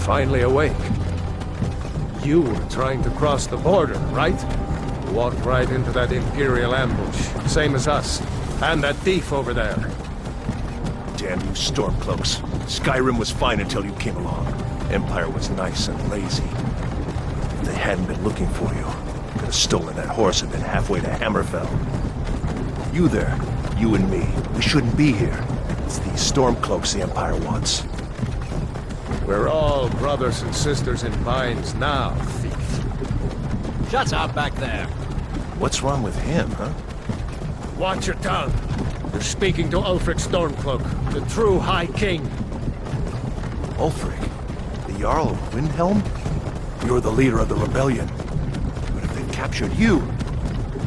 finally awake. You were trying to cross the border, right? Walked right into that Imperial ambush, same as us. And that thief over there. Damn you Stormcloaks. Skyrim was fine until you came along. Empire was nice and lazy. If they hadn't been looking for you, could have stolen that horse and been halfway to Hammerfell. You there, you and me, we shouldn't be here. It's these Stormcloaks the Empire wants. We're all brothers and sisters in binds now, thief. Shut up back there. What's wrong with him, huh? Watch your tongue. You're speaking to Ulfric Stormcloak, the true High King. Ulfric? The Jarl of Windhelm? You're the leader of the rebellion. But if they've captured you...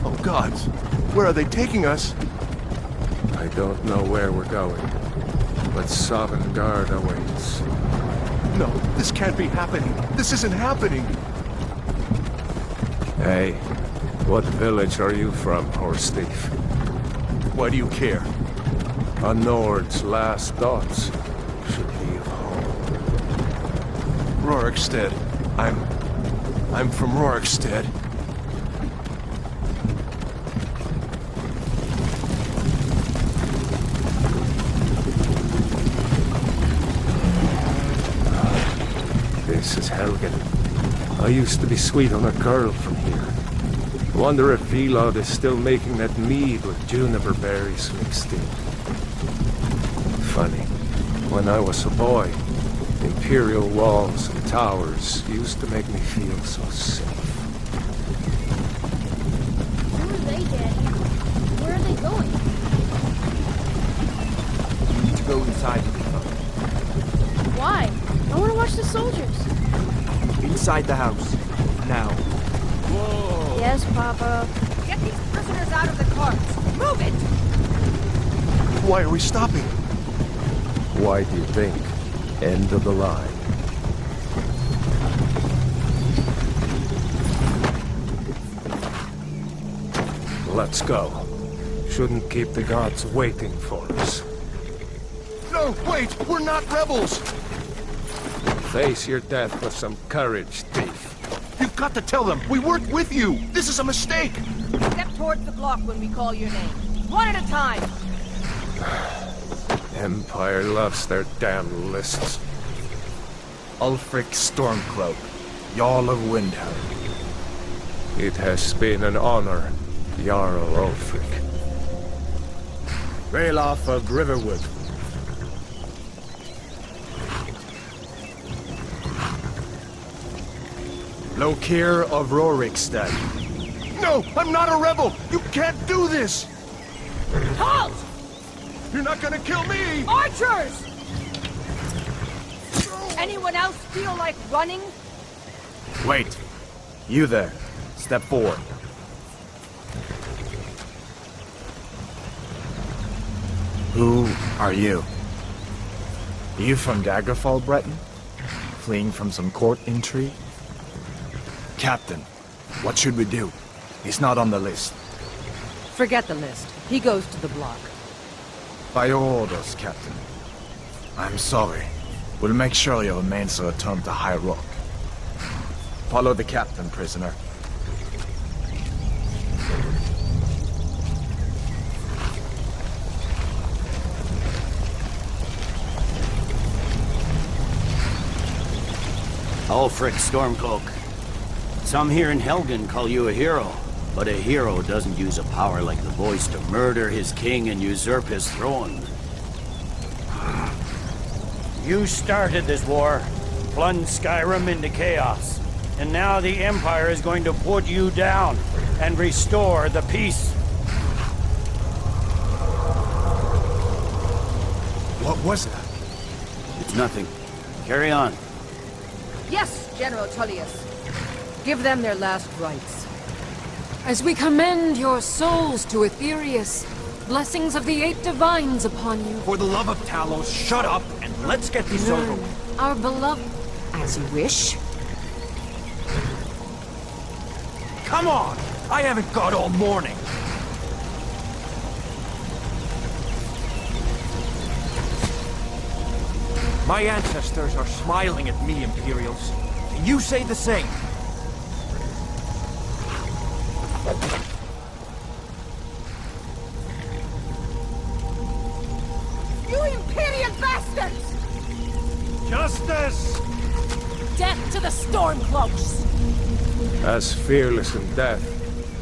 Oh gods, where are they taking us? I don't know where we're going, but Sovngarde awaits. No, this can't be happening. This isn't happening. Hey, what village are you from, horse thief? Why do you care? A Nord's last thoughts should be of home. Rorikstead. I'm from Rorikstead. This is Helgen. I used to be sweet on a girl from here. Wonder if Vilod is still making that mead with juniper berries mixed in. Funny, when I was a boy, Imperial walls and towers used to make me feel so safe. Who are they, Daddy? Where are they going? You need to go inside. Why? I want to watch the soldiers. Inside the house. Now. Whoa! Yes, Papa. Get these prisoners out of the carts! Move it! Why are we stopping? Why do you think? End of the line. Let's go. Shouldn't keep the gods waiting for us. No, wait! We're not rebels! Face your death with some courage, thief. You've got to tell them! We worked with you! This is a mistake! Step towards the block when we call your name. One at a time! Empire loves their damn lists. Ulfric Stormcloak, Jarl of Windhelm. It has been an honor, Jarl Ulfric. Ralof of Riverwood. Lokir of Rorikstead. No! I'm not a rebel! You can't do this! Halt! You're not gonna kill me! Archers! Anyone else feel like running? Wait. You there. Step forward. Who are you? Are you from Daggerfall, Breton? Fleeing from some court intrigue? Captain, what should we do? He's not on the list. Forget the list. He goes to the block. By your orders, Captain. I'm sorry. We'll make sure your remains are returned to High Rock. Follow the captain, prisoner. Ulfric Stormcloak. Some here in Helgen call you a hero, but a hero doesn't use a power like the voice to murder his king and usurp his throne. You started this war, plunged Skyrim into chaos, and now the Empire is going to put you down and restore the peace. What was that? It's nothing. Carry on. Yes, General Tullius. Give them their last rites. As we commend your souls to Aetherius, blessings of the Eight Divines upon you. For the love of Talos, shut up and let's get this over with. Our beloved, as you wish. Come on! I haven't got all morning. My ancestors are smiling at me, Imperials. Can you say the same? You Imperial bastards! Justice! Death to the Stormcloaks! As fearless in death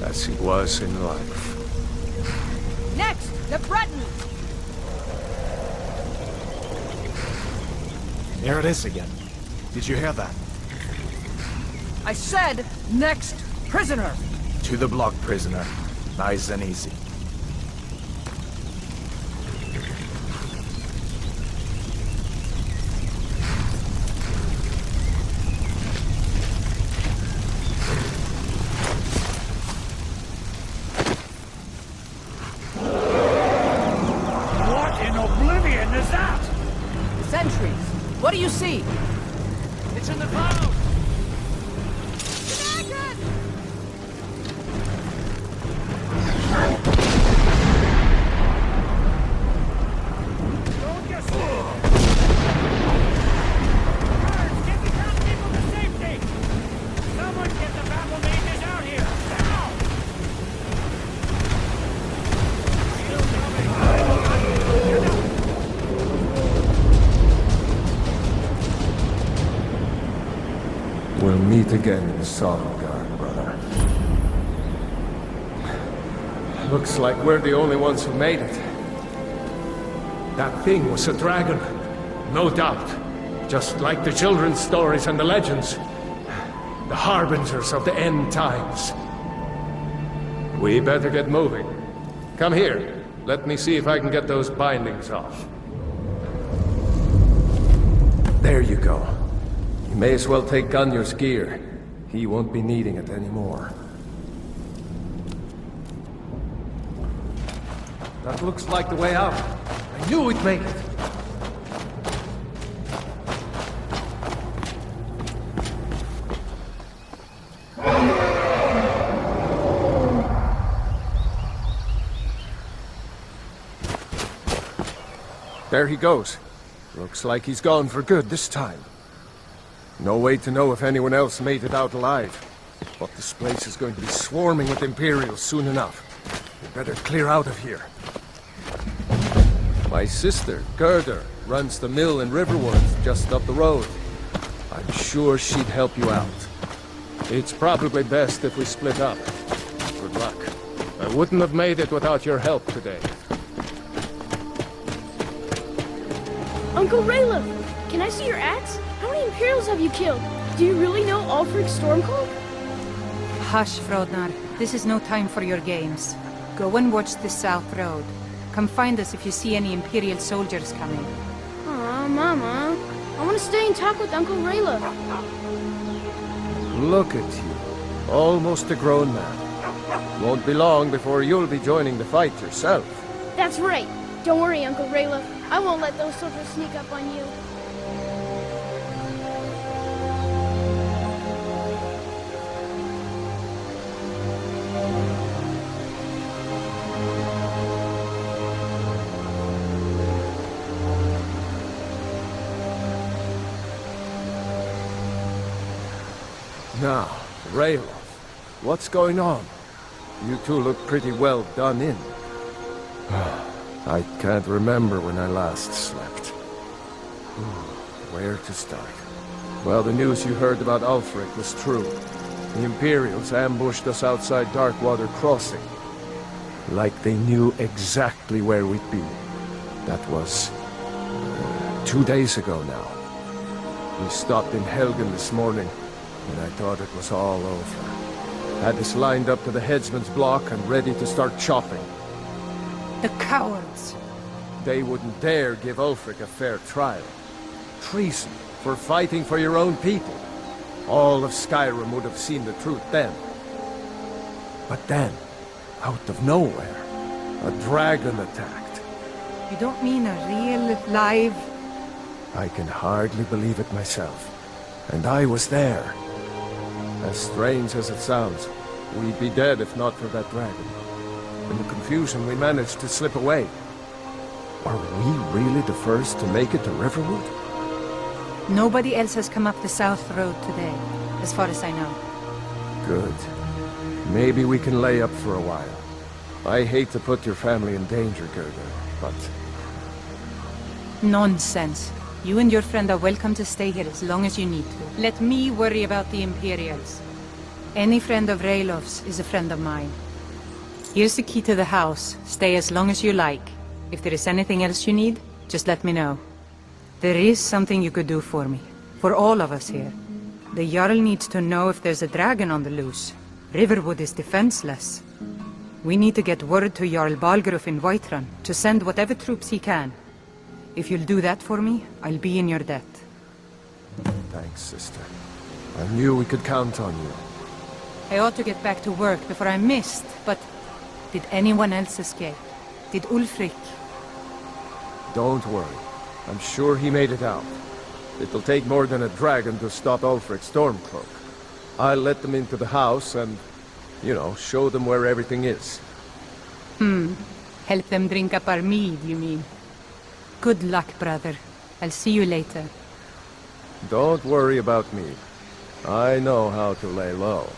as he was in life. Next, the Bretons! There it is again. Did you hear that? I said, next prisoner! To the block, prisoner. Nice and easy. What in Oblivion is that? Sentries, what do you see? It's in the clouds! We'll meet again in Soddengarde, brother. Looks like we're the only ones who made it. That thing was a dragon. No doubt. Just like the children's stories and the legends. The harbingers of the end times. We better get moving. Come here. Let me see if I can get those bindings off. There you go. You may as well take Gunjar's gear. He won't be needing it anymore. That looks like the way out. I knew we'd make it. There he goes. Looks like he's gone for good this time. No way to know if anyone else made it out alive. But this place is going to be swarming with Imperials soon enough. We better clear out of here. My sister, Gerda, runs the mill in Riverworth, just up the road. I'm sure she'd help you out. It's probably best if we split up. Good luck. I wouldn't have made it without your help today. Uncle Rayla, can I see your axe? How many Imperials have you killed? Do you really know Ulfric Stormcloak? Hush, Frodnar. This is no time for your games. Go and watch the South Road. Come find us if you see any Imperial soldiers coming. Aw, Mama. I want to stay and talk with Uncle Rayla. Look at you. Almost a grown man. Won't be long before you'll be joining the fight yourself. That's right. Don't worry, Uncle Rayla. I won't let those soldiers sneak up on you. Now, Rayloff, what's going on? You two look pretty well done in. I can't remember when I last slept. Where to start? Well, the news you heard about Ulfric was true. The Imperials ambushed us outside Darkwater Crossing. Like they knew exactly where we'd be. That was 2 days ago now. We stopped in Helgen this morning, and I thought it was all over. Had us lined up to the headsman's block and ready to start chopping. The cowards! They wouldn't dare give Ulfric a fair trial. Treason for fighting for your own people. All of Skyrim would have seen the truth then. But then, out of nowhere, a dragon attacked. You don't mean a real, live... I can hardly believe it myself. And I was there. As strange as it sounds, we'd be dead if not for that dragon. In the confusion, we managed to slip away. Are we really the first to make it to Riverwood? Nobody else has come up the South Road today, as far as I know. Good. Maybe we can lay up for a while. I hate to put your family in danger, Gerda, but... Nonsense. You and your friend are welcome to stay here as long as you need to. Let me worry about the Imperials. Any friend of Raylov's is a friend of mine. Here's the key to the house. Stay as long as you like. If there is anything else you need, just let me know. There is something you could do for me. For all of us here. The Jarl needs to know if there's a dragon on the loose. Riverwood is defenseless. We need to get word to Jarl Balgruuf in Whiterun to send whatever troops he can. If you'll do that for me, I'll be in your debt. Thanks, sister. I knew we could count on you. I ought to get back to work before I'm missed, but... Did anyone else escape? Did Ulfric? Don't worry. I'm sure he made it out. It'll take more than a dragon to stop Ulfric Stormcloak. I'll let them into the house and, you know, show them where everything is. Help them drink up our mead, you mean? Good luck, brother. I'll see you later. Don't worry about me. I know how to lay low.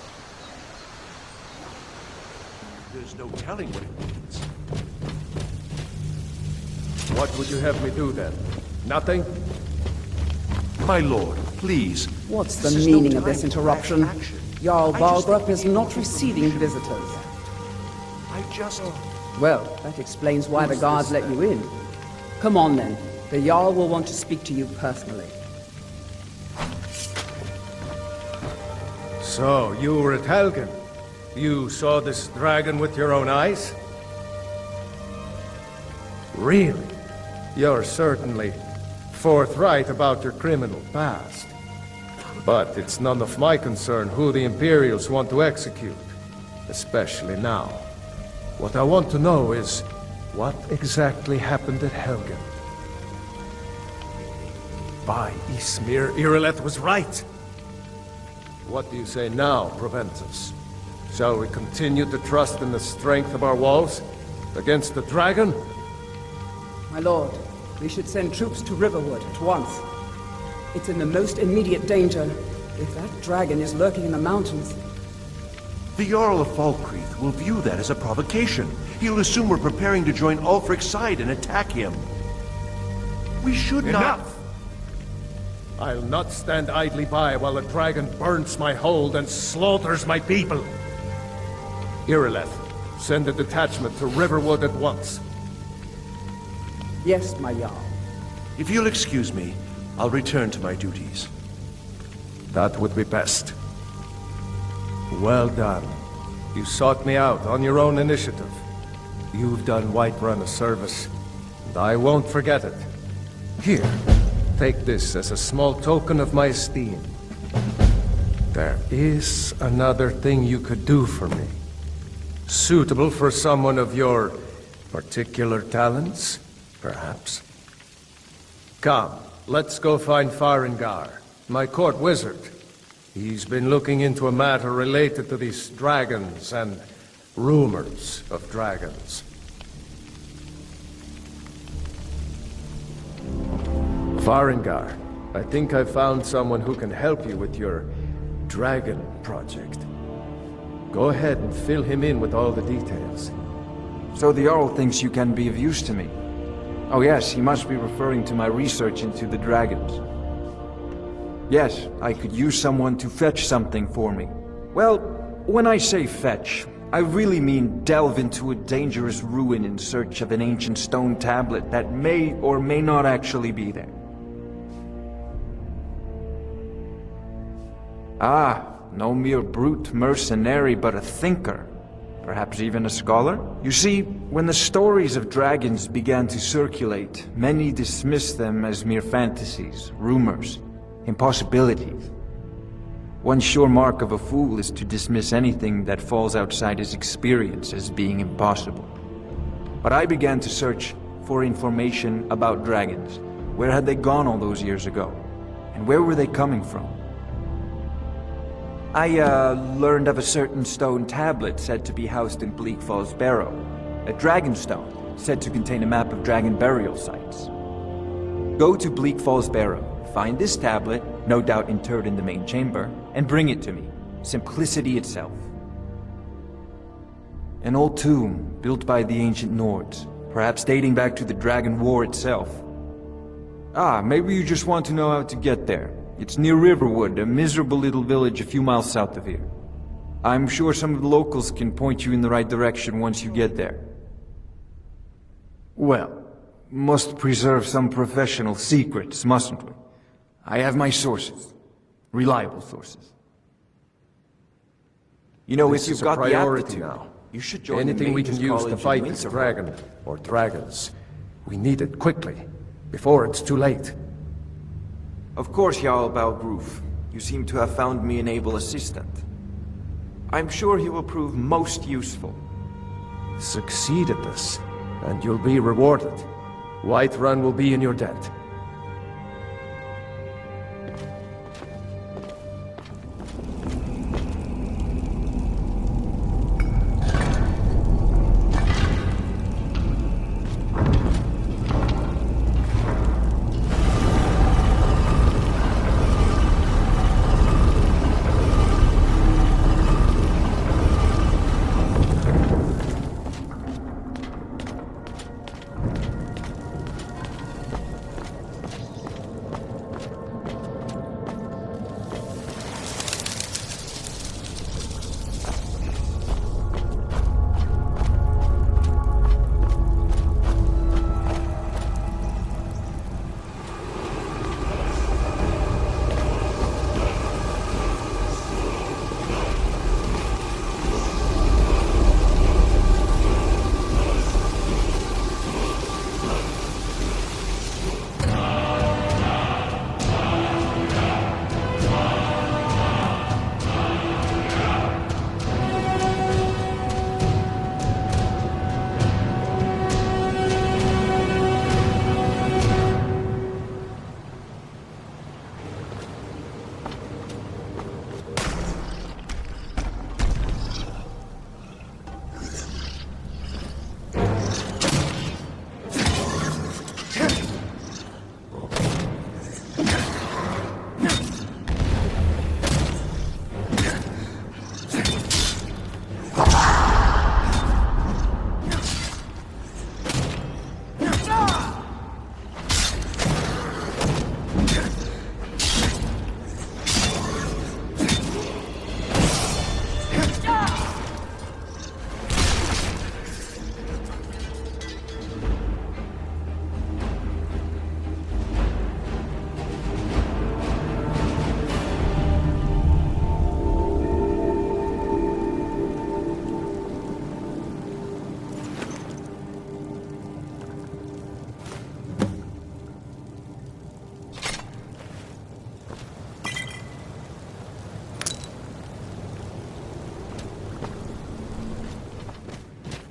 There's no telling what it means. What would you have me do then? Nothing? My lord, please. What's the This is meaning no of this time for interruption? rash action. Jarl I just Balgruuf think is we not should receiving leave visitors. I just... Well, that explains why the guards let you in. Come on then. The Jarl will want to speak to you personally. So, you were at Helgen? You saw this dragon with your own eyes? Really? You're certainly forthright about your criminal past. But it's none of my concern who the Imperials want to execute. Especially now. What I want to know is, what exactly happened at Helgen? By Ysmir, Irileth was right! What do you say now, Proventus? Shall we continue to trust in the strength of our walls? Against the dragon? My lord, we should send troops to Riverwood at once. It's in the most immediate danger. If that dragon is lurking in the mountains... The Jarl of Falkreath will view that as a provocation. He'll assume we're preparing to join Ulfric's side and attack him. We should not... Enough! I'll not stand idly by while a dragon burns my hold and slaughters my people. Irileth, send a detachment to Riverwood at once. Yes, my Jarl. If you'll excuse me, I'll return to my duties. That would be best. Well done. You sought me out on your own initiative. You've done Whiterun a service, and I won't forget it. Here, take this as a small token of my esteem. There is another thing you could do for me. Suitable for someone of your particular talents, perhaps. Come, let's go find Farengar, my court wizard. He's been looking into a matter related to these dragons and rumors of dragons. Farengar, I think I found someone who can help you with your dragon project. Go ahead and fill him in with all the details. So the Jarl thinks you can be of use to me. Oh yes, he must be referring to my research into the dragons. Yes, I could use someone to fetch something for me. Well, when I say fetch, I really mean delve into a dangerous ruin in search of an ancient stone tablet that may or may not actually be there. Ah, no mere brute mercenary, but a thinker. Perhaps even a scholar? You see, when the stories of dragons began to circulate, many dismissed them as mere fantasies, rumors, impossibilities. One sure mark of a fool is to dismiss anything that falls outside his experience as being impossible. But I began to search for information about dragons. Where had they gone all those years ago? And where were they coming from? I learned of a certain stone tablet said to be housed in Bleak Falls Barrow. A dragon stone said to contain a map of dragon burial sites. Go to Bleak Falls Barrow, find this tablet, no doubt interred in the main chamber, and bring it to me. Simplicity itself. An old tomb, built by the ancient Nords, perhaps dating back to the Dragon War itself. Ah, maybe you just want to know how to get there. It's near Riverwood, a miserable little village a few miles south of here. I'm sure some of the locals can point you in the right direction once you get there. Well, must preserve some professional secrets, mustn't we? I have my sources. Reliable sources. You know, This if you've is a got the priority aptitude, now. you should join Anything the we can Mages use to College fight in this Winterfell. dragon, or dragons, we need it quickly, before it's too late. Of course, Jarl Balgroof. You seem to have found me an able assistant. I'm sure he will prove most useful. Succeed at this, and you'll be rewarded. Whiterun will be in your debt.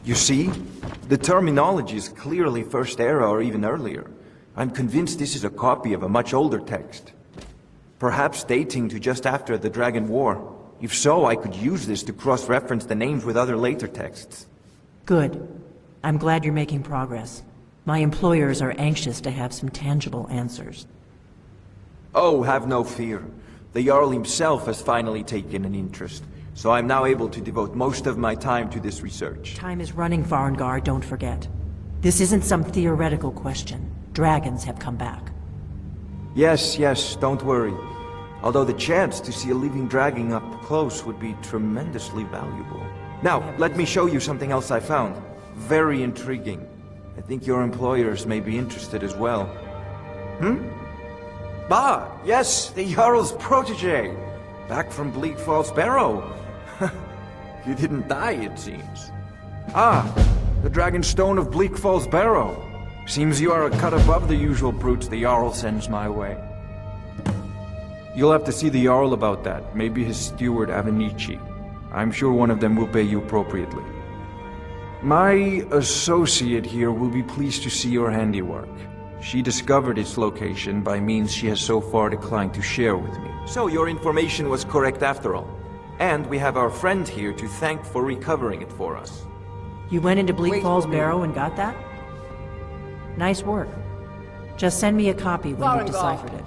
You see? The terminology is clearly First Era or even earlier. I'm convinced this is a copy of a much older text. Perhaps dating to just after the Dragon War. If so, I could use this to cross-reference the names with other later texts. Good. I'm glad you're making progress. My employers are anxious to have some tangible answers. Oh, have no fear. The Jarl himself has finally taken an interest, so I'm now able to devote most of my time to this research. Time is running, Farengar, don't forget. This isn't some theoretical question. Dragons have come back. Yes, don't worry. Although the chance to see a living dragon up close would be tremendously valuable. Now, let me show you something else I found. Very intriguing. I think your employers may be interested as well. Ah, yes, the Jarl's protege. Back from Bleak Falls Barrow. You didn't die, it seems. Ah, the Dragon Stone of Bleak Falls Barrow. Seems you are a cut above the usual brutes the Jarl sends my way. You'll have to see the Jarl about that. Maybe his steward Avenici. I'm sure one of them will pay you appropriately. My associate here will be pleased to see your handiwork. She discovered its location by means she has so far declined to share with me. So your information was correct after all. And we have our friend here to thank for recovering it for us. You went into Bleak Falls Barrow and got that? Nice work. Just send me a copy when you've deciphered it.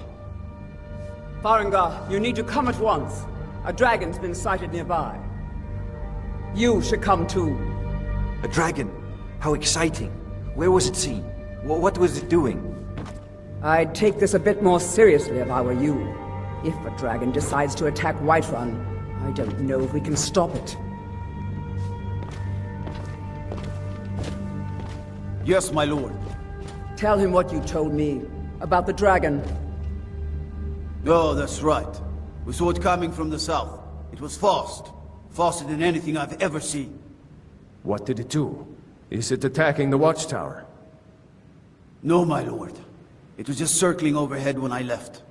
Farengar, you need to come at once. A dragon's been sighted nearby. You should come too. A dragon? How exciting. Where was it seen? What was it doing? I'd take this a bit more seriously if I were you. If a dragon decides to attack Whiterun, I don't know if we can stop it. Yes, my lord. Tell him what you told me about the dragon. Oh, that's right. We saw it coming from the south. It was fast. Faster than anything I've ever seen. What did it do? Is it attacking the watchtower? No, my lord. It was just circling overhead when I left.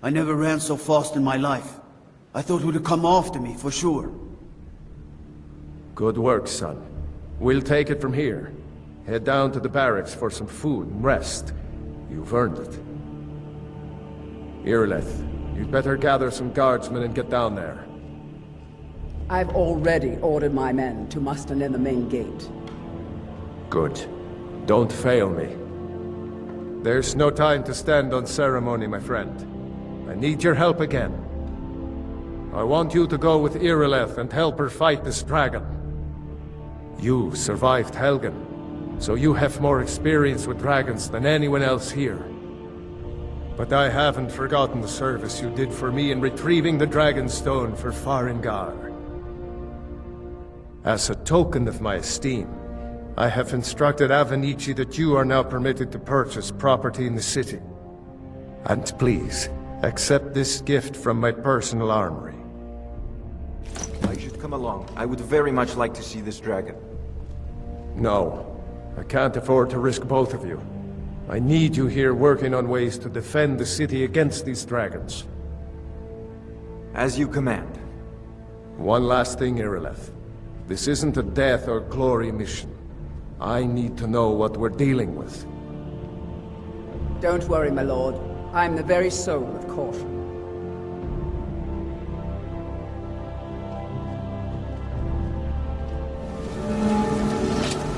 I never ran so fast in my life. I thought it would have come after me, for sure. Good work, son. We'll take it from here. Head down to the barracks for some food and rest. You've earned it. Irileth, you'd better gather some guardsmen and get down there. I've already ordered my men to muster near the main gate. Good. Don't fail me. There's no time to stand on ceremony, my friend. I need your help again. I want you to go with Irileth and help her fight this dragon. You survived Helgen, so you have more experience with dragons than anyone else here. But I haven't forgotten the service you did for me in retrieving the Dragonstone for Farengar. As a token of my esteem, I have instructed Avenici that you are now permitted to purchase property in the city. And please, accept this gift from my personal armory. I should come along. I would very much like to see this dragon. No, I can't afford to risk both of you. I need you here working on ways to defend the city against these dragons. As you command. One last thing, Irileth. This isn't a death or glory mission. I need to know what we're dealing with. Don't worry, my lord. I'm the very soul of caution.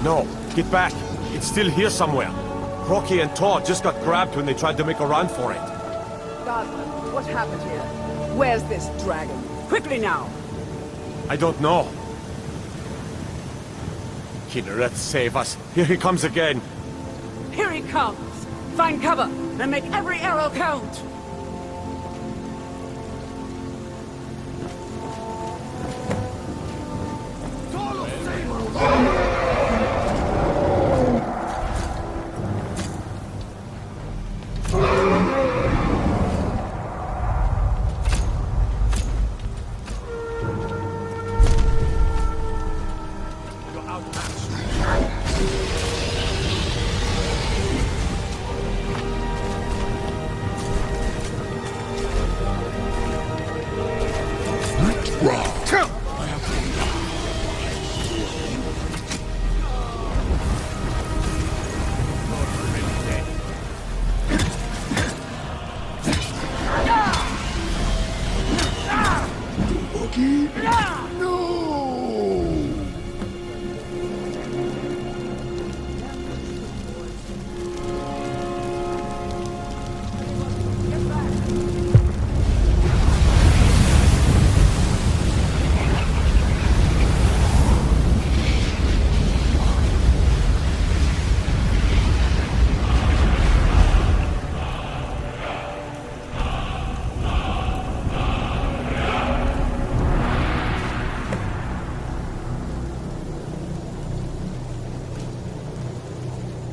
No, get back. It's still here somewhere. Rocky and Todd just got grabbed when they tried to make a run for it. Gardner, what happened here? Where's this dragon? Quickly now! I don't know. Kinneret, save us. Here he comes again. Here he comes! Find cover, and make every arrow count!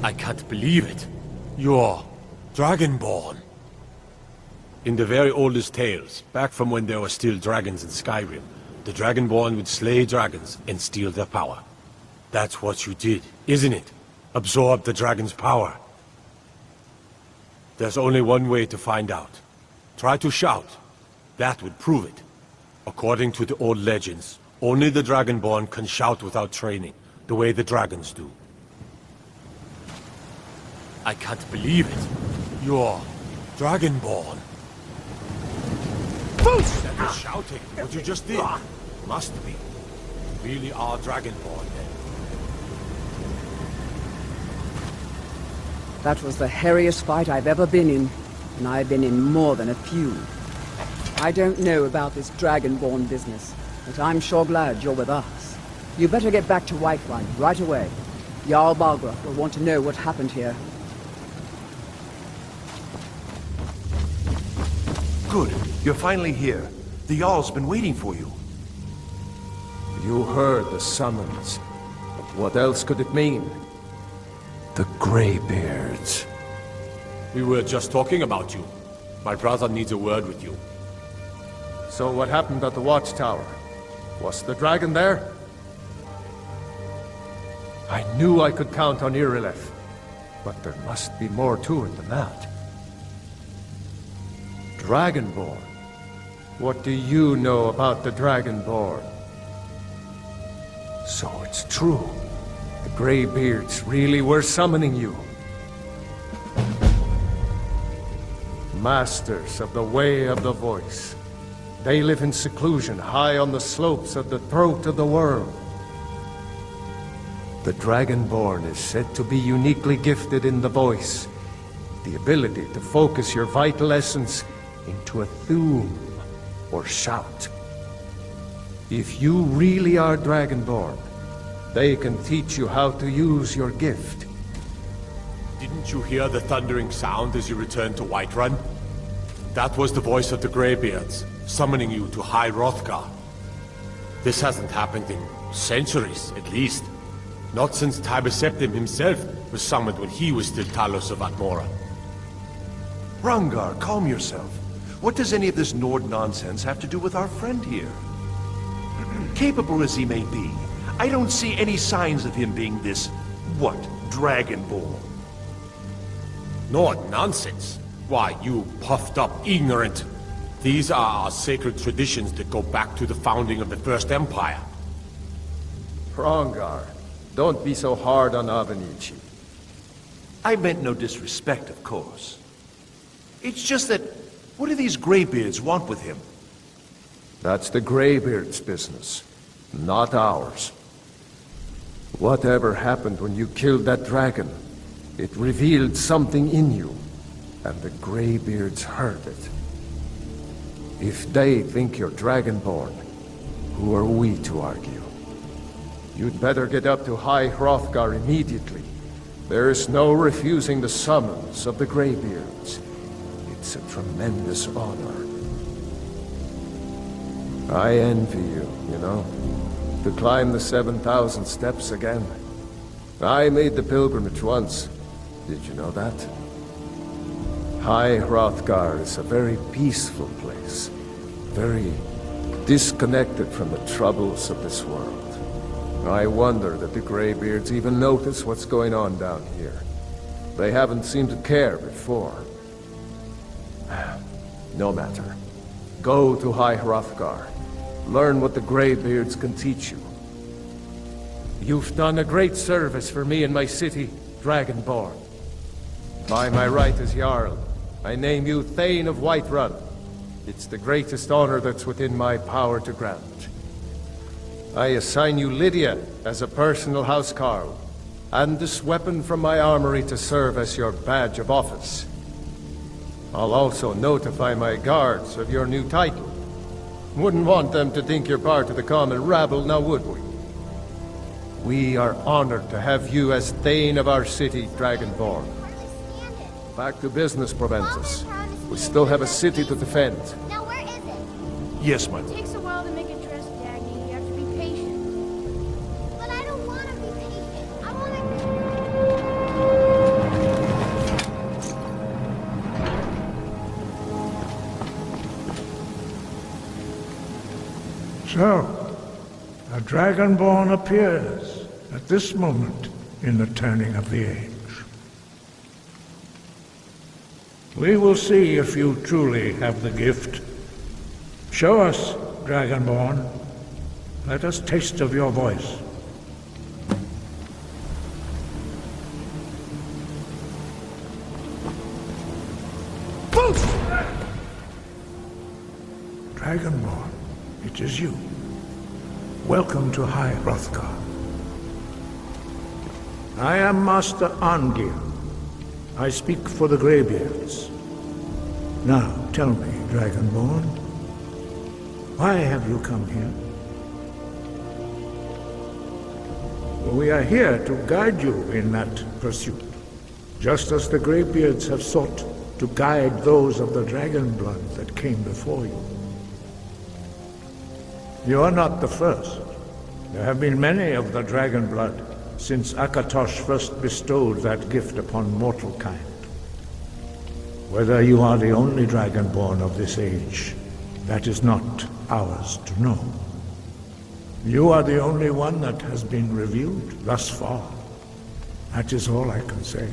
I can't believe it. You're Dragonborn. In the very oldest tales, back from when there were still dragons in Skyrim, the Dragonborn would slay dragons and steal their power. That's what you did, isn't it? Absorb the dragon's power. There's only one way to find out. Try to shout. That would prove it. According to the old legends, only the Dragonborn can shout without training, the way the dragons do. I can't believe it. You're Dragonborn. Boost! That is shouting. What you just did. Must be. You really are Dragonborn, then. That was the hairiest fight I've ever been in, and I've been in more than a few. I don't know about this Dragonborn business, but I'm sure glad you're with us. You better get back to Whiterun right away. Jarl Balgruuf will want to know what happened here. Good. You're finally here. The Jarl's been waiting for you. You heard the summons. What else could it mean? The Greybeards. We were just talking about you. My brother needs a word with you. So what happened at the watchtower? Was the dragon there? I knew I could count on Irileth, but there must be more to it than that. Dragonborn? What do you know about the Dragonborn? So it's true. The Greybeards really were summoning you. Masters of the Way of the Voice. They live in seclusion high on the slopes of the throat of the world. The Dragonborn is said to be uniquely gifted in the voice. The ability to focus your vital essence into a thum or shout. If you really are Dragonborn, they can teach you how to use your gift. Didn't you hear the thundering sound as you returned to Whiterun? That was the voice of the Greybeards, summoning you to High Hrothgar. This hasn't happened in centuries, at least. Not since Tiber Septim himself was summoned when he was still Talos of Atmora. Hrongar, calm yourself. What does any of this Nord nonsense have to do with our friend here? Capable as he may be, I don't see any signs of him being this, what, Dragonborn? Nord nonsense? Why, you puffed up ignorant. These are our sacred traditions that go back to the founding of the First Empire. Hrongar, don't be so hard on Avenici. I meant no disrespect, of course. It's just that, what do these Greybeards want with him? That's the Greybeards' business, not ours. Whatever happened when you killed that dragon, it revealed something in you, and the Greybeards heard it. If they think you're Dragonborn, who are we to argue? You'd better get up to High Hrothgar immediately. There's no refusing the summons of the Greybeards. It's a tremendous honor. I envy you, you know, to climb the 7,000 steps again. I made the pilgrimage once. Did you know that? High Hrothgar is a very peaceful place. Very disconnected from the troubles of this world. I wonder that the Greybeards even notice what's going on down here. They haven't seemed to care before. No matter. Go to High Hrothgar. Learn what the Greybeards can teach you. You've done a great service for me and my city, Dragonborn. By my right as Jarl, I name you Thane of Whiterun. It's the greatest honor that's within my power to grant. I assign you Lydia as a personal housecarl, and this weapon from my armory to serve as your badge of office. I'll also notify my guards of your new title. Wouldn't want them to think you're part of the common rabble, now would we? We are honored to have you as Thane of our city, Dragonborn. Back to business, Proventus. We still have a city to defend. Now where is it? Yes, my It lord. takes a while to make a dress, Dagny. You have to be patient. But I don't want to be patient. I want to... So, a Dragonborn appears at this moment in the turning of the age. We will see if you truly have the gift. Show us, Dragonborn. Let us taste of your voice. Dragonborn, it is you. Welcome to High Hrothgar. I am Master Arngir. I speak for the Greybeards. Now, tell me, Dragonborn, Why have you come here? We are here to guide you in that pursuit, just as the Greybeards have sought to guide those of the dragon blood that came before you. You are not the first. There have been many of the dragon blood since Akatosh first bestowed that gift upon mortal kind. Whether you are the only Dragonborn of this age, that is not ours to know. You are the only one that has been revealed thus far. That is all I can say.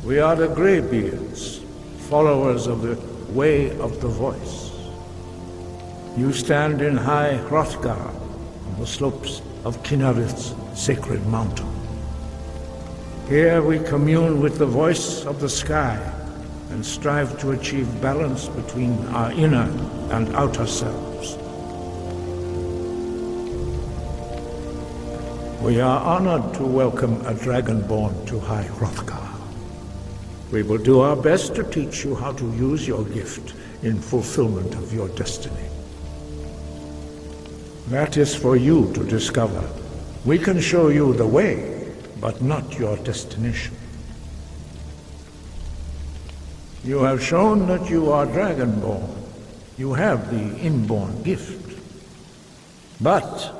We are the Greybeards, followers of the Way of the Voice. You stand in high Hrothgar on the slopes of Kinnarith's sacred mountain. Here we commune with the voice of the sky and strive to achieve balance between our inner and outer selves. We are honored to welcome a Dragonborn to High Hrothgar. We will do our best to teach you how to use your gift in fulfillment of your destiny. That is for you to discover. We can show you the way, but not your destination. You have shown that you are Dragonborn. You have the inborn gift. But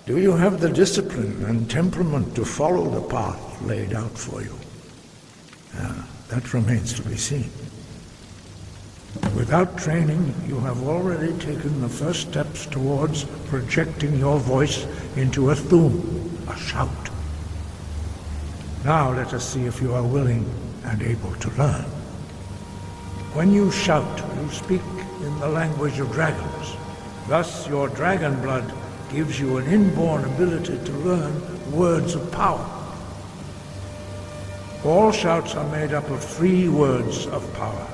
do you have the discipline and temperament to follow the path laid out for you? That remains to be seen. Without training, you have already taken the first steps towards projecting your voice into a thum, a shout. Now let us see if you are willing and able to learn. When you shout, you speak in the language of dragons. Thus, your dragon blood gives you an inborn ability to learn words of power. All shouts are made up of 3 words of power.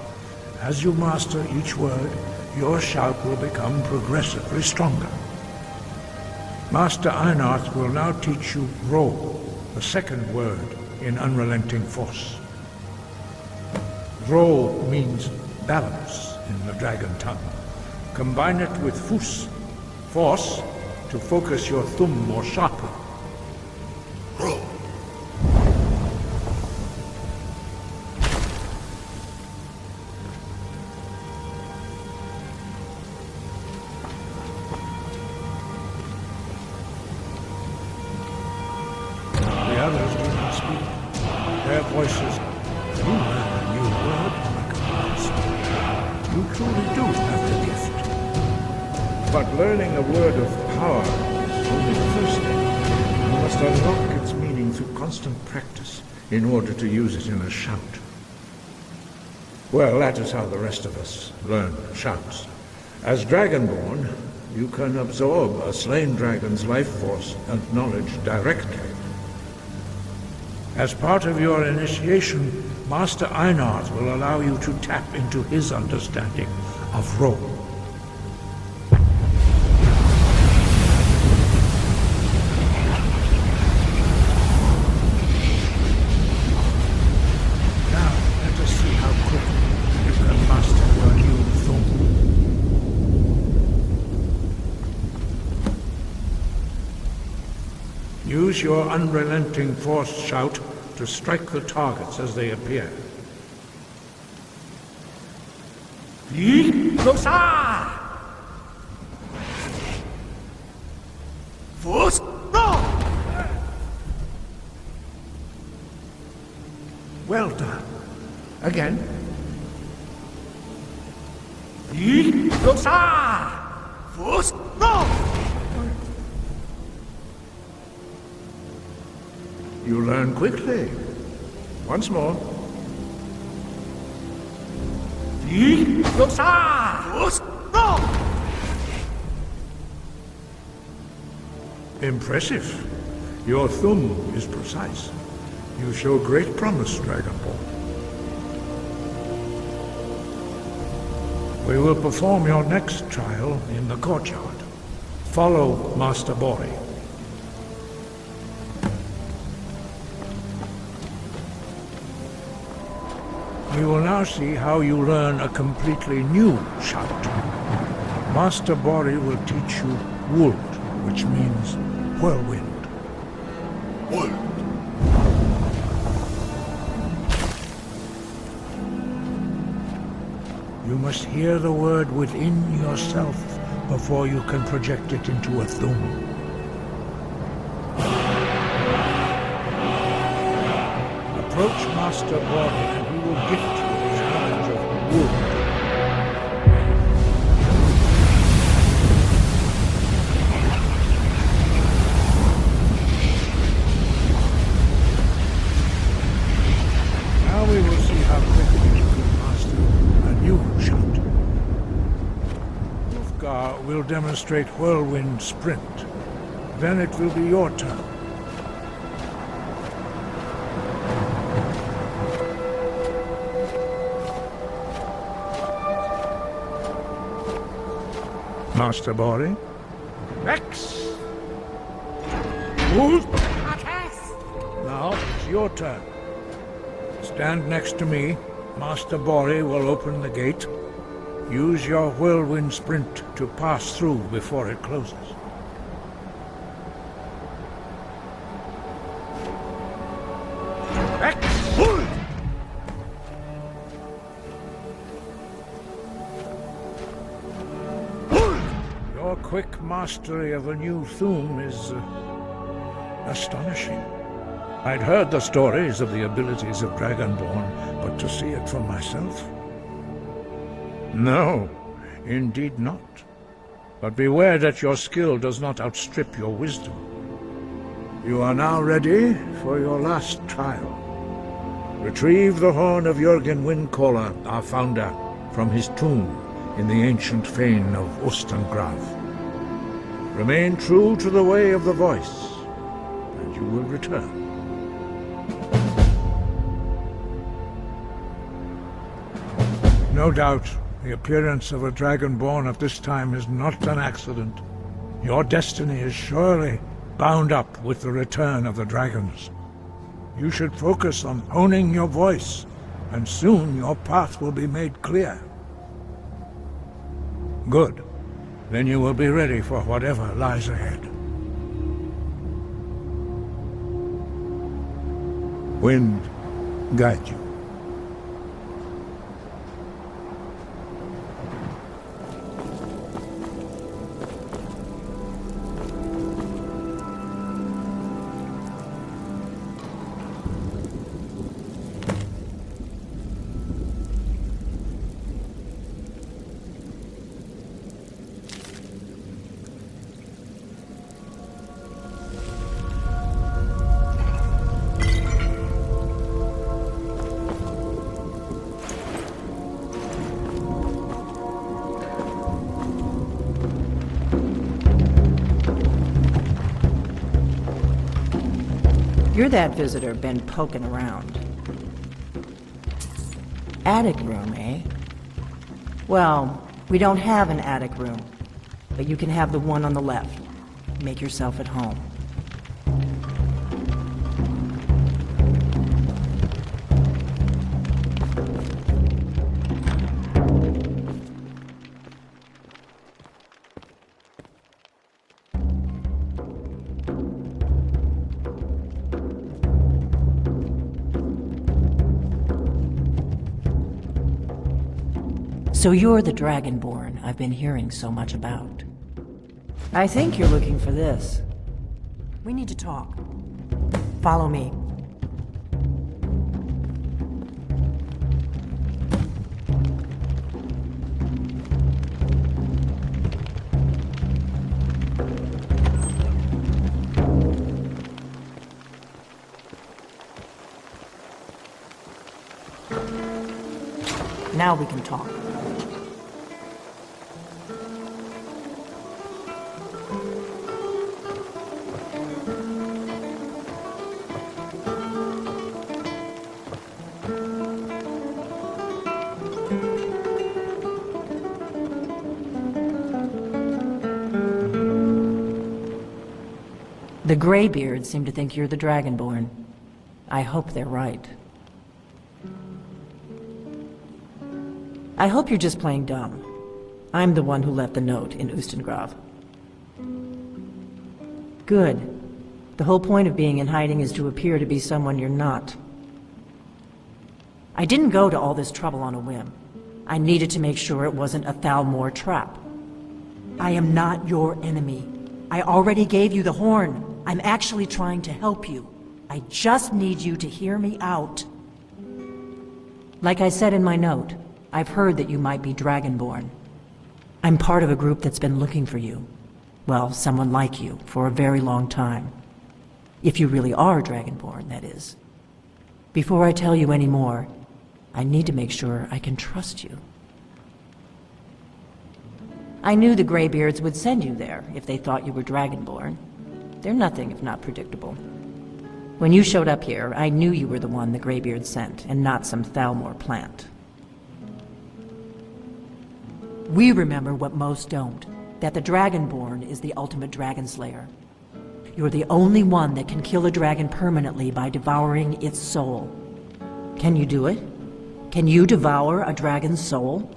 As you master each word, your shout will become progressively stronger. Master Einarth will now teach you Ro, the second word in Unrelenting Force. Ro means balance in the dragon tongue. Combine it with Fus, force, to focus your thumb more sharply. Ro. Voices. You learn a new word on a command. You truly do have the gift. But learning a word of power is only the first step. You must unlock its meaning through constant practice in order to use it in a shout. Well, that is how the rest of us learn shouts. As Dragonborn, you can absorb a slain dragon's life force and knowledge directly. As part of your initiation, Master Einarth will allow you to tap into his understanding of Ro. Now, let us see how quickly you can master your new thum. Use your unrelenting force shout to strike the targets as they appear. Force! Well done. Again. Force! You learn quickly. Once more. Impressive. Your thumb is precise. You show great promise, Dragonborn. We will perform your next trial in the courtyard. Follow Master Bori. We will now see how you learn a completely new shout. Master Bori will teach you Wold, which means whirlwind. Wold. You must hear the word within yourself before you can project it into a Thu'um. Approach Master Bori and he will gift you his knowledge of wood. Now we will see how quickly you can master a new shout. Ulfgar will demonstrate Whirlwind Sprint. Then it will be your turn. Master Bori. Rex! Move! Now it's your turn. Stand next to me. Master Bori will open the gate. Use your whirlwind sprint to pass through before it closes. Rex! Your quick mastery of a new Thu'um is astonishing. I'd heard the stories of the abilities of Dragonborn, but to see it for myself? No, indeed not. But beware that your skill does not outstrip your wisdom. You are now ready for your last trial. Retrieve the horn of Jürgen Windcaller, our founder, from his tomb in the ancient fane of Ostengrav. Remain true to the way of the voice, and you will return. No doubt, the appearance of a Dragonborn at this time is not an accident. Your destiny is surely bound up with the return of the dragons. You should focus on honing your voice, and soon your path will be made clear. Good. Then you will be ready for whatever lies ahead. Wind, guide you. You're that visitor been poking around. Attic room, eh? Well, we don't have an attic room, but you can have the one on the left. Make yourself at home. So you're the Dragonborn I've been hearing so much about. I think you're looking for this. We need to talk. Follow me. Now we can talk. The Greybeards seem to think you're the Dragonborn. I hope they're right. I hope you're just playing dumb. I'm the one who left the note in Ustengrav. Good. The whole point of being in hiding is to appear to be someone you're not. I didn't go to all this trouble on a whim. I needed to make sure it wasn't a Thalmor trap. I am not your enemy. I already gave you the horn. I'm actually trying to help you. I just need you to hear me out. Like I said in my note, I've heard that you might be Dragonborn. I'm part of a group that's been looking for you. Well, someone like you, for a very long time. If you really are Dragonborn, that is. Before I tell you any more, I need to make sure I can trust you. I knew the Greybeards would send you there if they thought you were Dragonborn. They're nothing if not predictable. When you showed up here, I knew you were the one the Greybeards sent, and not some Thalmor plant. We remember what most don't, that the Dragonborn is the ultimate dragon slayer. You're the only one that can kill a dragon permanently by devouring its soul. Can you do it? Can you devour a dragon's soul?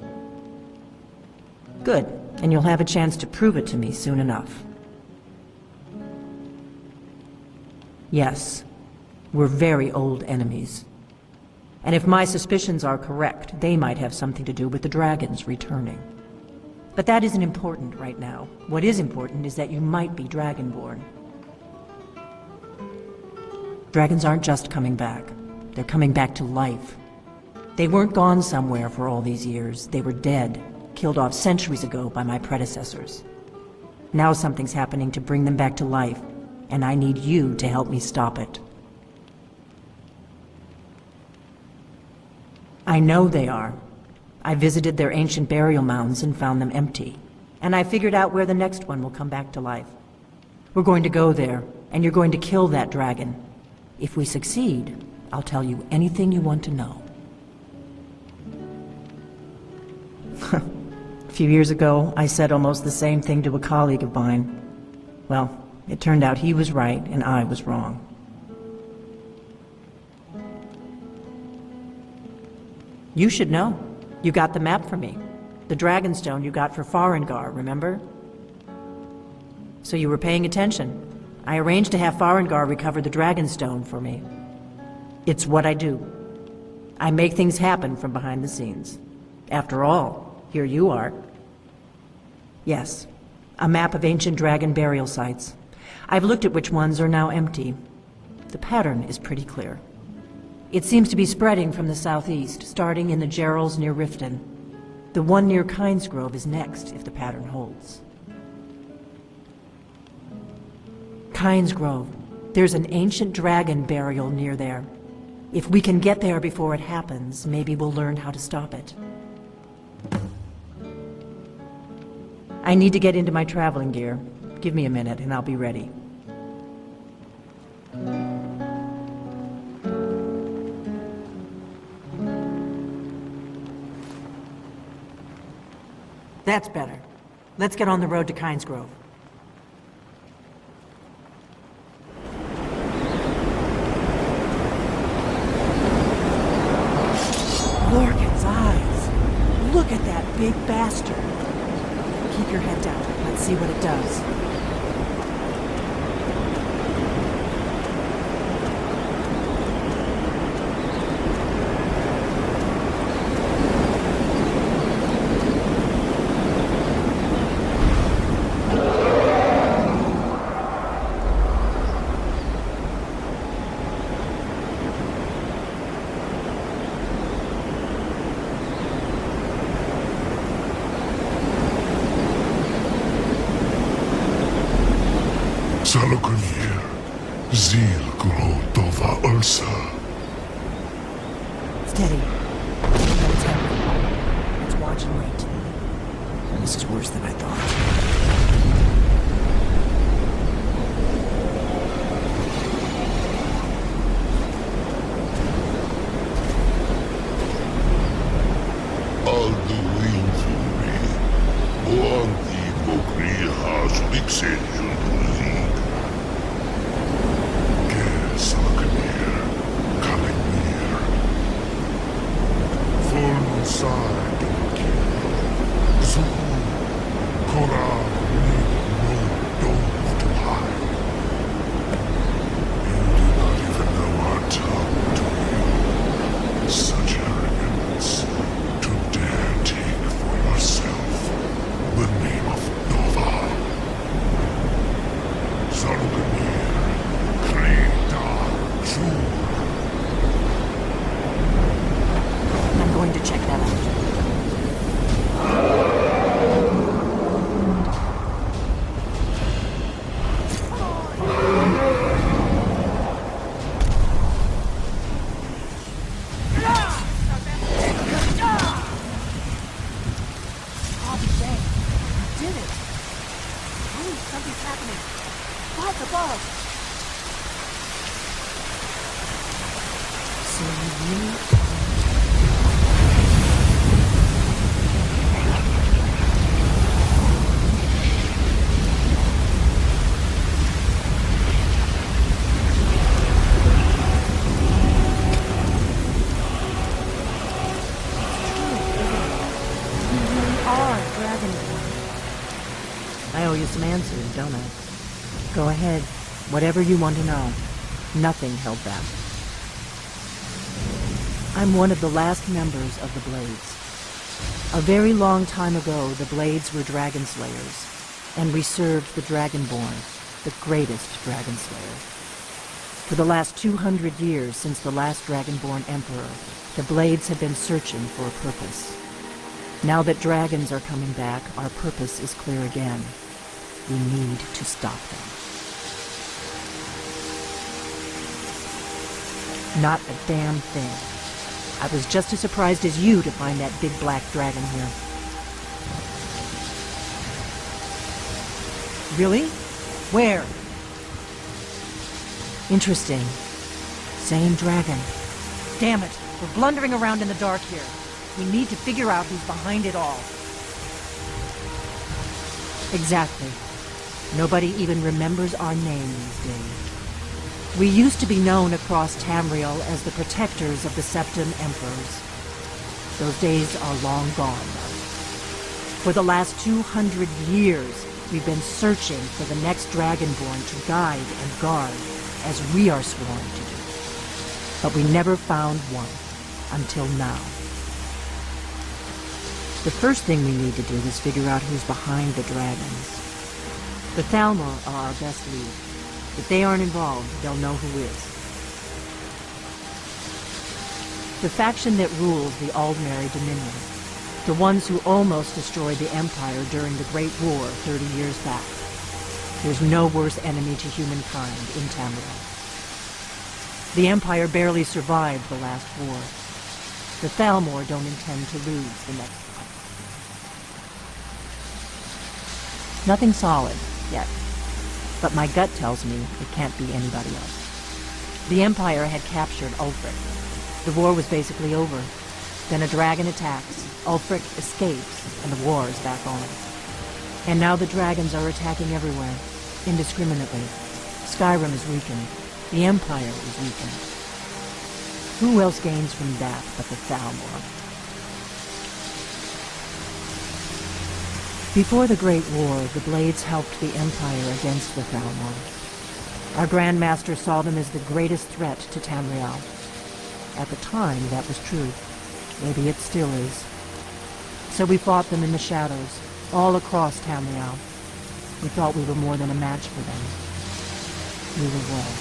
Good, and you'll have a chance to prove it to me soon enough. Yes, we're very old enemies. And if my suspicions are correct, they might have something to do with the dragons returning. But that isn't important right now. What is important is that you might be Dragonborn. Dragons aren't just coming back. They're coming back to life. They weren't gone somewhere for all these years. They were dead, killed off centuries ago by my predecessors. Now something's happening to bring them back to life, and I need you to help me stop it. I know they are. I visited their ancient burial mounds and found them empty. And I figured out where the next one will come back to life. We're going to go there, and you're going to kill that dragon. If we succeed, I'll tell you anything you want to know. A few years ago, I said almost the same thing to a colleague of mine. Well, it turned out he was right and I was wrong. You should know. You got the map for me. The Dragonstone you got for Farengar, remember? So you were paying attention. I arranged to have Farengar recover the Dragonstone for me. It's what I do. I make things happen from behind the scenes. After all, here you are. Yes, a map of ancient dragon burial sites. I've looked at which ones are now empty. The pattern is pretty clear. It seems to be spreading from the southeast, starting in the Gerals near Riften. The one near Kynesgrove is next, if the pattern holds. Kynesgrove. There's an ancient dragon burial near there. If we can get there before it happens, maybe we'll learn how to stop it. I need to get into my traveling gear. Give me a minute and I'll be ready. That's better. Let's get on the road to Kynesgrove. Lorcan's eyes! Look at that big bastard! Keep your head down. Let's see what it does. Salokunir, Zil Grotova Ulsa. Steady. Let's happening. Let's watch and wait. This is worse than I thought. Alduin Furi, Boanti Mokri Has Vixen Sark I'm going to check that out. I owe you some answers, don't I? Go ahead. Whatever you want to know. Nothing held back. I'm one of the last members of the Blades. A very long time ago, the Blades were dragon slayers, and we served the Dragonborn, the greatest dragon slayer. For the last 200 years since the last Dragonborn Emperor, the Blades have been searching for a purpose. Now that dragons are coming back, our purpose is clear again. We need to stop them. Not a damn thing. I was just as surprised as you to find that big black dragon here. Really? Where? Interesting. Same dragon. Damn it, we're blundering around in the dark here. We need to figure out who's behind it all. Exactly. Nobody even remembers our name these days. We used to be known across Tamriel as the protectors of the Septim Emperors. Those days are long gone. For the last 200 years, we've been searching for the next Dragonborn to guide and guard, as we are sworn to do. But we never found one, until now. The first thing we need to do is figure out who's behind the dragons. The Thalmor are our best lead. If they aren't involved, they'll know who is. The faction that rules the Aldmeri Dominion. The ones who almost destroyed the Empire during the Great War 30 years back. There's no worse enemy to humankind in Tamriel. The Empire barely survived the last war. The Thalmor don't intend to lose the next one. Nothing solid, yet. But my gut tells me it can't be anybody else. The Empire had captured Ulfric. The war was basically over. Then a dragon attacks, Ulfric escapes, and the war is back on. And now the dragons are attacking everywhere, indiscriminately. Skyrim is weakened. The Empire is weakened. Who else gains from that but the Thalmor? Before the Great War, the Blades helped the Empire against the Thalmor. Our Grandmaster saw them as the greatest threat to Tamriel. At the time, that was true. Maybe it still is. So we fought them in the shadows, all across Tamriel. We thought we were more than a match for them. We were wrong.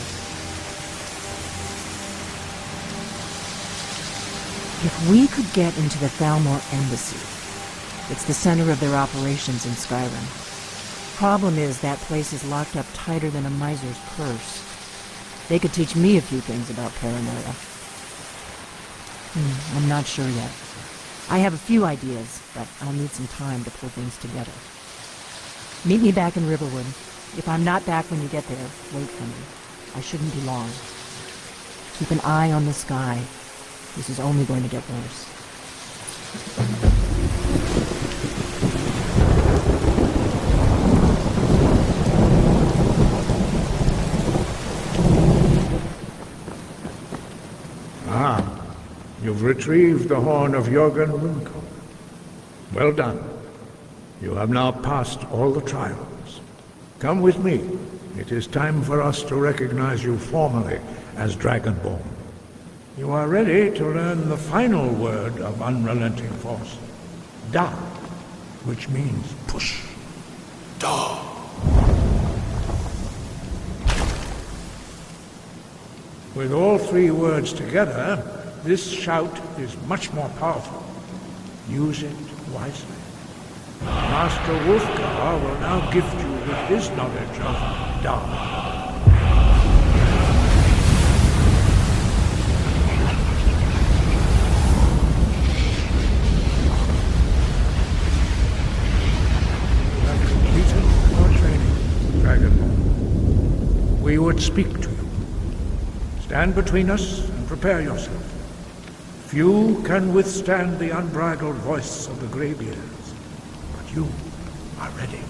If we could get into the Thalmor embassy, it's the center of their operations in Skyrim. Problem is, that place is locked up tighter than a miser's purse. They could teach me a few things about paranoia. I'm not sure yet. I have a few ideas, but I'll need some time to pull things together. Meet me back in Riverwood. If I'm not back when you get there, wait for me. I shouldn't be long. Keep an eye on the sky. This is only going to get worse. You've retrieved the horn of Jörgen Runkel. Well done. You have now passed all the trials. Come with me. It is time for us to recognize you formally as Dragonborn. You are ready to learn the final word of unrelenting force. Da, which means push. Da. With all three words together, this shout is much more powerful. Use it wisely. Master Wulfgar will now gift you with his knowledge of Dharma. Dragonborn. We would speak to you. Stand between us and prepare yourself. Few can withstand the unbridled voice of the Greybeards, but you are ready.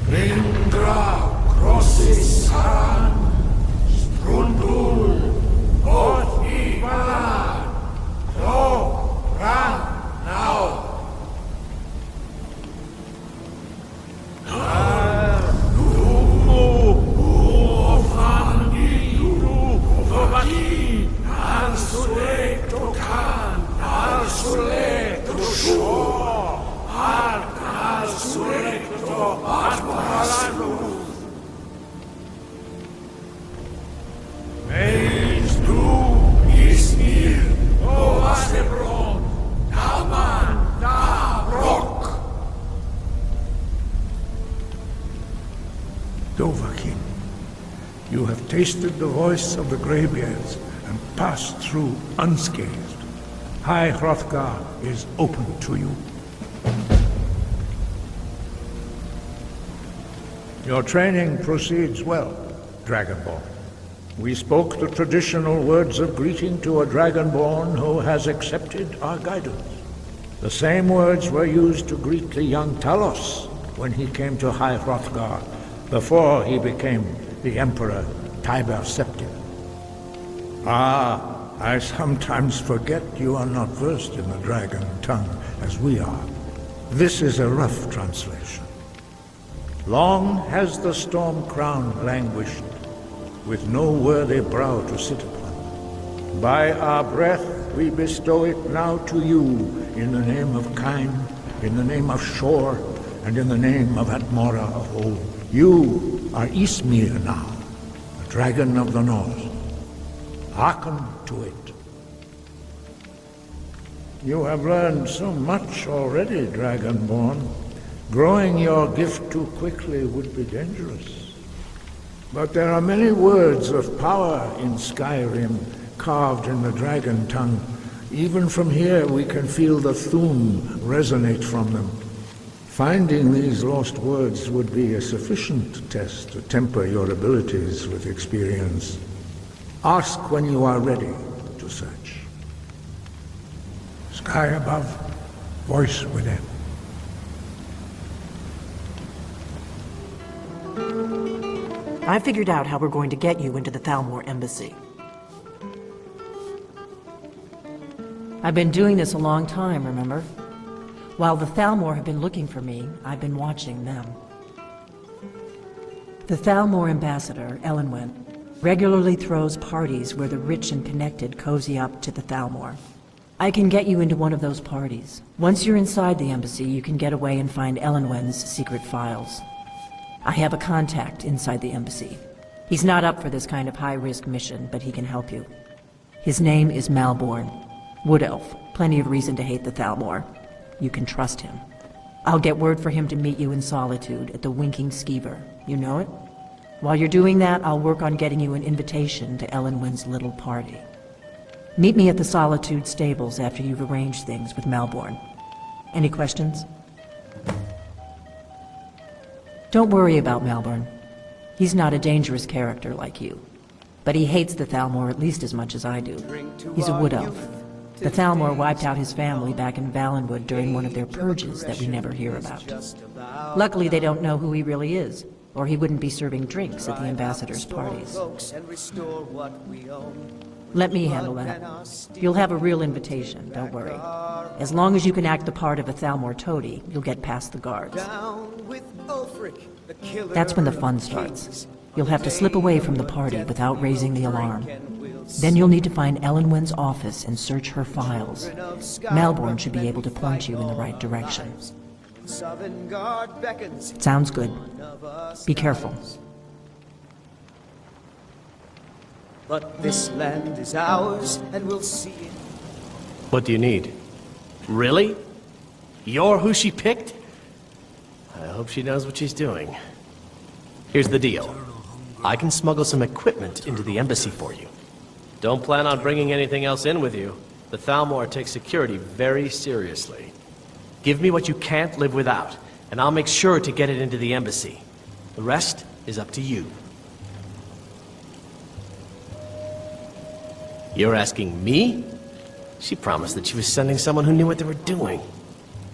Lindra crosses Saran, Sprundul, Othi Balan, Lo, Ran, now. Dovahkiin, you have tasted the voice of the Greybeards and passed through unscathed. High Hrothgar is open to you. Your training proceeds well, Dragonborn. We spoke the traditional words of greeting to a Dragonborn who has accepted our guidance. The same words were used to greet the young Talos when he came to High Hrothgar, before he became the Emperor Tiber Septim. Ah, I sometimes forget you are not versed in the dragon tongue as we are. This is a rough translation. Long has the storm crown languished, with no worthy brow to sit upon. By our breath we bestow it now to you, in the name of Kine, in the name of Shor, and in the name of Atmora of old. You are Ysmir now, the dragon of the north. Hearken to it. You have learned so much already, Dragonborn. Growing your gift too quickly would be dangerous. But there are many words of power in Skyrim, carved in the dragon tongue. Even from here we can feel the Thu'um resonate from them. Finding these lost words would be a sufficient test to temper your abilities with experience. Ask when you are ready to search. Sky above, voice within. I figured out how we're going to get you into the Thalmor embassy. I've been doing this a long time, remember? While the Thalmor have been looking for me, I've been watching them. The Thalmor ambassador, Elenwen, regularly throws parties where the rich and connected cozy up to the Thalmor. I can get you into one of those parties. Once you're inside the embassy, you can get away and find Elenwen's secret files. I have a contact inside the embassy. He's not up for this kind of high-risk mission, but he can help you. His name is Malborn. Wood Elf. Plenty of reason to hate the Thalmor. You can trust him. I'll get word for him to meet you in Solitude at the Winking Skeever. You know it? While you're doing that, I'll work on getting you an invitation to Elenwen's little party. Meet me at the Solitude stables after you've arranged things with Malborn. Any questions? Don't worry about Malborn. He's not a dangerous character like you. But he hates the Thalmor at least as much as I do. He's a wood elf. The Thalmor wiped out his family back in Valenwood during one of their purges that we never hear about. Luckily, they don't know who he really is, or he wouldn't be serving drinks at the ambassador's parties. Let me handle that. You'll have a real invitation, don't worry. As long as you can act the part of a Thalmor toady, you'll get past the guards. That's when the fun starts. You'll have to slip away from the party without raising the alarm. Then you'll need to find Elenwen's office and search her files. Malborn should be able to point you in the right direction. Sounds good. Be careful. But this land is ours, and we'll see it. What do you need? Really? You're who she picked? I hope she knows what she's doing. Here's the deal. I can smuggle some equipment into the embassy for you. Don't plan on bringing anything else in with you. The Thalmor takes security very seriously. Give me what you can't live without, and I'll make sure to get it into the embassy. The rest is up to you. You're asking me? She promised that she was sending someone who knew what they were doing.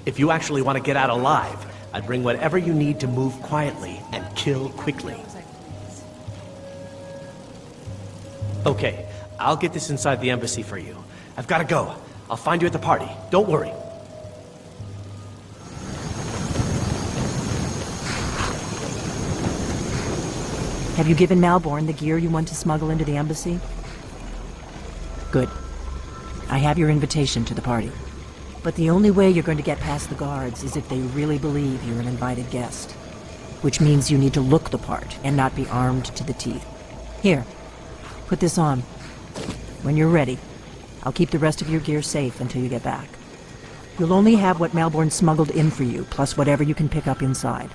If you actually want to get out alive, I'd bring whatever you need to move quietly and kill quickly. Okay, I'll get this inside the embassy for you. I've got to go. I'll find you at the party. Don't worry. Have you given Malborn the gear you want to smuggle into the embassy? Good. I have your invitation to the party. But the only way you're going to get past the guards is if they really believe you're an invited guest. Which means you need to look the part and not be armed to the teeth. Here, put this on. When you're ready, I'll keep the rest of your gear safe until you get back. You'll only have what Malborn smuggled in for you, plus whatever you can pick up inside.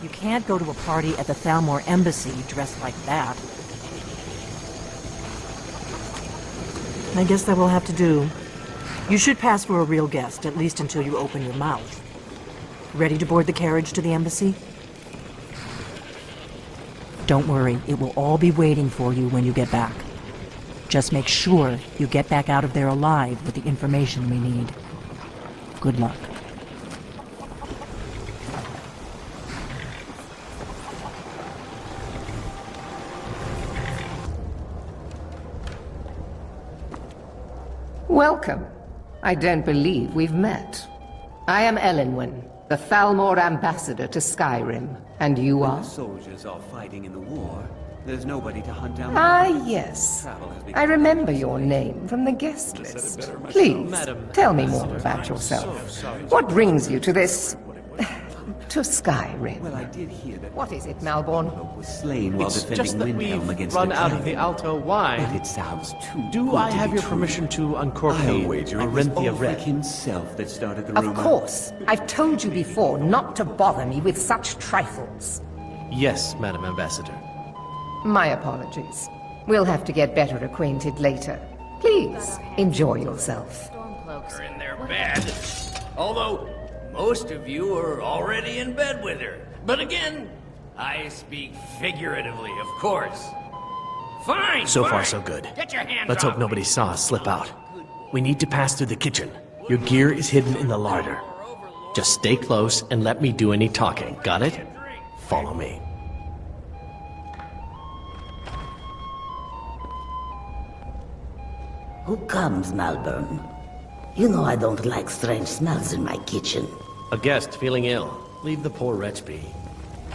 You can't go to a party at the Thalmor embassy dressed like that. I guess that will have to do. You should pass for a real guest, at least until you open your mouth. Ready to board the carriage to the embassy? Don't worry, it will all be waiting for you when you get back. Just make sure you get back out of there alive with the information we need. Good luck. Welcome. I don't believe we've met. I am Elenwen, the Thalmor ambassador to Skyrim, and you are? When the soldiers are fighting in the war, there's nobody to hunt down. Ah, yes. I remember your name from the guest list. Please, tell me more about yourself. What brings you to this... to Skyrim? Well, I did hear that... What is it, Malborn? ...was slain while defending Windhelm against run out of the Alto wine. But it sounds too Do I have your permission to uncork the Arinthia Red? himself that started the rumor. Of course. I've told you before not to bother me with such trifles. Yes, Madam Ambassador. My apologies. We'll have to get better acquainted later. Please, enjoy yourself. Are in their bed. Although, most of you are already in bed with her. But again, I speak figuratively, of course. Fine! So far, fine. so good. Get your hands Let's off hope nobody saw us slip out. We need to pass through the kitchen. Your gear is hidden in the larder. Just stay close and let me do any talking. Got it? Follow me. Who comes, Malborn? You know I don't like strange smells in my kitchen. A guest feeling ill. Leave the poor wretch be.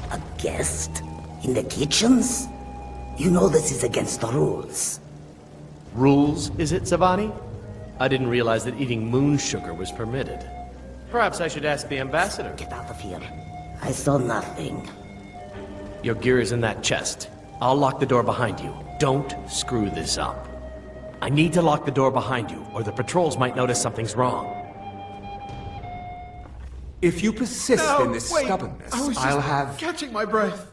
A guest? In the kitchens? You know this is against the rules. Rules, is it, Savani? I didn't realize that eating moon sugar was permitted. Perhaps I should ask the ambassador. Get out of here. I saw nothing. Your gear is in that chest. I'll lock the door behind you. Don't screw this up. I need to lock the door behind you, or the patrols might notice something's wrong. If you persist in this stubbornness, I'll have... catching my breath.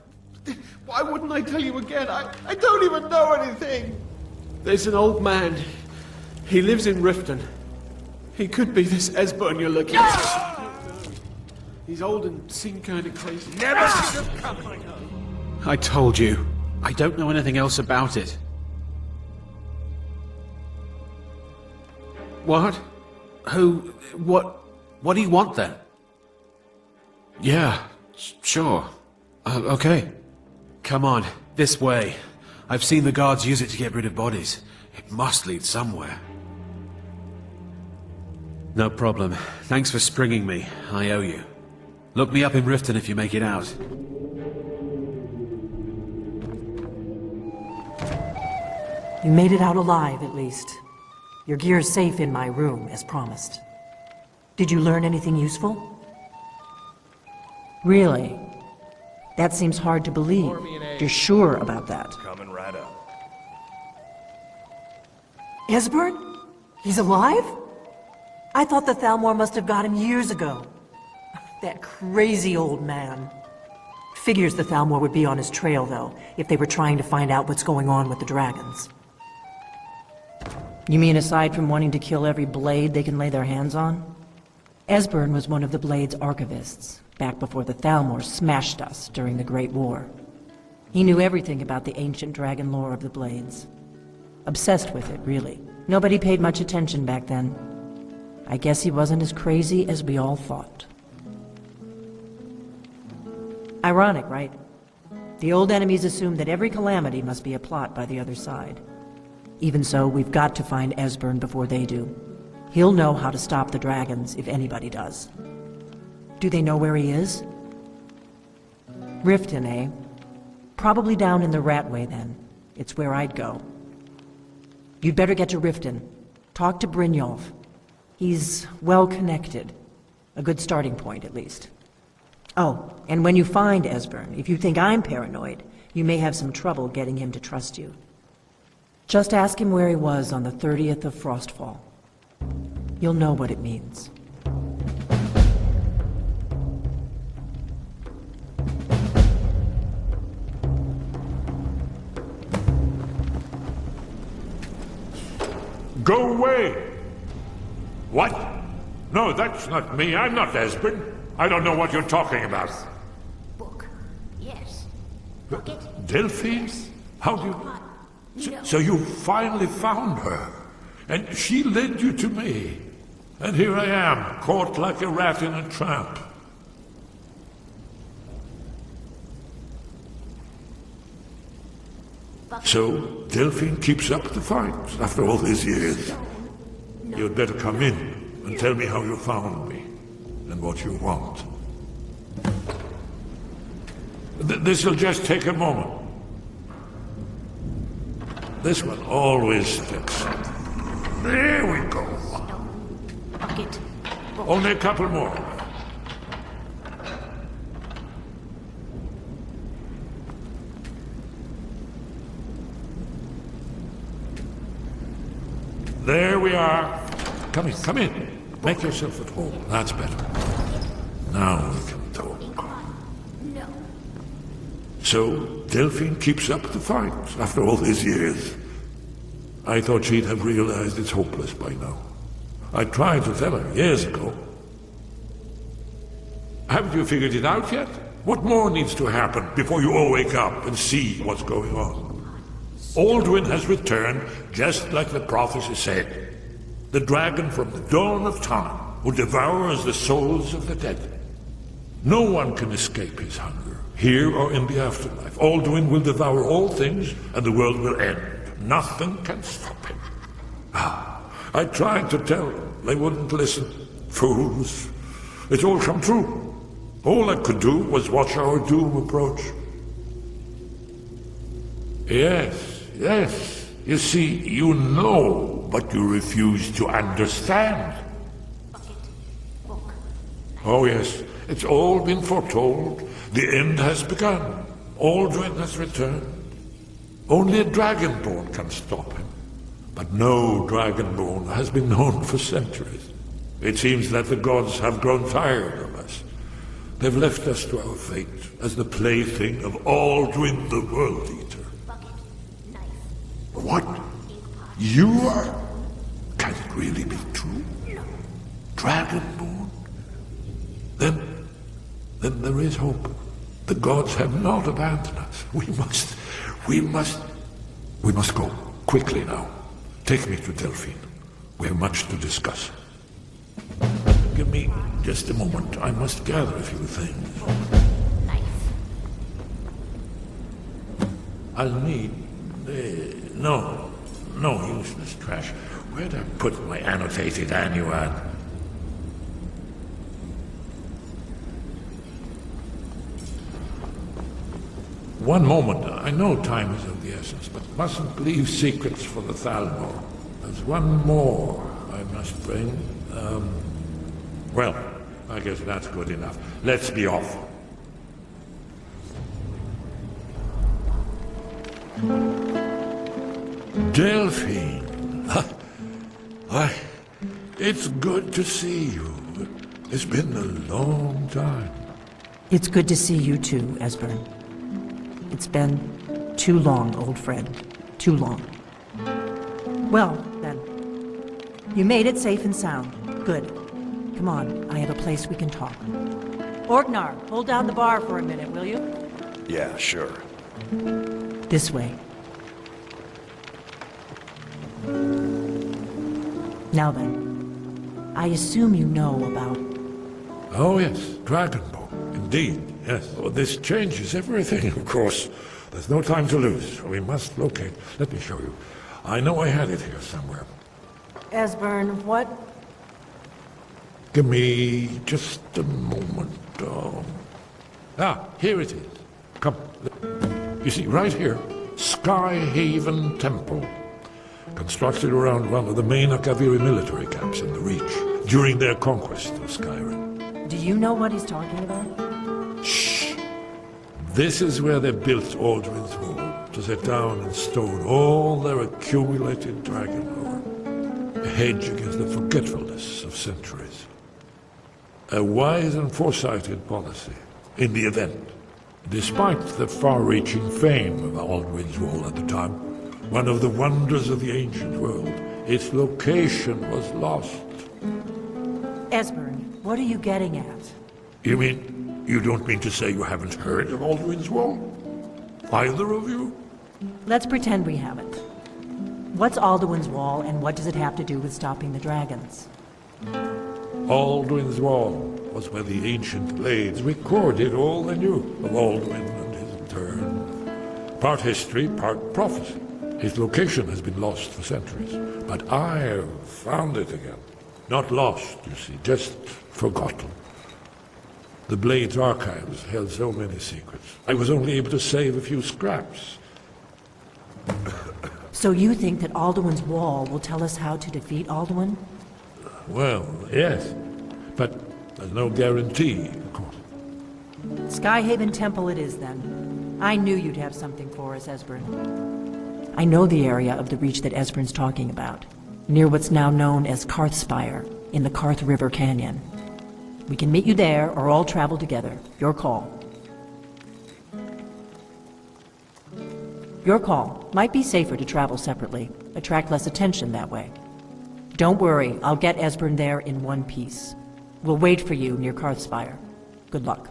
Why wouldn't I tell you again? I don't even know anything. There's an old man. He lives in Riften. He could be this Esbern you're looking at. He's old and seemed kind of crazy. Never should have come. I told you. I don't know anything else about it. What? Who? What do you want then? Yeah, sure. Okay. Come on, this way. I've seen the guards use it to get rid of bodies. It must lead somewhere. No problem. Thanks for springing me. I owe you. Look me up in Riften if you make it out. You made it out alive, at least. Your gear's safe in my room, as promised. Did you learn anything useful? Really? That seems hard to believe. You're sure about that? Coming right up. Esbern? He's alive? I thought the Thalmor must have got him years ago. That crazy old man. Figures the Thalmor would be on his trail, though, if they were trying to find out what's going on with the dragons. You mean aside from wanting to kill every blade they can lay their hands on? Esbern was one of the Blade's archivists, back before the Thalmor smashed us during the Great War. He knew everything about the ancient dragon lore of the Blades. Obsessed with it, really. Nobody paid much attention back then. I guess he wasn't as crazy as we all thought. Ironic, right? The old enemies assumed that every calamity must be a plot by the other side. Even so, we've got to find Esbern before they do. He'll know how to stop the dragons, if anybody does. Do they know where he is? Riften, eh? Probably down in the Ratway, then. It's where I'd go. You'd better get to Riften. Talk to Brynjolf. He's well-connected. A good starting point, at least. Oh, and when you find Esbern, if you think I'm paranoid, you may have some trouble getting him to trust you. Just ask him where he was on the 30th of Frostfall. You'll know what it means. Go away! What? No, that's not me. I'm not Esbern. I don't know what you're talking about. Book. Yes. Delphine? How do you... So you finally found her. And she led you to me. And here I am, caught like a rat in a trap. So, Delphine keeps up the fight after all these years. You'd better come in and tell me how you found me, and what you want. This'll just take a moment. This one always sticks. There we go. Only a couple more. There we are. Come in, come in. Make yourself at home. That's better. Now we can talk. So, Delphine keeps up the fight after all these years. I thought she'd have realized it's hopeless by now. I tried to tell her years ago. Haven't you figured it out yet? What more needs to happen before you all wake up and see what's going on? Alduin has returned, just like the prophecy said. The dragon from the dawn of time, who devours the souls of the dead. No one can escape his hunger, here or in the afterlife. Alduin will devour all things, and the world will end. Nothing can stop him. I tried to tell them. They wouldn't listen. Fools. It's all come true. All I could do was watch our doom approach. Yes, yes. You see, you know, but you refuse to understand. Oh yes, it's all been foretold. The end has begun. Alduin has returned. Only a Dragonborn can stop him. But no Dragonborn has been known for centuries. It seems that the gods have grown tired of us. They've left us to our fate as the plaything of Alduin the World Eater. What? You are? Can it really be true? Dragonborn? Then there is hope. The gods have not abandoned us. We must go. Quickly now. Take me to Delphine. We have much to discuss. Give me just a moment. I must gather a few things. I'll need... no useless trash. Where'd I put my annotated annuad? One moment. I know time is of the essence, but mustn't leave secrets for the Thalmor. There's one more I must bring. Well, I guess that's good enough. Let's be off. Delphine. It's good to see you. It's been a long time. It's good to see you too, Esbern. It's been too long, old friend. Too long. Well, then. You made it safe and sound. Good. Come on, I have a place we can talk. Orgnar, hold down the bar for a minute, will you? Yeah, sure. This way. Now then, I assume you know about... Oh yes, Dragonborn. Indeed, yes. Well, this changes everything, of course. There's no time to lose. We must locate. Let me show you. I know I had it here somewhere. Esbern, what? Give me just a moment. Here it is. Come. You see, right here, Skyhaven Temple. Constructed around one of the main Akaviri military camps in the Reach during their conquest of Skyrim. Do you know what he's talking about? Shh! This is where they built Alduin's Wall, to set down in stone all their accumulated dragon lore. A hedge against the forgetfulness of centuries. A wise and foresighted policy, in the event. Despite the far-reaching fame of Alduin's Wall at the time, one of the wonders of the ancient world, its location was lost. Esbern, what are you getting at? You mean, you don't mean to say you haven't heard of Alduin's Wall? Either of you? Let's pretend we haven't. What's Alduin's Wall, and what does it have to do with stopping the dragons? Alduin's Wall was where the ancient blades recorded all they knew of Alduin and his return. Part history, part prophecy. His location has been lost for centuries, but I found it again. Not lost, you see, just forgotten. The Blade's archives held so many secrets. I was only able to save a few scraps. So you think that Alduin's Wall will tell us how to defeat Alduin? Well, yes, but there's no guarantee, of course. Skyhaven Temple it is, then. I knew you'd have something for us, Esbern. I know the area of the Reach that Esbern's talking about, near what's now known as Karthspire, in the Karth River Canyon. We can meet you there, or all travel together. Your call. Your call. Might be safer to travel separately. Attract less attention that way. Don't worry, I'll get Esbern there in one piece. We'll wait for you near Karthspire. Good luck.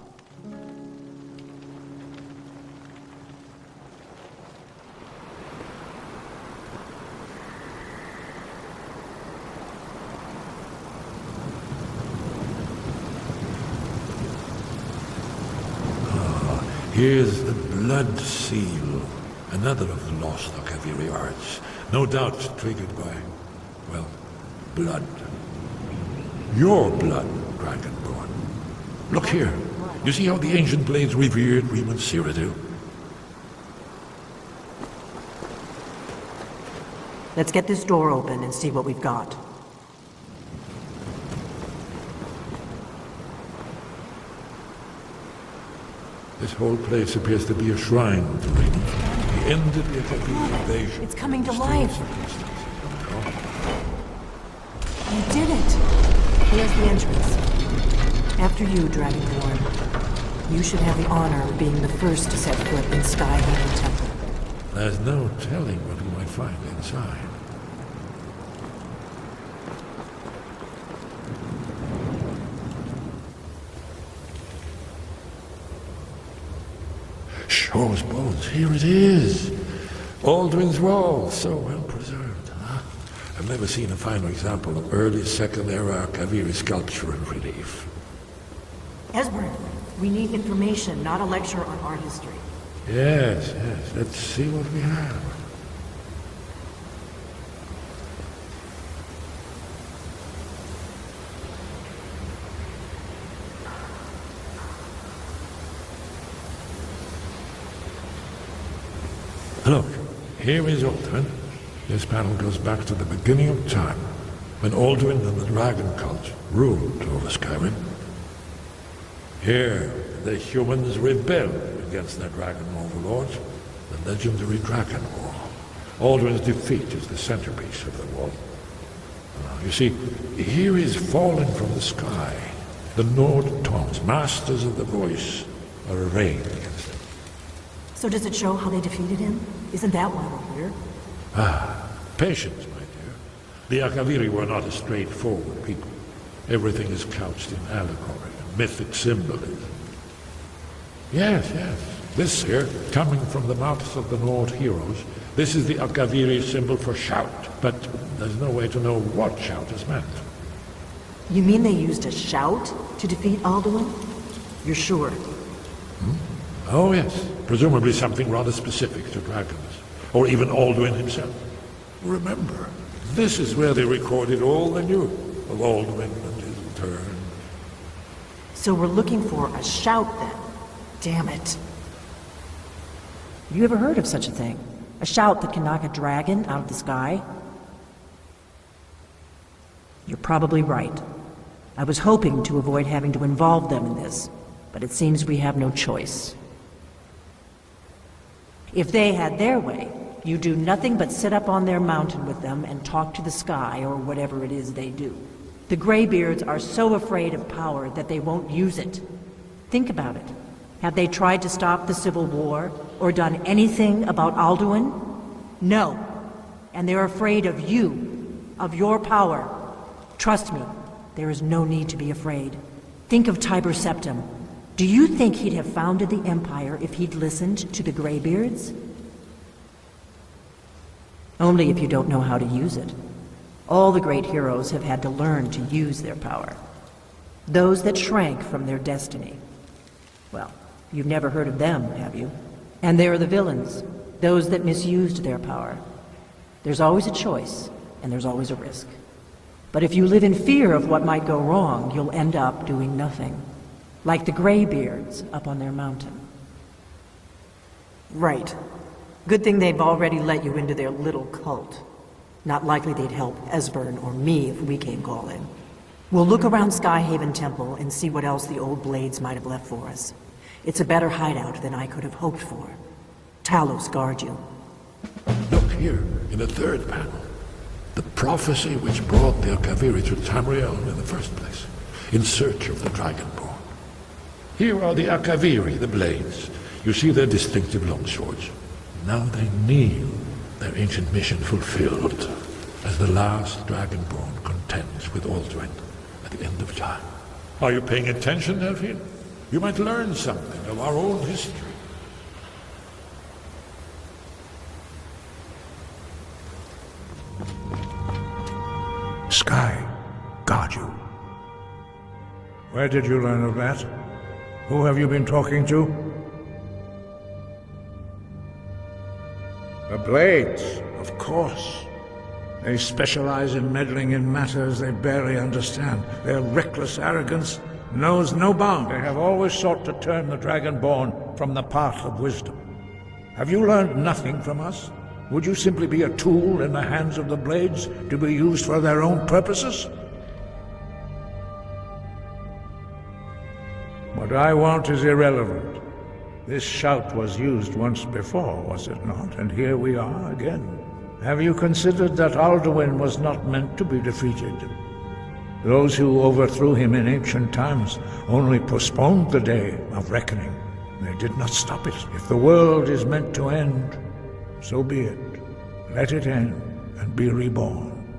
Here's the Blood Seal, another of the lost Akaviri arts, no doubt triggered by, well, blood. Your blood, Dragonborn. Look here. You see how the ancient blades revered Riemann Cyrodiil? Let's get this door open and see what we've got. This whole place appears to be a shrine to Riemann. He ended the Akaviri invasion. It's coming to life. You did it. Here's the entrance. After you, Dragonborn. You should have the honor of being the first to set foot in Skyhaven Temple. There's no telling what we might find inside. Shaw's bones, here it is. Alduin's Wall, so well preserved, huh? I've never seen a finer example of early Second Era Akaviri sculpture and relief. Esbern, we need information, not a lecture on art history. Yes, yes, let's see what we have. Look, here is Alduin. This panel goes back to the beginning of time, when Alduin and the Dragon Cult ruled over Skyrim. Here, the humans rebelled against their dragon overlords, the legendary Dragon War. Alduin's defeat is the centerpiece of the war. You see, here is fallen from the sky. The Nord Tongs, masters of the voice, are arrayed against him. So does it show how they defeated him? Isn't that why we're here? Patience, my dear. The Akaviri were not a straightforward people. Everything is couched in allegory and mythic symbolism. Yes. This here, coming from the mouths of the Nord heroes, this is the Akaviri symbol for shout, but there's no way to know what shout is meant. You mean they used a shout to defeat Alduin? You're sure? Oh yes, presumably something rather specific to dragons, or even Alduin himself. Remember, this is where they recorded all they knew of Alduin and his return. So we're looking for a shout then? Damn it. You ever heard of such a thing? A shout that can knock a dragon out of the sky? You're probably right. I was hoping to avoid having to involve them in this, but it seems we have no choice. If they had their way, you do nothing but sit up on their mountain with them and talk to the sky or whatever it is they do. The Greybeards are so afraid of power that they won't use it. Think about it. Have they tried to stop the Civil War or done anything about Alduin? No. And they're afraid of you, of your power. Trust me, there is no need to be afraid. Think of Tiber Septim. Do you think he'd have founded the Empire if he'd listened to the Greybeards? Only if you don't know how to use it. All the great heroes have had to learn to use their power. Those that shrank from their destiny. Well, you've never heard of them, have you? And there are the villains, those that misused their power. There's always a choice, and there's always a risk. But if you live in fear of what might go wrong, you'll end up doing nothing. Like the Greybeards up on their mountain. Right. Good thing they've already let you into their little cult. Not likely they'd help Esbern or me if we came calling. We'll look around Skyhaven Temple and see what else the old blades might have left for us. It's a better hideout than I could have hoped for. Talos guard you. Look here, in the third panel. The prophecy which brought the Akaviri to Tamriel in the first place, in search of the Dragonborn. Here are the Akaviri, the blades. You see their distinctive longswords. Now they kneel, their ancient mission fulfilled, as the last Dragonborn contends with Alduin at the end of time. Are you paying attention, Delphine? You might learn something of our own history. Sky, guard you. Where did you learn of that? Who have you been talking to? The Blades, of course. They specialize in meddling in matters they barely understand. Their reckless arrogance knows no bound. They have always sought to turn the Dragonborn from the path of wisdom. Have you learned nothing from us? Would you simply be a tool in the hands of the Blades to be used for their own purposes? What I want is irrelevant. This shout was used once before, was it not? And here we are again. Have you considered that Alduin was not meant to be defeated? Those who overthrew him in ancient times only postponed the day of reckoning. They did not stop it. If the world is meant to end, so be it. Let it end and be reborn.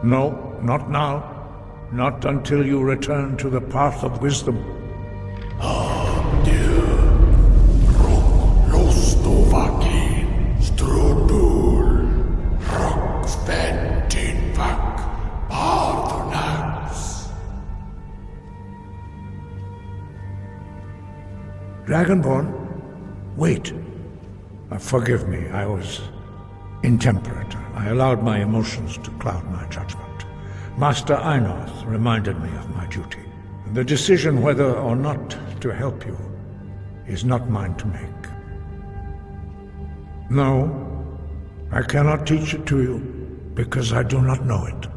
No, not now. Not until you return to the path of wisdom. Dragonborn? Wait. Forgive me, I was intemperate. I allowed my emotions to cloud my judgment. Master Einorth reminded me of my duty. The decision whether or not to help you is not mine to make. No, I cannot teach it to you, because I do not know it.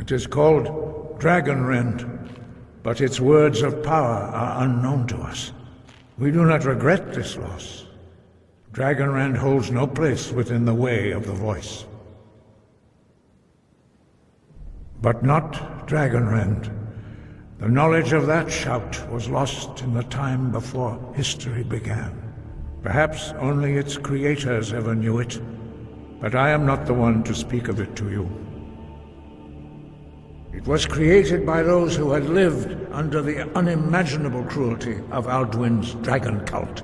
It is called Dragonrend, but its words of power are unknown to us. We do not regret this loss. Dragonrend holds no place within the way of the voice. But not Dragonrend. The knowledge of that shout was lost in the time before history began. Perhaps only its creators ever knew it, but I am not the one to speak of it to you. It was created by those who had lived under the unimaginable cruelty of Alduin's dragon cult.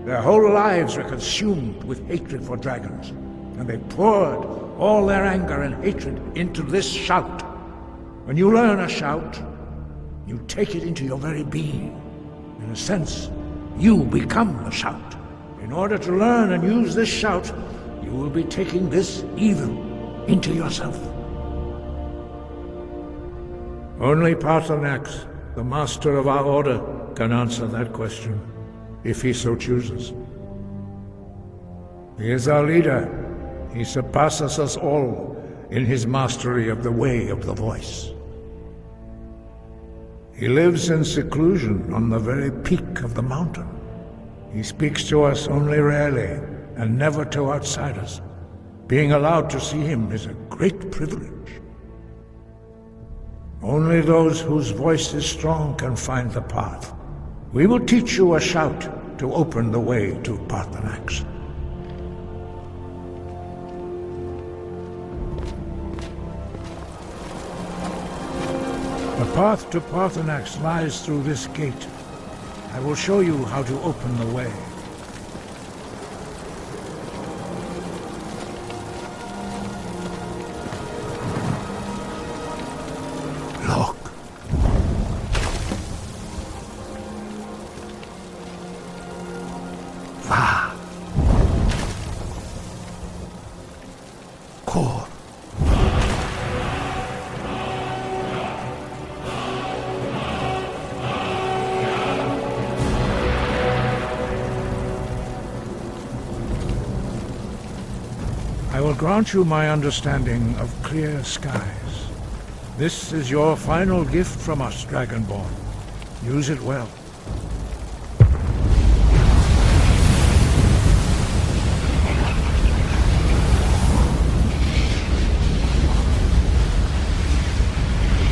Their whole lives were consumed with hatred for dragons, and they poured all their anger and hatred into this shout. When you learn a shout, you take it into your very being. In a sense, you become the shout. In order to learn and use this shout, you will be taking this evil into yourself. Only Paarthurnax, the master of our order, can answer that question, if he so chooses. He is our leader. He surpasses us all in his mastery of the way of the voice. He lives in seclusion on the very peak of the mountain. He speaks to us only rarely, and never to outsiders. Being allowed to see him is a great privilege. Only those whose voice is strong can find the path. We will teach you a shout to open the way to Paarthurnax. The path to Paarthurnax lies through this gate. I will show you how to open the way. Look. Va. Kor. I will grant you my understanding of clear skies. This is your final gift from us, Dragonborn. Use it well.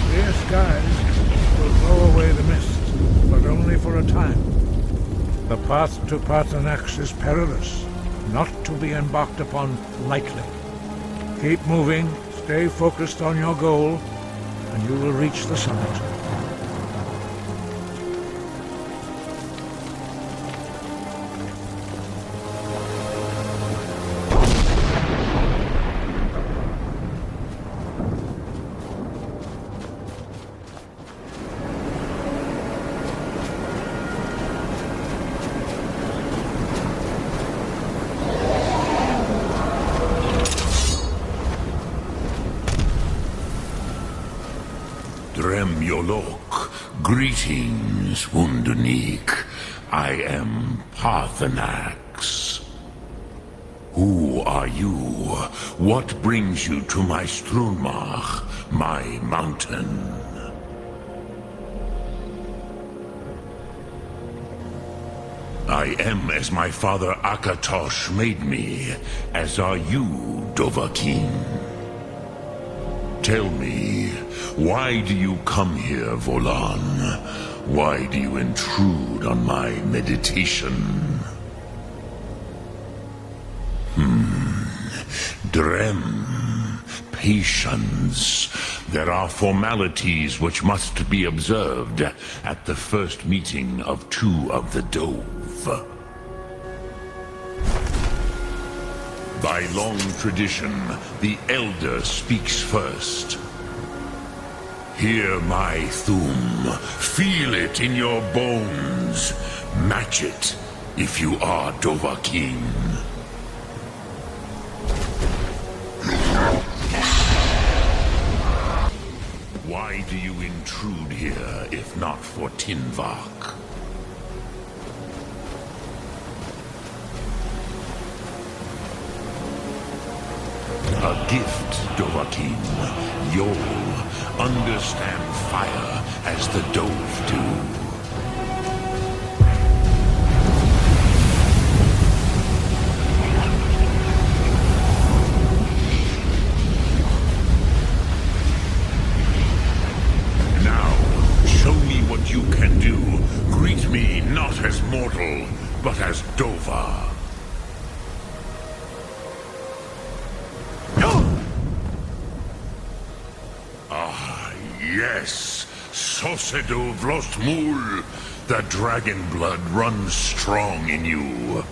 Clear skies will blow away the mist, but only for a time. The path to Paarthurnax is perilous, not to be embarked upon lightly. Keep moving, stay focused on your goal, and you will reach the summit. Greetings, Wunderneek. I am Paarthurnax. Who are you? What brings you to my Strunmach, my mountain? I am as my father Akatosh made me, as are you, Dovahkiin. Tell me, why do you come here, Volan? Why do you intrude on my meditation? Drem, patience. There are formalities which must be observed at the first meeting of two of the Dove. By long tradition, the Elder speaks first. Hear my Thum. Feel it in your bones. Match it, if you are Dovahkiin. Why do you intrude here, if not for Tinvak? A gift, Dovahkiin. You'll understand fire as the Dove do. Yes, Sosedo Vlostmul. The dragon blood runs strong in you.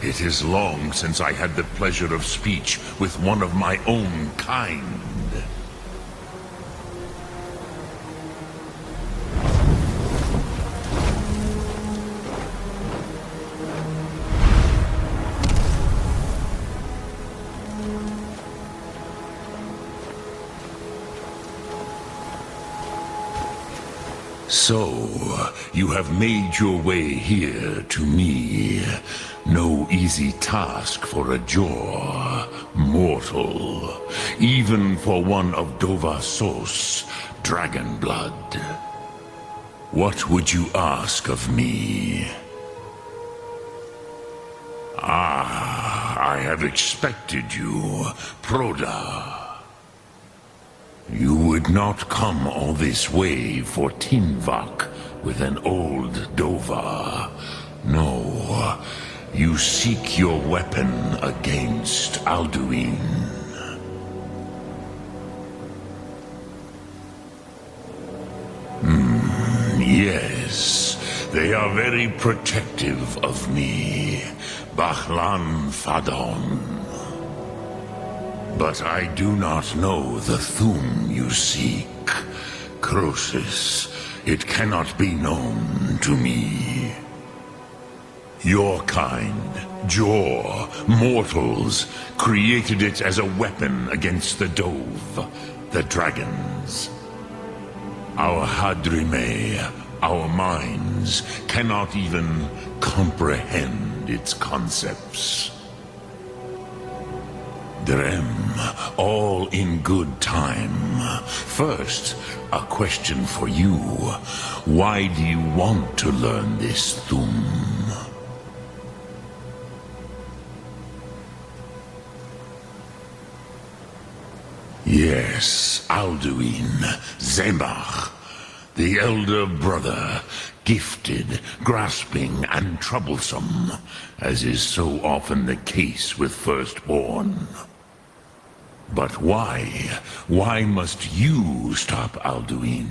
It is long since I had the pleasure of speech with one of my own kind. So, you have made your way here to me. No easy task for a jaw, mortal. Even for one of Dovassos, dragon blood. What would you ask of me? Ah, I have expected you, Proda. You would not come all this way for Tinvak with an old Dova. No, you seek your weapon against Alduin. Yes, they are very protective of me, Bahlan Fadon. But I do not know the Thum you seek. Croesus, it cannot be known to me. Your kind, Jor, mortals, created it as a weapon against the Dove, the dragons. Our Hadrime, our minds, cannot even comprehend its concepts. Drem, all in good time. First, a question for you. Why do you want to learn this Thum? Yes, Alduin, Zemach, the elder brother, gifted, grasping, and troublesome, as is so often the case with firstborn. But why? Why must you stop Alduin?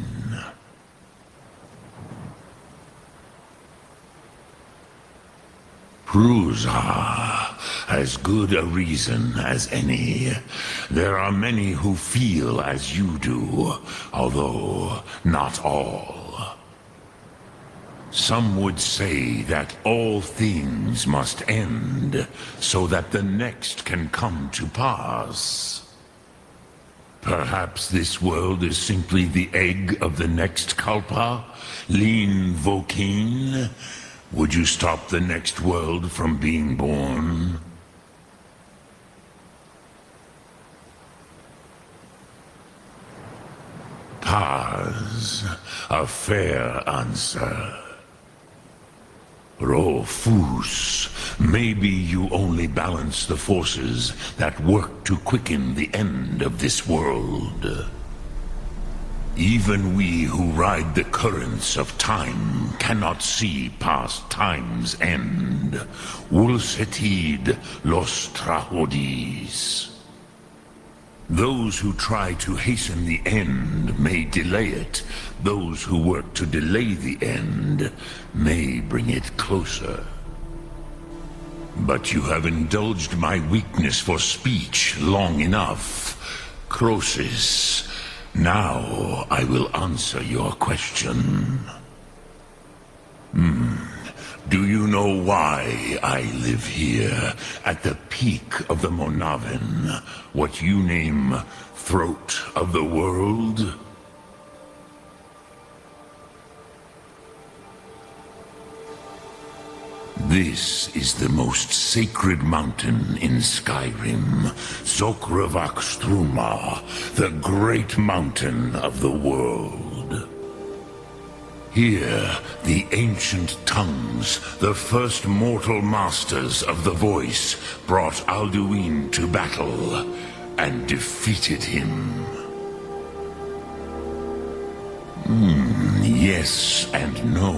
Prusa, as good a reason as any. There are many who feel as you do, although not all. Some would say that all things must end, so that the next can come to pass. Perhaps this world is simply the egg of the next Kalpa, Lin Vokin. Would you stop the next world from being born? Paz, a fair answer. Rofus, maybe you only balance the forces that work to quicken the end of this world. Even we who ride the currents of time cannot see past time's end. Ulsetid los trahodis. Those who try to hasten the end may delay it. Those who work to delay the end may bring it closer. But you have indulged my weakness for speech long enough. Croesus, now I will answer your question. Do you know why I live here, at the peak of the Monavin, what you name throat of the world? This is the most sacred mountain in Skyrim, Zokravak Struma, the great mountain of the world. Here, the ancient tongues, the first mortal masters of the voice, brought Alduin to battle and defeated him. Yes and no.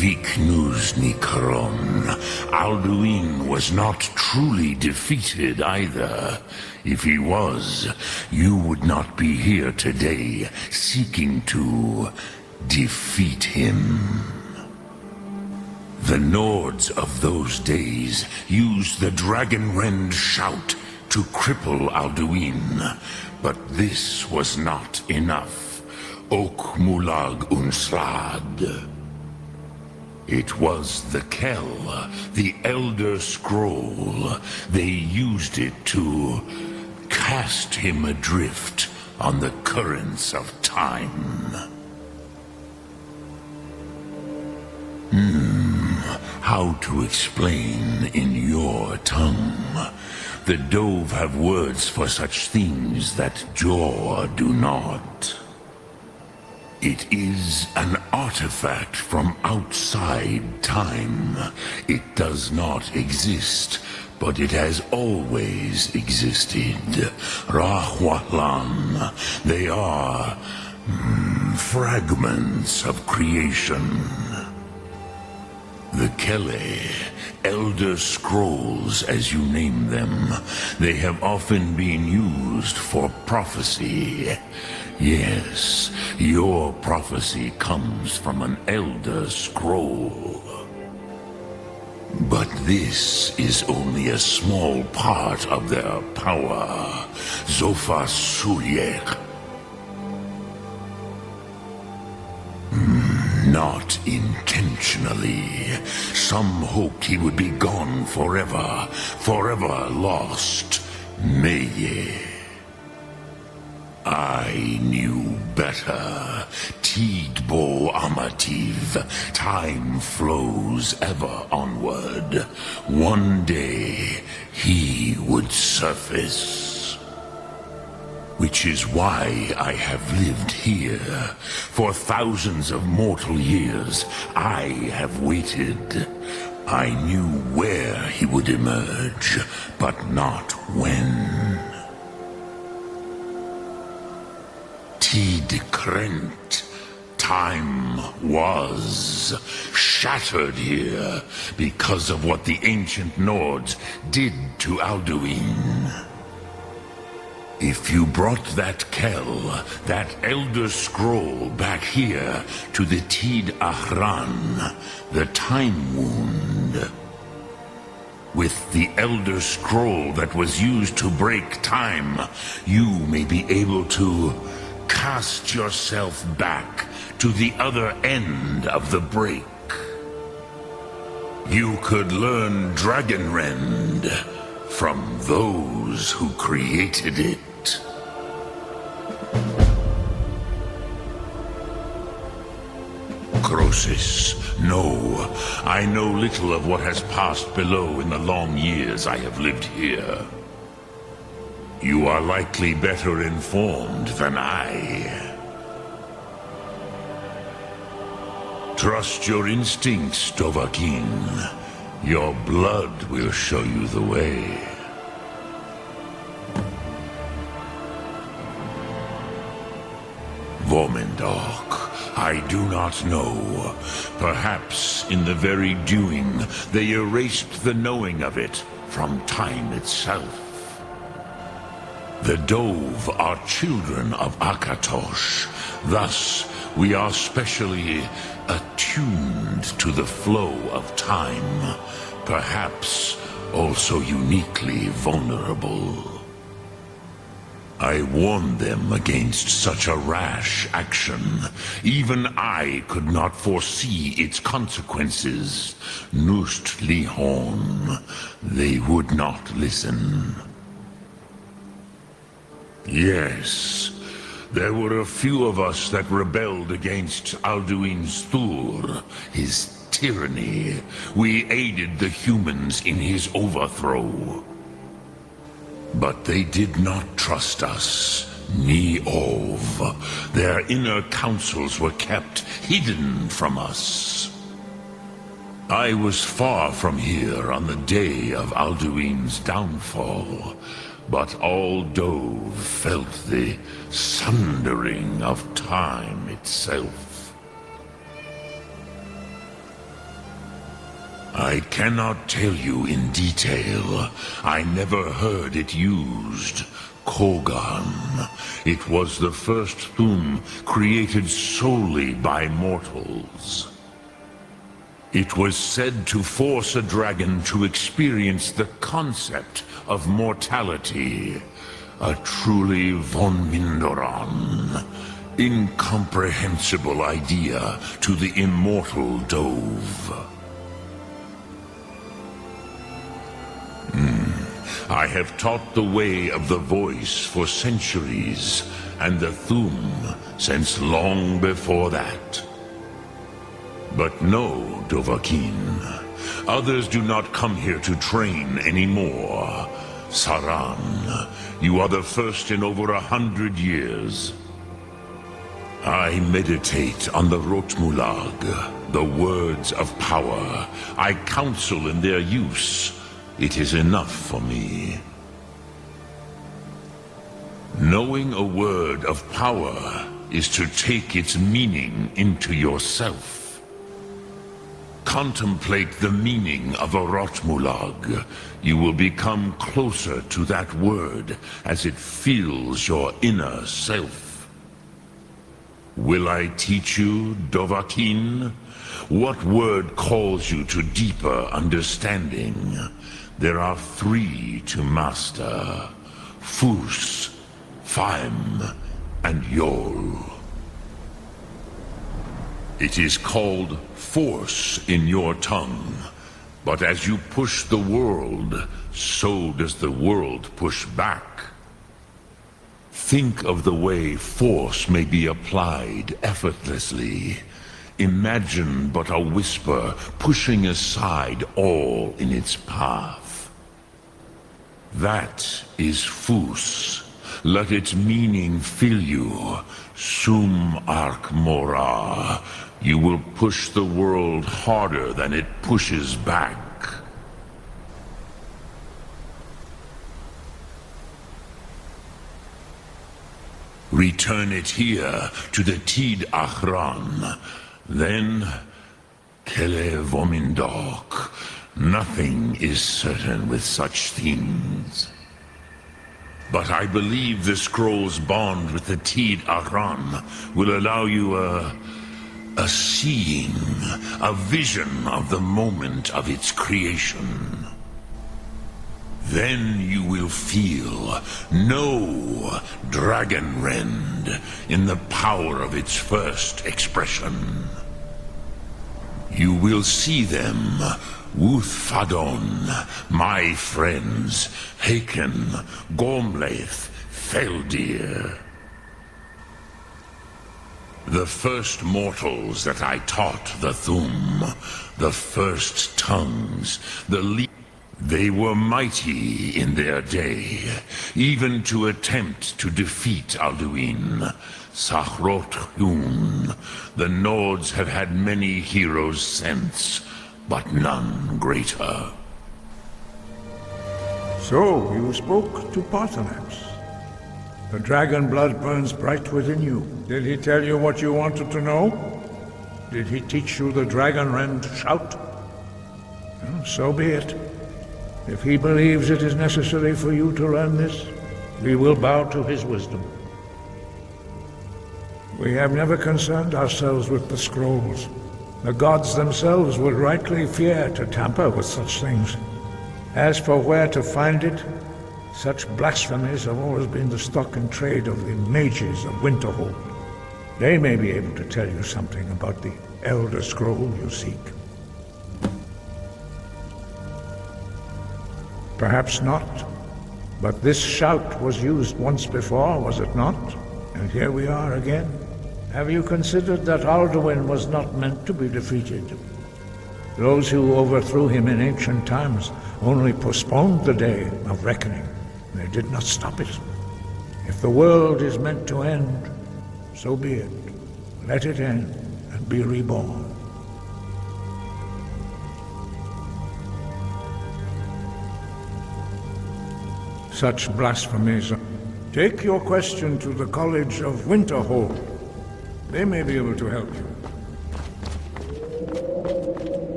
Viknuzny Kron. Alduin was not truly defeated either. If he was, you would not be here today seeking to defeat him. The Nords of those days used the Dragonrend shout to cripple Alduin, but this was not enough. Ok Mulag Unslad. It was the Kell, the Elder Scroll. They used it to cast him adrift on the currents of time. How to explain in your tongue? The Dove have words for such things that Jor do not. It is an artifact from outside time. It does not exist, but it has always existed. Rahwalan. They are fragments of creation. The Kele, Elder Scrolls as you name them, they have often been used for prophecy. Yes, your prophecy comes from an Elder Scroll. But this is only a small part of their power. Zofa Sulyek. Not intentionally. Some hoped he would be gone forever, forever lost. Meye. I knew better. Tidbo Amativ. Time flows ever onward. One day, he would surface. Which is why I have lived here. For thousands of mortal years, I have waited. I knew where he would emerge, but not when. Tid Krent. Time was shattered here because of what the ancient Nords did to Alduin. If you brought that Kell, that Elder Scroll back here to the Tid Ahran, the Time Wound, with the Elder Scroll that was used to break time, you may be able to cast yourself back to the other end of the break. You could learn Dragonrend from those who created it. Crosis, no. I know little of what has passed below in the long years I have lived here. You are likely better informed than I. Trust your instincts, Dovahkiin. Your blood will show you the way. Vormendok, I do not know. Perhaps in the very doing, they erased the knowing of it from time itself. The Dove are children of Akatosh. Thus, we are specially attuned to the flow of time. Perhaps also uniquely vulnerable. I warned them against such a rash action. Even I could not foresee its consequences. Nust Lihon, they would not listen. Yes, there were a few of us that rebelled against Alduin's Thur, his tyranny. We aided the humans in his overthrow. But they did not trust us, ni Ov. Their inner counsels were kept hidden from us. I was far from here on the day of Alduin's downfall, but all Dove felt the sundering of time itself. I cannot tell you in detail. I never heard it used. Kogan. It was the first Thum created solely by mortals. It was said to force a dragon to experience the concept of mortality. A truly von Mindoran. Incomprehensible idea to the immortal Dove. I have taught the way of the voice for centuries, and the Thum since long before that. But no, Dovahkiin. Others do not come here to train anymore. Saran, you are the first in over 100 years. I meditate on the Rotmulag, the words of power. I counsel in their use. It is enough for me. Knowing a word of power is to take its meaning into yourself. Contemplate the meaning of a Rotmulag. You will become closer to that word as it fills your inner self. Will I teach you, Dovahkiin? What word calls you to deeper understanding? There are 3 to master. Fus, Faim, and Yol. It is called force in your tongue. But as you push the world, so does the world push back. Think of the way force may be applied effortlessly. Imagine but a whisper pushing aside all in its path. That is Fus. Let its meaning fill you. Sum Ark Mora. You will push the world harder than it pushes back. Return it here to the Tid Achran. Then, Kele Vomindok. Nothing is certain with such things. But I believe the scroll's bond with the Tid Achran will allow you a seeing, a vision of the moment of its creation. Then you will feel, know Dragonrend in the power of its first expression. You will see them, Wuthfadon, my friends, Haken, Gormlaith, Feldir. The first mortals that I taught the Thum, the first tongues, they were mighty in their day, even to attempt to defeat Alduin. Sahrot Yun. The Nords have had many heroes since, but none greater. So, you spoke to Paarthurnax. The dragon blood burns bright within you. Did he tell you what you wanted to know? Did he teach you the Dragonrend shout? Well, so be it. If he believes it is necessary for you to learn this, we will bow to his wisdom. We have never concerned ourselves with the scrolls. The gods themselves would rightly fear to tamper with such things. As for where to find it, such blasphemies have always been the stock and trade of the mages of Winterhold. They may be able to tell you something about the Elder Scroll you seek. Perhaps not. But this shout was used once before, was it not? And here we are again. Have you considered that Alduin was not meant to be defeated? Those who overthrew him in ancient times only postponed the day of reckoning. They did not stop it. If the world is meant to end, so be it. Let it end and be reborn. Such blasphemies. Take your question to the College of Winterhold. They may be able to help you.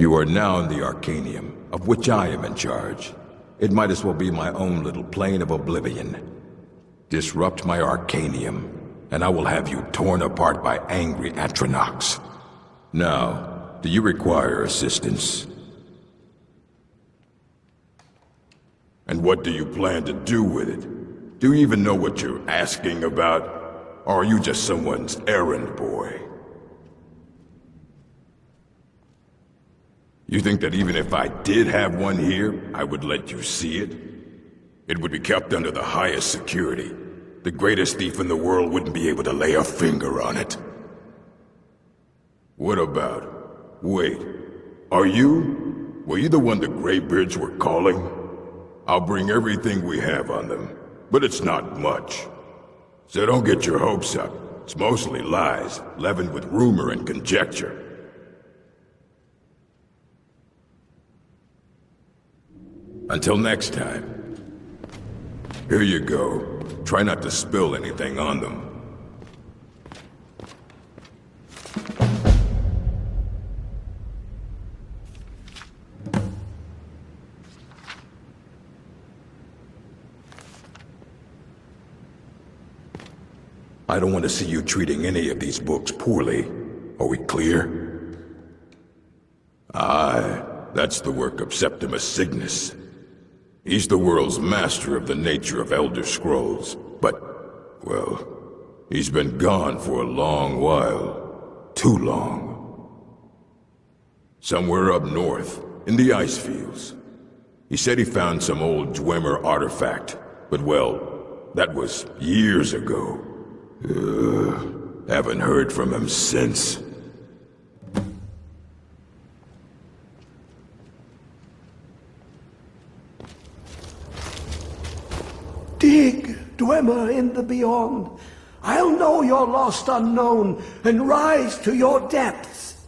You are now in the Arcanium, of which I am in charge. It might as well be my own little plane of Oblivion. Disrupt my Arcanium, and I will have you torn apart by angry Atronachs. Now, do you require assistance? And what do you plan to do with it? Do you even know what you're asking about? Or are you just someone's errand boy? You think that even if I did have one here, I would let you see it? It would be kept under the highest security. The greatest thief in the world wouldn't be able to lay a finger on it. What about... Wait, are you? Were you the one the Greybeards were calling? I'll bring everything we have on them, but it's not much. So don't get your hopes up. It's mostly lies, leavened with rumor and conjecture. Until next time. Here you go. Try not to spill anything on them. I don't want to see you treating any of these books poorly. Are we clear? Aye, that's the work of Septimus Signus. He's the world's master of the nature of Elder Scrolls, but, well, he's been gone for a long while. Too long. Somewhere up north, in the ice fields. He said he found some old Dwemer artifact, but well, that was years ago. Haven't heard from him since. Dig, Dwemer in the beyond. I'll know your lost unknown and rise to your depths.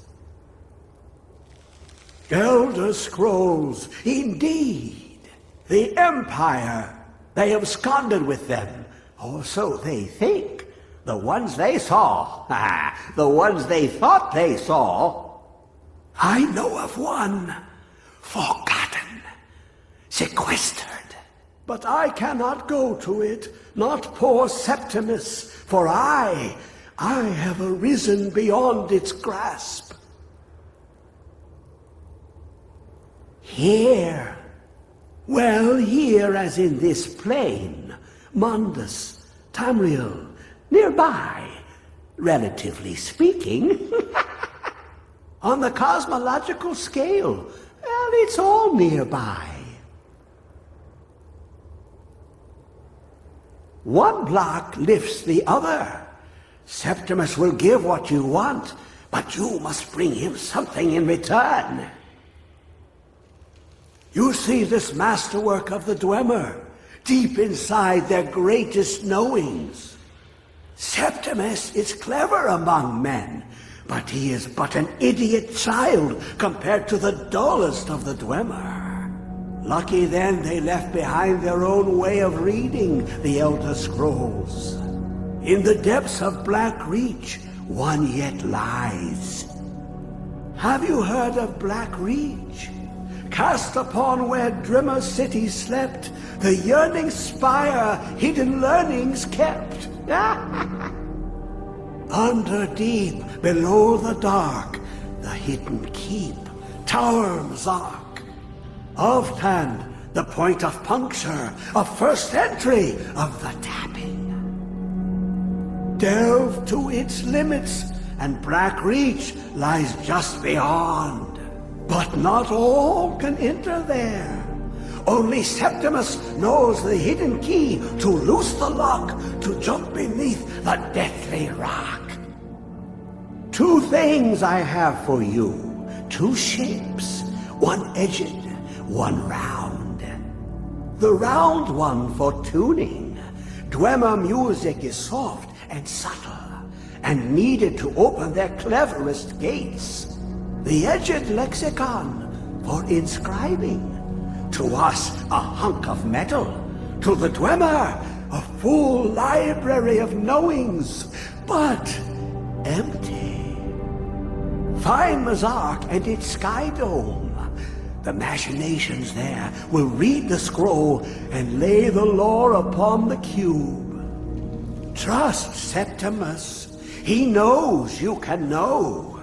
Elder Scrolls, indeed. The Empire. They absconded with them, or so they think. The ones they saw. The ones they thought they saw. I know of one. Forgotten. Sequestered. But I cannot go to it, not poor Septimus, for I have arisen beyond its grasp. Here. Well, here as in this plane. Mundus, Tamriel, nearby, relatively speaking. On the cosmological scale, well, it's all nearby. One block lifts the other. Septimus will give what you want, but you must bring him something in return. You see this masterwork of the Dwemer, deep inside their greatest knowings. Septimus is clever among men, but he is but an idiot child compared to the dullest of the Dwemer. Lucky then they left behind their own way of reading the Elder Scrolls. In the depths of Black Reach, one yet lies. Have you heard of Black Reach? Cast upon where Drimmer City slept, the yearning spire hidden learnings kept. Under deep, below the dark, the hidden keep, Tower's Ark. Ofthand, the point of puncture, of first entry of the tapping. Delve to its limits, and Black Reach lies just beyond. But not all can enter there. Only Septimus knows the hidden key to loose the lock, to jump beneath the deathly rock. Two things I have for you, two shapes, one edged, one round. The round one for tuning. Dwemer music is soft and subtle, and needed to open their cleverest gates. The edged lexicon for inscribing. To us, a hunk of metal. To the Dwemer, a full library of knowings, but empty. Find Mazark and its Sky Dome. The machinations there will read the scroll and lay the lore upon the cube. Trust Septimus. He knows you can know.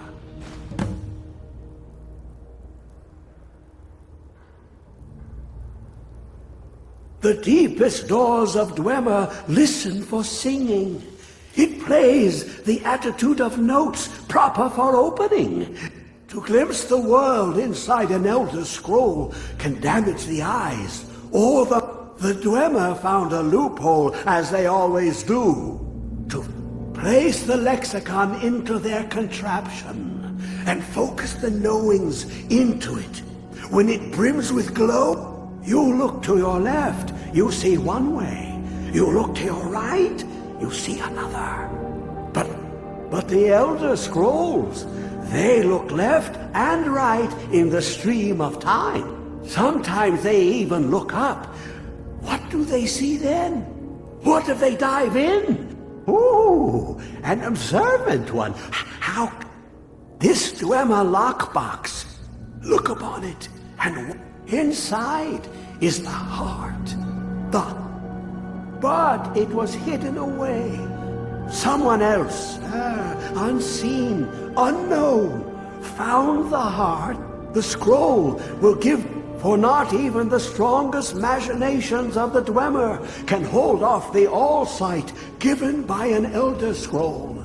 The deepest doors of Dwemer listen for singing. It plays the attitude of notes proper for opening. To glimpse the world inside an Elder Scroll can damage the eyes, or the Dwemer found a loophole, as they always do, to place the lexicon into their contraption and focus the knowings into it. When it brims with glow, you look to your left, you see one way. You look to your right, you see another. But the Elder Scrolls, they look left and right in the stream of time. Sometimes they even look up. What do they see then? What if they dive in? Ooh, an observant one. How? This Dwemer lockbox. Look upon it, and inside is the heart. But it was hidden away. Someone else, unseen, unknown, found the heart. The scroll will give, for not even the strongest machinations of the Dwemer can hold off the all-sight given by an Elder Scroll.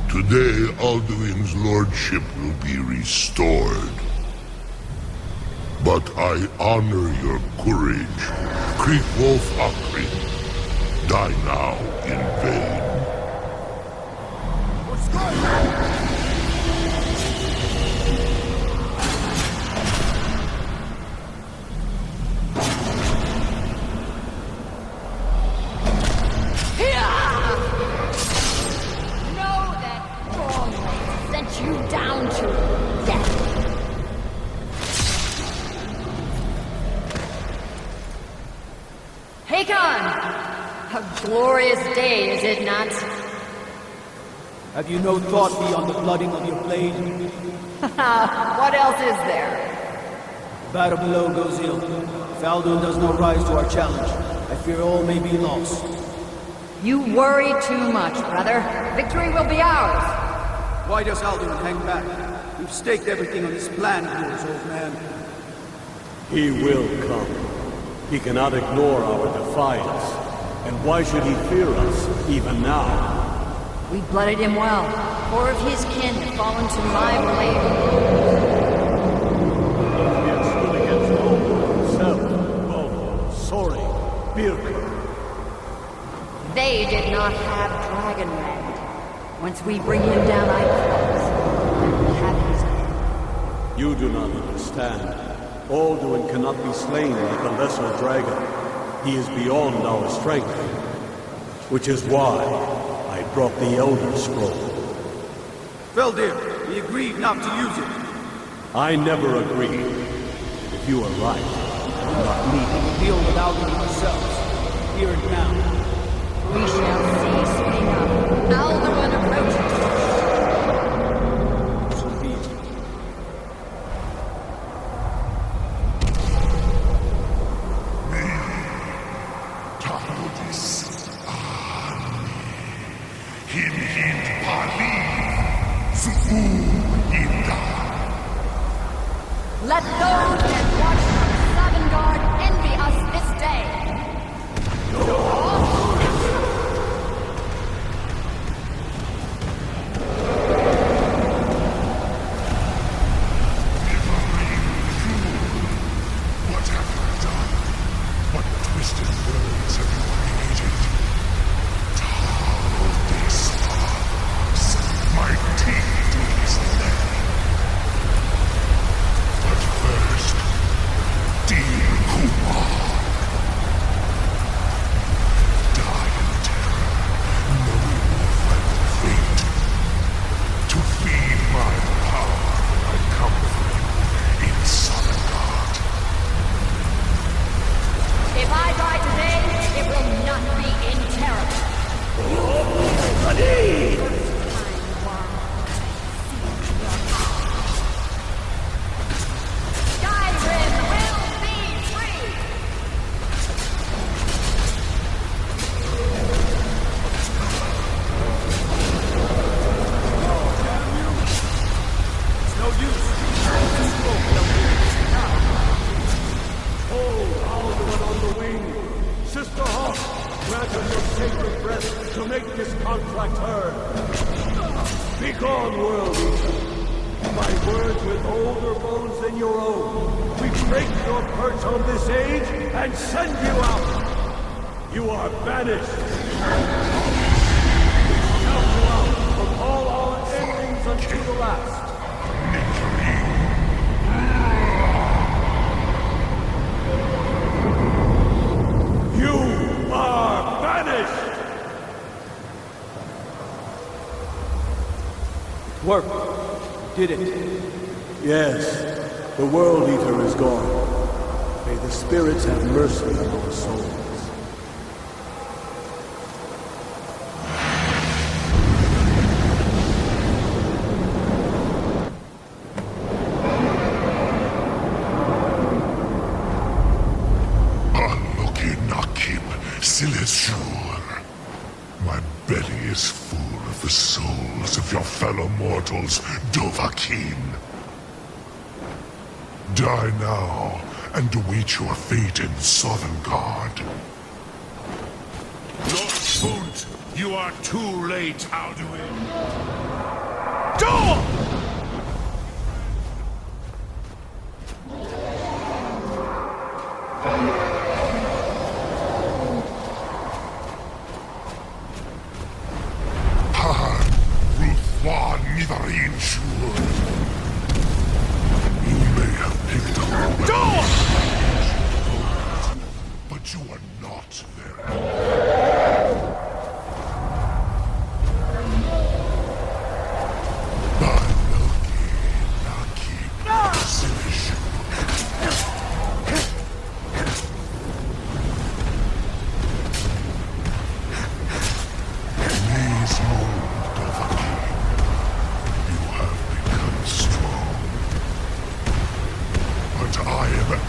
Today, Alduin's lordship will be restored. But I honor your courage. Creek Wolf Akri. Die now in vain. What's going on? You down to death. Hakon! A glorious day, is it not? Have you no thought beyond the blooding of your blade? What else is there? The battle below goes ill. If Alduin does not rise to our challenge, I fear all may be lost. You worry too much, brother. Victory will be ours. Why does Alduin hang back? We've staked everything on this plan of yours, old man. He will come. He cannot ignore our defiance. And why should he fear us, even now? We blooded him well. 4 of his kin have fallen to my blade. He had stood against Ulfric himself, Volvo, Sori, Birka. They did not have Dragonland. Once we bring him down, I promise. We'll have his end. You do not understand. Alduin cannot be slain like a lesser dragon. He is beyond our strength. Which is why I brought the Elder Scroll. Veldir, we agreed not to use it. I never agreed. If you are right, I do not need it. Deal with Alduin ourselves. Here and now. We shall see soon enough. Alduin approaches. So be it. Let those that watch from Sovngarde envy us this day. What have I done? What twisted worlds have you created? My teeth is there. But first, dear Kumar. Die in terror, knowing your final fate. To feed my power, I come for you in Sovngarde. If I die today, it will not be in terror. Skyrim will be free! It's no use. Hold Alduin on the wing. Sister Hawk, grant us your sacred breath to make this contract heard. Begone, world eater. My words with older bones than your own. We break your perch on this age and send you out. You are banished. We shout you out from all our endings unto the last. You are banished! Work. Did it. Yes, the World Eater is gone. May the spirits have mercy on our souls. Silesur. My belly is full of the souls of your fellow mortals, Dovahkiin. Die now, and await your fate in Sovngarde. Lord Funt, you are too late, Alduin. Door! You may have picked up the door! But you are not there.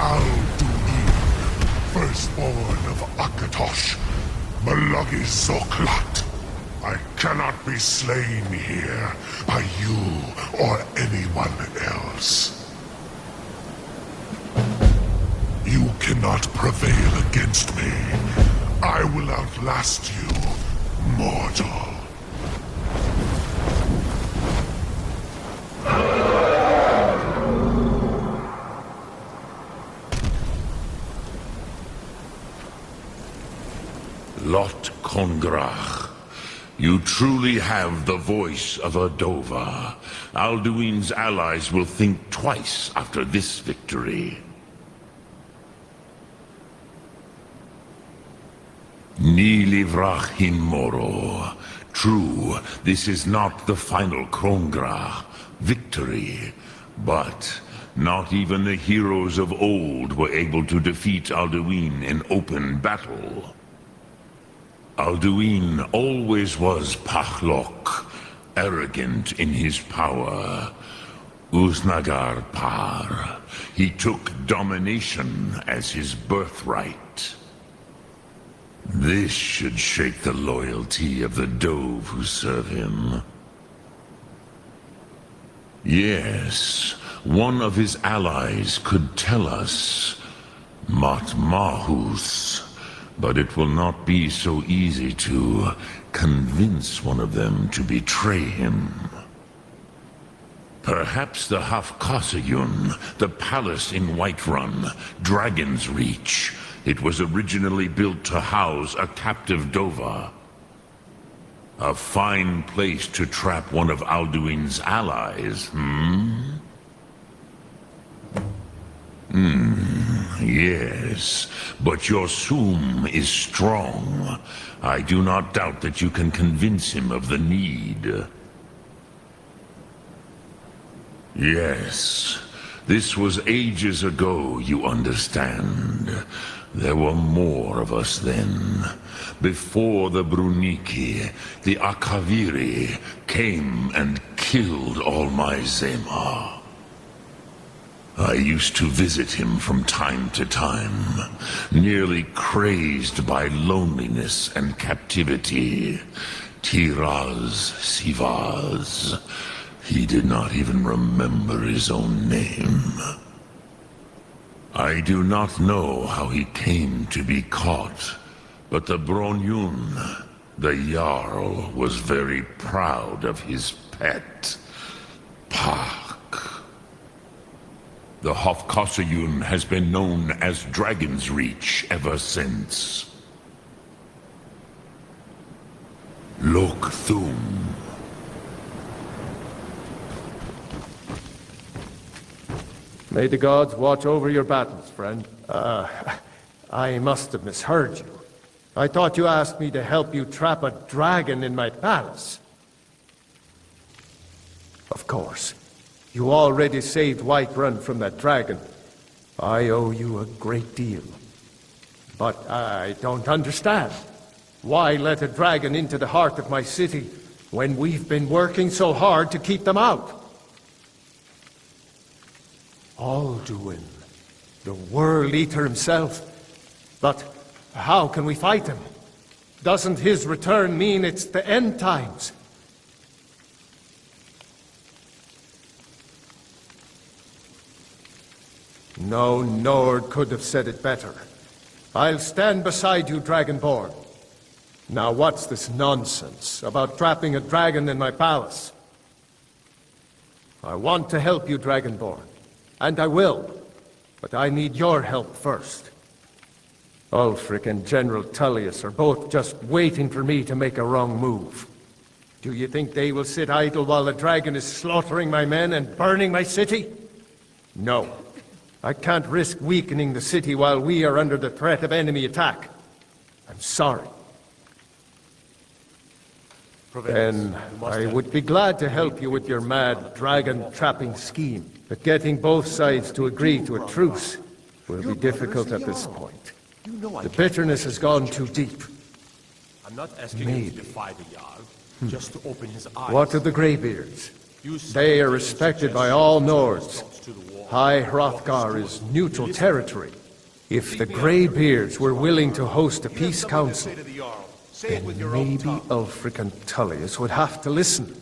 Alduin, firstborn of Akatosh, Malagi Zoklat. I cannot be slain here by you or anyone else. You cannot prevail against me. I will outlast you, mortal. Lot Kongrach, you truly have the voice of a Dova. Alduin's allies will think twice after this victory. Ni livrach hin moro. True, this is not the final Kongrach victory, but not even the heroes of old were able to defeat Alduin in open battle. Alduin always was Pachlok, arrogant in his power. Uznagar Par. He took domination as his birthright. This should shake the loyalty of the Dove who serve him. Yes, one of his allies could tell us. Matmahus. But it will not be so easy to convince one of them to betray him. Perhaps the Hafkasayun, the palace in Whiterun, Dragon's Reach. It was originally built to house a captive Dova. A fine place to trap one of Alduin's allies, Yes, but your Soom is strong. I do not doubt that you can convince him of the need. Yes, this was ages ago, you understand. There were more of us then. Before the Bruniki, the Akaviri came and killed all my Zema. I used to visit him from time to time, nearly crazed by loneliness and captivity. Tiraz Sivaz. He did not even remember his own name. I do not know how he came to be caught, but the Bronyun, the Jarl, was very proud of his pet, Pak. The Hofkosayun has been known as Dragon's Reach ever since. Lok Thum. May the gods watch over your battles, friend. I must have misheard you. I thought you asked me to help you trap a dragon in my palace. Of course. You already saved Whiterun from that dragon. I owe you a great deal. But I don't understand. Why let a dragon into the heart of my city when we've been working so hard to keep them out? Alduin, the World Eater himself. But how can we fight him? Doesn't his return mean it's the end times? No Nord could have said it better. I'll stand beside you, Dragonborn. Now what's this nonsense about trapping a dragon in my palace? I want to help you, Dragonborn. And I will. But I need your help first. Ulfric and General Tullius are both just waiting for me to make a wrong move. Do you think they will sit idle while the dragon is slaughtering my men and burning my city? No. I can't risk weakening the city while we are under the threat of enemy attack. I'm sorry. Then I would be glad to help you with your mad dragon-trapping scheme. But getting both sides to agree to a truce will be difficult at this point. The bitterness has gone too deep. I'm not asking you to defy the Jarl, just to open his eyes. What of the Greybeards? They are respected by all Nords. High Hrothgar is neutral territory. If the Greybeards were willing to host a peace council, Say it with your Maybe own tongue. Ulfric and Tullius would have to listen.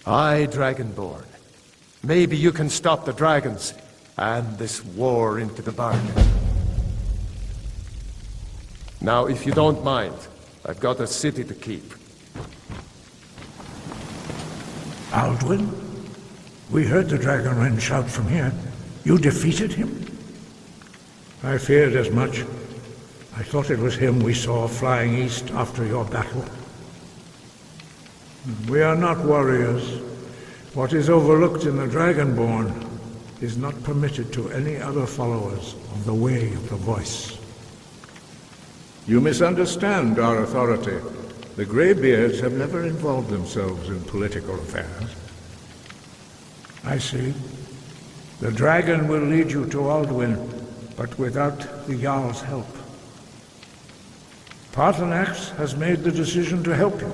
Aye, Dragonborn. Maybe you can stop the dragons and this war into the bargain. Now, if you don't mind, I've got a city to keep. Alduin? We heard the Dragonren shout from here. You defeated him? I feared as much. I thought it was him we saw flying east after your battle. We are not warriors. What is overlooked in the Dragonborn is not permitted to any other followers of the Way of the Voice. You misunderstand our authority. The Greybeards have never involved themselves in political affairs. I see. The dragon will lead you to Alduin, but without the Jarl's help. Paarthurnax has made the decision to help you.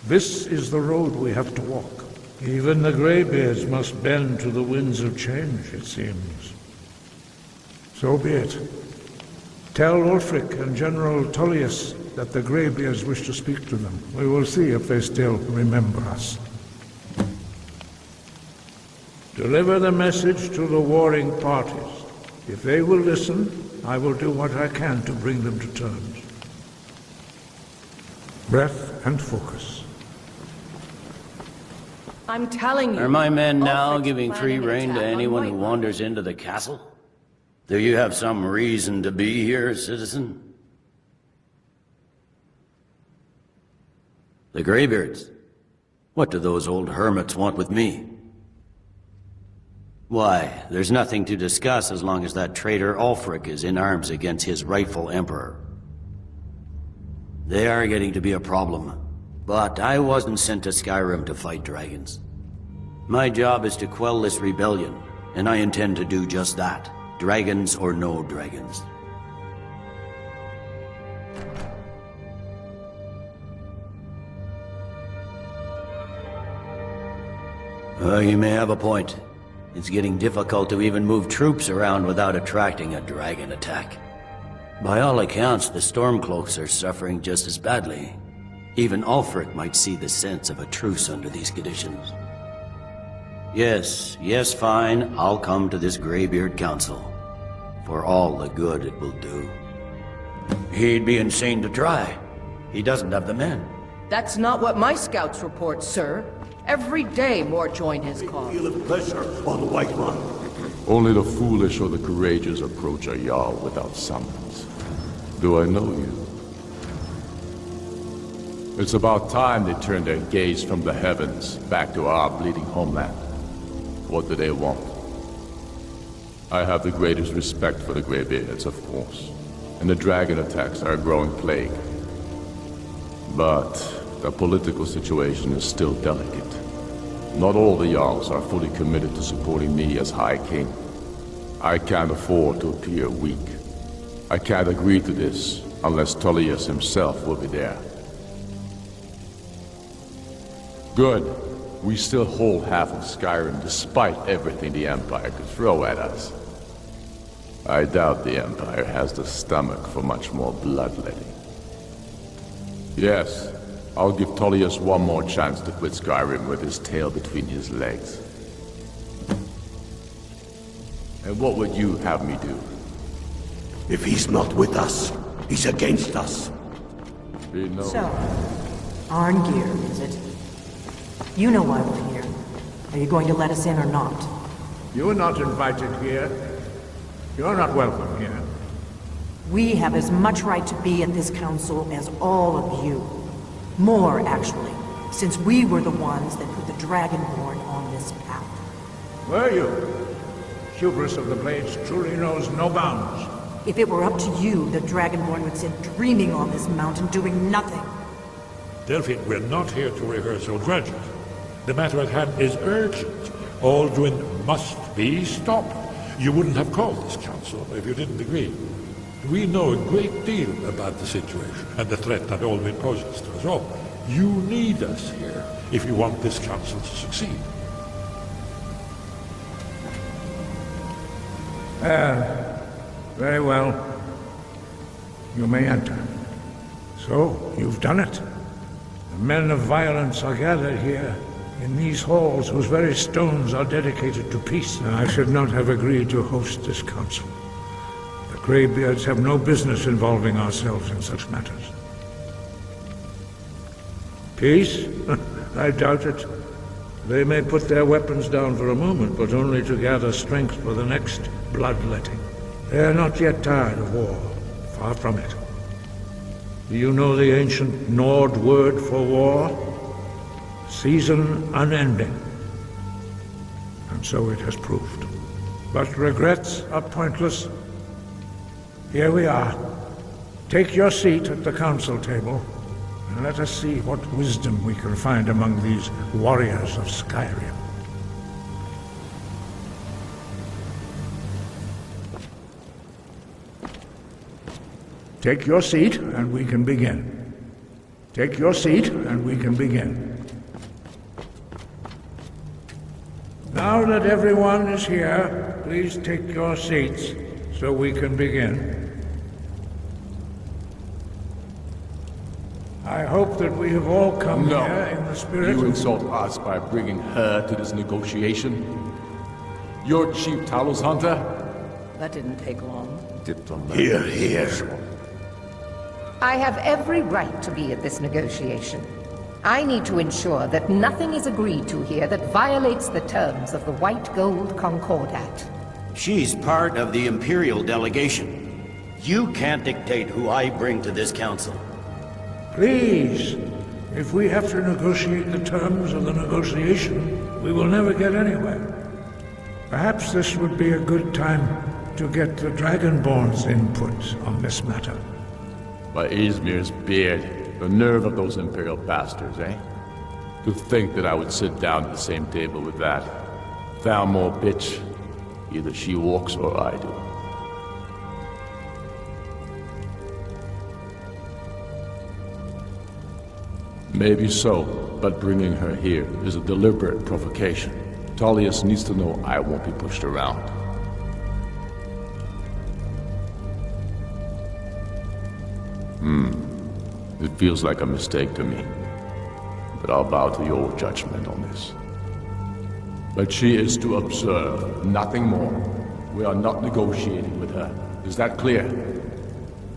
This is the road we have to walk. Even the Greybeards must bend to the winds of change, it seems. So be it. Tell Ulfric and General Tullius that the Greybeards wish to speak to them. We will see if they still remember us. Deliver the message to the warring parties. If they will listen, I will do what I can to bring them to terms. Breath and focus. I'm telling you. Are my men now Ulfric's giving free planning an rein to attack on anyone who Whiterun. wanders into the castle? Do you have some reason to be here, citizen? The Greybeards? What do those old hermits want with me? Why, there's nothing to discuss as long as that traitor Ulfric is in arms against his rightful emperor. They are getting to be a problem, but I wasn't sent to Skyrim to fight dragons. My job is to quell this rebellion, and I intend to do just that, dragons or no dragons. You may have a point. It's getting difficult to even move troops around without attracting a dragon attack. By all accounts, the Stormcloaks are suffering just as badly. Even Ulfric might see the sense of a truce under these conditions. Yes, fine. I'll come to this Greybeard Council. For all the good it will do. He'd be insane to try. He doesn't have the men. That's not what my scouts report, sir. Every day more join his cause. Feel of pleasure on the Whiterun. Only the foolish or the courageous approach a Jarl without summons. Do I know you? It's about time they turned their gaze from the heavens back to our bleeding homeland. What do they want? I have the greatest respect for the Greybeards, of course, and the dragon attacks are a growing plague. But the political situation is still delicate. Not all the Jarls are fully committed to supporting me as High King. I can't afford to appear weak. I can't agree to this unless Tullius himself will be there. Good. We still hold half of Skyrim despite everything the Empire could throw at us. I doubt the Empire has the stomach for much more bloodletting. Yes, I'll give Tullius one more chance to quit Skyrim with his tail between his legs. And what would you have me do? If he's not with us, he's against us. So, Arngeir, is it? You know why we're here. Are you going to let us in or not? You're not invited here. You're not welcome here. We have as much right to be at this council as all of you. More, actually, since we were the ones that put the Dragonborn on this path. Were you? Hubris of the Blades truly knows no bounds. If it were up to you, the Dragonborn would sit dreaming on this mountain doing nothing. Delphine, we're not here to rehearse old grudges. The matter at hand is urgent. Alduin must be stopped. You wouldn't have called this council if you didn't agree. We know a great deal about the situation and the threat that Alduin poses to us all. You need us here if you want this council to succeed. Very well. You may enter. So, you've done it. The men of violence are gathered here, in these halls whose very stones are dedicated to peace. I should not have agreed to host this council. The Greybeards have no business involving ourselves in such matters. Peace? I doubt it. They may put their weapons down for a moment, but only to gather strength for the next bloodletting. They are not yet tired of war. Far from it. Do you know the ancient Nord word for war? Season unending. And so it has proved. But regrets are pointless. Here we are. Take your seat at the council table, and let us see what wisdom we can find among these warriors of Skyrim. Take your seat, and we can begin. Take your seat, and we can begin. Now that everyone is here, please take your seats, so we can begin. I hope that we have all come here in the spirit... You insult us by bringing her to this negotiation? You're Chief Talos Hunter? That didn't take long. Here, here. I have every right to be at this negotiation. I need to ensure that nothing is agreed to here that violates the terms of the White Gold Concordat. She's part of the Imperial delegation. You can't dictate who I bring to this council. Please, if we have to negotiate the terms of the negotiation, we will never get anywhere. Perhaps this would be a good time to get the Dragonborn's input on this matter. By Izmir's beard, the nerve of those Imperial bastards, eh? To think that I would sit down at the same table with that. Thalmor bitch. Either she walks or I do. Maybe so, but bringing her here is a deliberate provocation. Tullius needs to know I won't be pushed around. It feels like a mistake to me. But I'll bow to your judgment on this. But she is to observe, nothing more. We are not negotiating with her. Is that clear?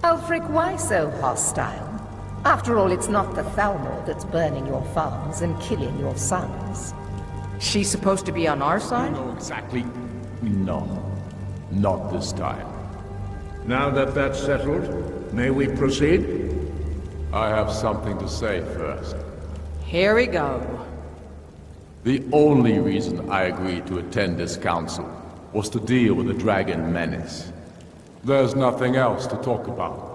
Ulfric, why so hostile? After all, it's not the Thalmor that's burning your farms and killing your sons. She's supposed to be on our side? No, exactly. No. Not this time. Now that that's settled, may we proceed? I have something to say first. Here we go. The only reason I agreed to attend this council was to deal with the dragon menace. There's nothing else to talk about.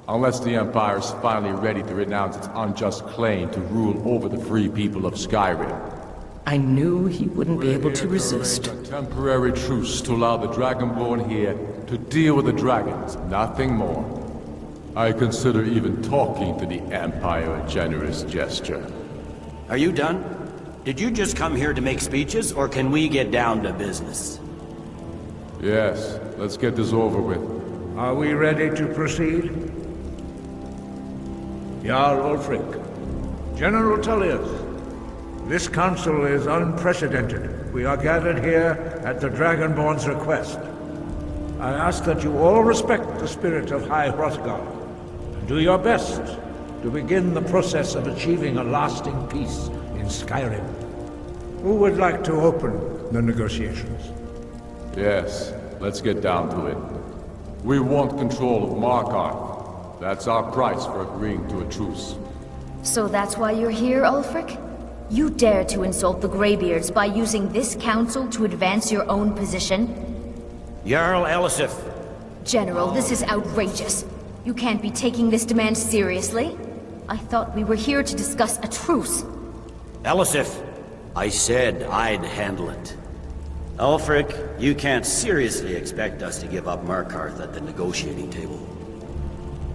Unless the Empire is finally ready to renounce its unjust claim to rule over the free people of Skyrim. I knew he wouldn't be able to resist. A temporary truce to allow the Dragonborn here to deal with the dragons, nothing more. I consider even talking to the Empire a generous gesture. Are you done? Did you just come here to make speeches, or can we get down to business? Yes, let's get this over with. Are we ready to proceed? Jarl Ulfric, General Tullius, this council is unprecedented. We are gathered here at the Dragonborn's request. I ask that you all respect the spirit of High Hrothgar, and do your best to begin the process of achieving a lasting peace in Skyrim. Who would like to open the negotiations? Yes, let's get down to it. We want control of Markarth. That's our price for agreeing to a truce. So that's why you're here, Ulfric? You dare to insult the Greybeards by using this council to advance your own position? Jarl Elisif. General, this is outrageous. You can't be taking this demand seriously. I thought we were here to discuss a truce. Elisif, I said I'd handle it. Ulfric, you can't seriously expect us to give up Markarth at the negotiating table.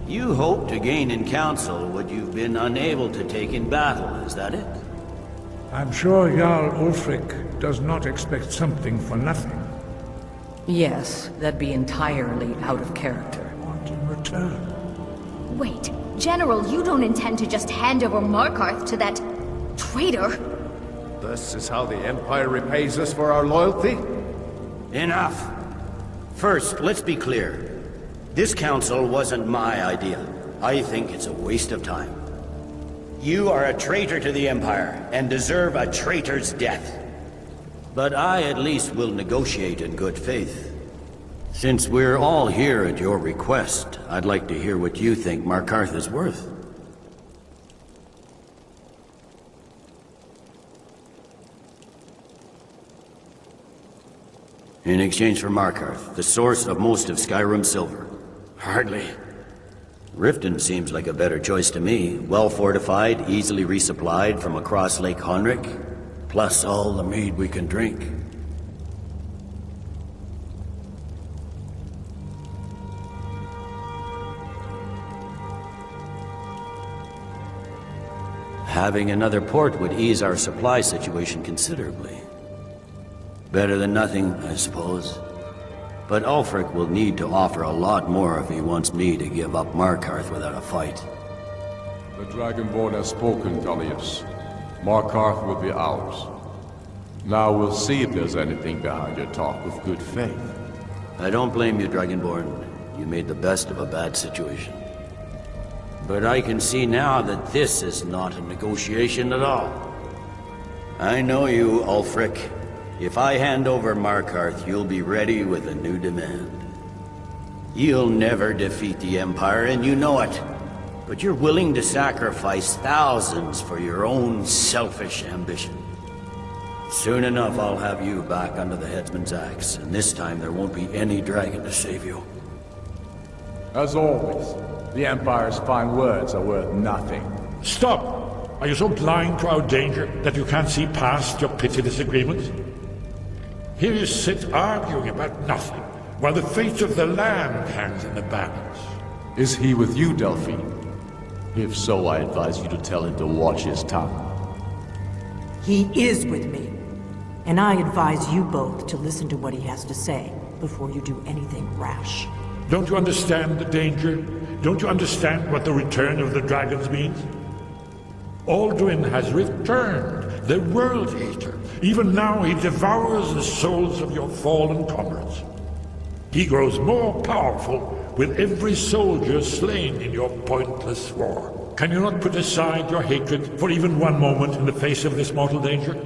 You hope to gain in council what you've been unable to take in battle, is that it? I'm sure Jarl Ulfric does not expect something for nothing. Yes, that'd be entirely out of character. In return. Wait, General, you don't intend to just hand over Markarth to that traitor? This is how the Empire repays us for our loyalty? Enough! First, let's be clear. This council wasn't my idea. I think it's a waste of time. You are a traitor to the Empire, and deserve a traitor's death. But I at least will negotiate in good faith. Since we're all here at your request, I'd like to hear what you think Markarth is worth. In exchange for Markarth, the source of most of Skyrim's silver. Hardly. Riften seems like a better choice to me. Well-fortified, easily resupplied from across Lake Honric, plus all the mead we can drink. Having another port would ease our supply situation considerably. Better than nothing, I suppose. But Ulfric will need to offer a lot more if he wants me to give up Markarth without a fight. The Dragonborn has spoken, Tullius. Markarth will be ours. Now we'll see if there's anything behind your talk with good faith. I don't blame you, Dragonborn. You made the best of a bad situation. But I can see now that this is not a negotiation at all. I know you, Ulfric. If I hand over Markarth, you'll be ready with a new demand. You'll never defeat the Empire, and you know it. But you're willing to sacrifice thousands for your own selfish ambition. Soon enough, I'll have you back under the headsman's axe, and this time there won't be any dragon to save you. As always, the Empire's fine words are worth nothing. Stop! Are you so blind to our danger that you can't see past your petty disagreements? Here you sit arguing about nothing, while the fate of the land hangs in the balance. Is he with you, Delphine? If so, I advise you to tell him to watch his tongue. He is with me. And I advise you both to listen to what he has to say before you do anything rash. Don't you understand the danger? Don't you understand what the return of the dragons means? Alduin has returned, the World Eater. Even now he devours the souls of your fallen comrades. He grows more powerful with every soldier slain in your pointless war. Can you not put aside your hatred for even one moment in the face of this mortal danger?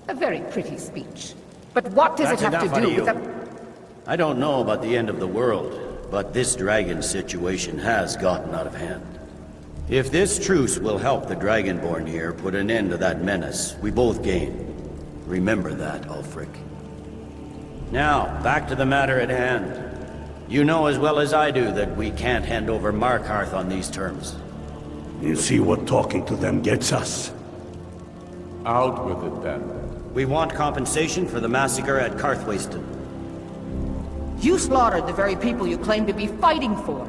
A very pretty speech. But what does it have to do with the... I don't know about the end of the world, but this dragon situation has gotten out of hand. If this truce will help the Dragonborn here put an end to that menace, we both gain. Remember that, Ulfric. Now, back to the matter at hand. You know as well as I do that we can't hand over Markarth on these terms. You see what talking to them gets us? Out with it, then. We want compensation for the massacre at Karthwasten. You slaughtered the very people you claim to be fighting for.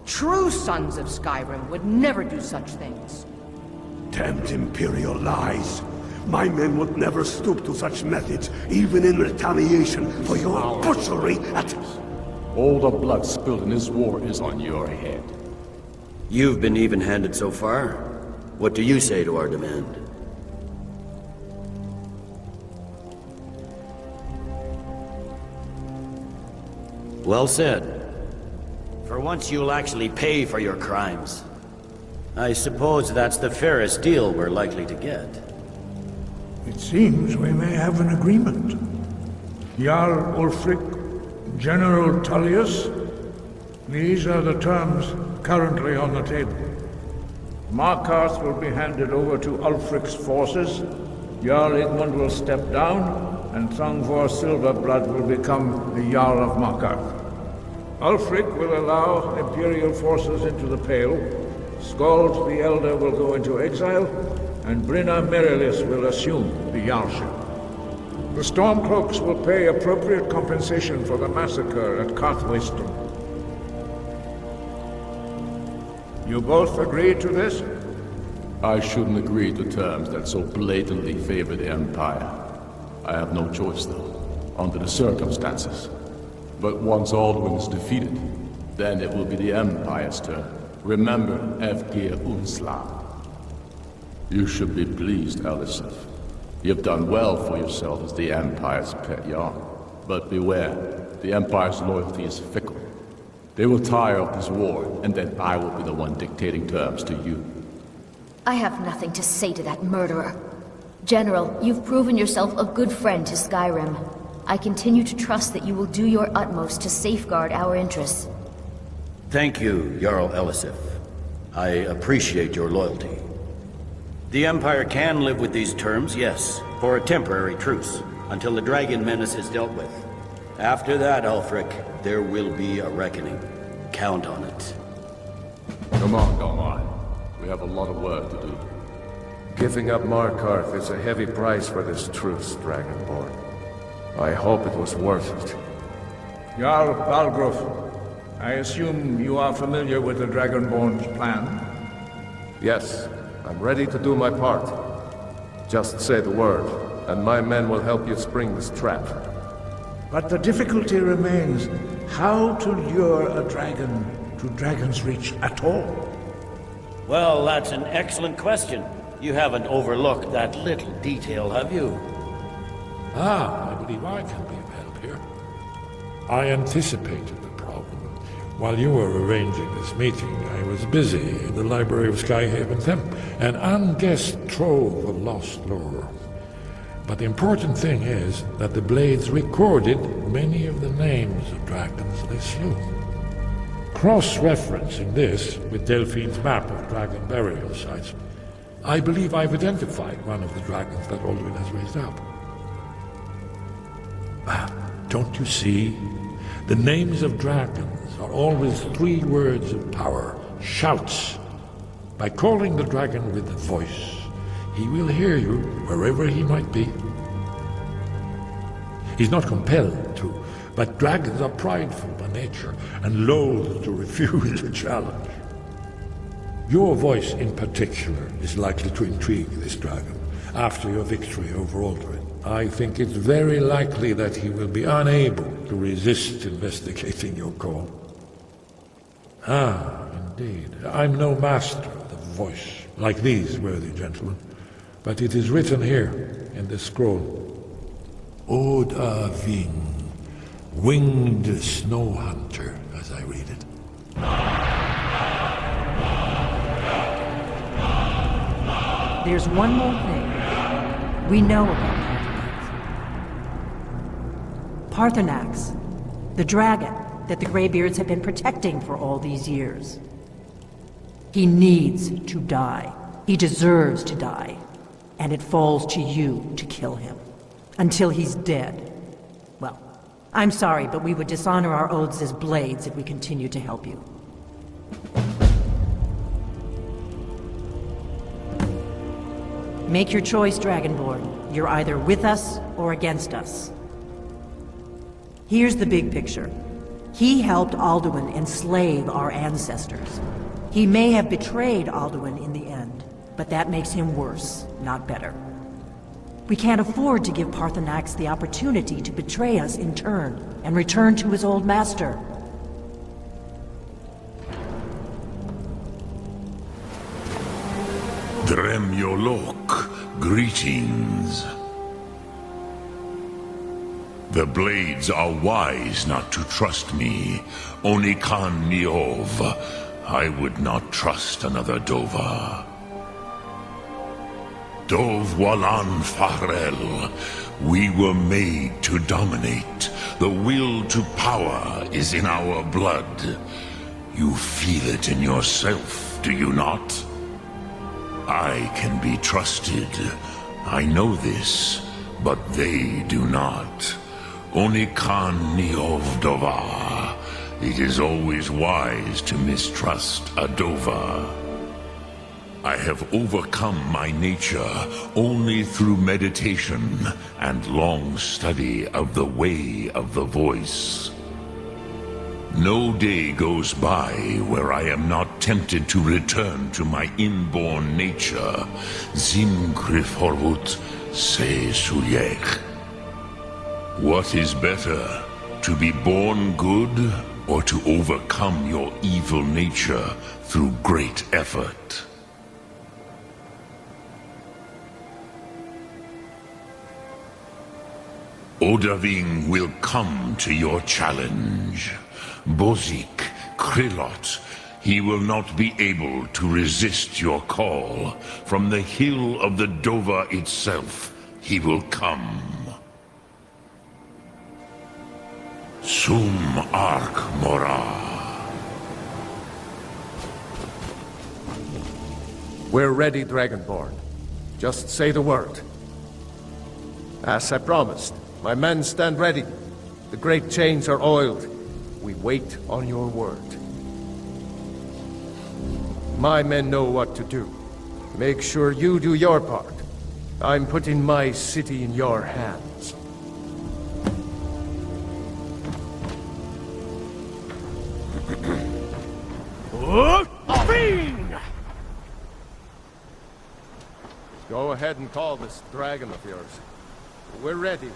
True sons of Skyrim would never do such things. Damned Imperial lies. My men would never stoop to such methods, even in retaliation for your butchery at... All the blood spilled in this war is on your head. You've been even-handed so far. What do you say to our demand? Well said. For once you'll actually pay for your crimes. I suppose that's the fairest deal we're likely to get. It seems we may have an agreement. Jarl Ulfric, General Tullius, these are the terms currently on the table. Markarth will be handed over to Ulfric's forces, Jarl Igmund will step down, and Thongvor Silverblood will become the Jarl of Markarth. Ulfric will allow Imperial forces into the Pale, Skald the Elder will go into exile, and Brynna Merilis will assume the Jarlship. The Stormcloaks will pay appropriate compensation for the massacre at Karthwasten. You both agree to this? I shouldn't agree to terms that so blatantly favor the Empire. I have no choice, though, under the circumstances. But once Alduin is defeated, then it will be the Empire's turn. Remember, Evgir Unsla. You should be pleased, Elisif. You've done well for yourself as the Empire's pet yarn. But beware, the Empire's loyalty is fickle. They will tire of this war, and then I will be the one dictating terms to you. I have nothing to say to that murderer. General, you've proven yourself a good friend to Skyrim. I continue to trust that you will do your utmost to safeguard our interests. Thank you, Jarl Elisif. I appreciate your loyalty. The Empire can live with these terms, yes, for a temporary truce, until the dragon menace is dealt with. After that, Ulfric, there will be a reckoning. Count on it. Come on. We have a lot of work to do. Giving up Markarth is a heavy price for this truce, Dragonborn. I hope it was worth it. Jarl Balgruf, I assume you are familiar with the Dragonborn's plan? Yes, I'm ready to do my part. Just say the word, and my men will help you spring this trap. But the difficulty remains how to lure a dragon to Dragon's Reach at all. Well, that's an excellent question. You haven't overlooked that little detail, have you? I believe I can be of help here. I anticipated the problem. While you were arranging this meeting, I was busy in the library of Skyhaven Temp, an unguessed trove of lost lore. But the important thing is that the Blades recorded many of the names of dragons they slew. Cross-referencing this with Delphine's map of dragon burial sites, I believe I've identified one of the dragons that Alduin has raised up. Don't you see? The names of dragons are always 3 words of power, shouts. By calling the dragon with a voice, he will hear you wherever he might be. He's not compelled to, but dragons are prideful by nature and loath to refuse a challenge. Your voice in particular is likely to intrigue this dragon after your victory over Alduin. I think it's very likely that he will be unable to resist investigating your call. Indeed. I'm no master of the voice, like these worthy gentlemen, but it is written here in this scroll. Oda Ving, winged snow hunter, as I read it. There's one more thing we know about Paarthurnax, the dragon that the Greybeards have been protecting for all these years. He needs to die. He deserves to die. And it falls to you to kill him. Until he's dead. Well, I'm sorry, but we would dishonor our oaths as Blades if we continue to help you. Make your choice, Dragonborn. You're either with us or against us. Here's the big picture. He helped Alduin enslave our ancestors. He may have betrayed Alduin in the end, but that makes him worse, not better. We can't afford to give Paarthurnax the opportunity to betray us in turn and return to his old master. Dremyolok, greetings. The Blades are wise not to trust me. Onikan Niov. I would not trust another Dova. Dov Walan Farel. We were made to dominate. The will to power is in our blood. You feel it in yourself, do you not? I can be trusted. I know this, but they do not. Onikan Niov Dova. It is always wise to mistrust a Dova. I have overcome my nature only through meditation and long study of the way of the voice. No day goes by where I am not tempted to return to my inborn nature. Zimgrifhorvut se Sulyech. What is better, to be born good, or to overcome your evil nature through great effort? Odahviing will come to your challenge. Bozik, Krillot, he will not be able to resist your call. From the hill of the Dova itself, he will come. Sum Ark Mora. We're ready, Dragonborn. Just say the word. As I promised, my men stand ready. The great chains are oiled. We wait on your word. My men know what to do. Make sure you do your part. I'm putting my city in your hands. Go ahead and call this dragon of yours. We're ready.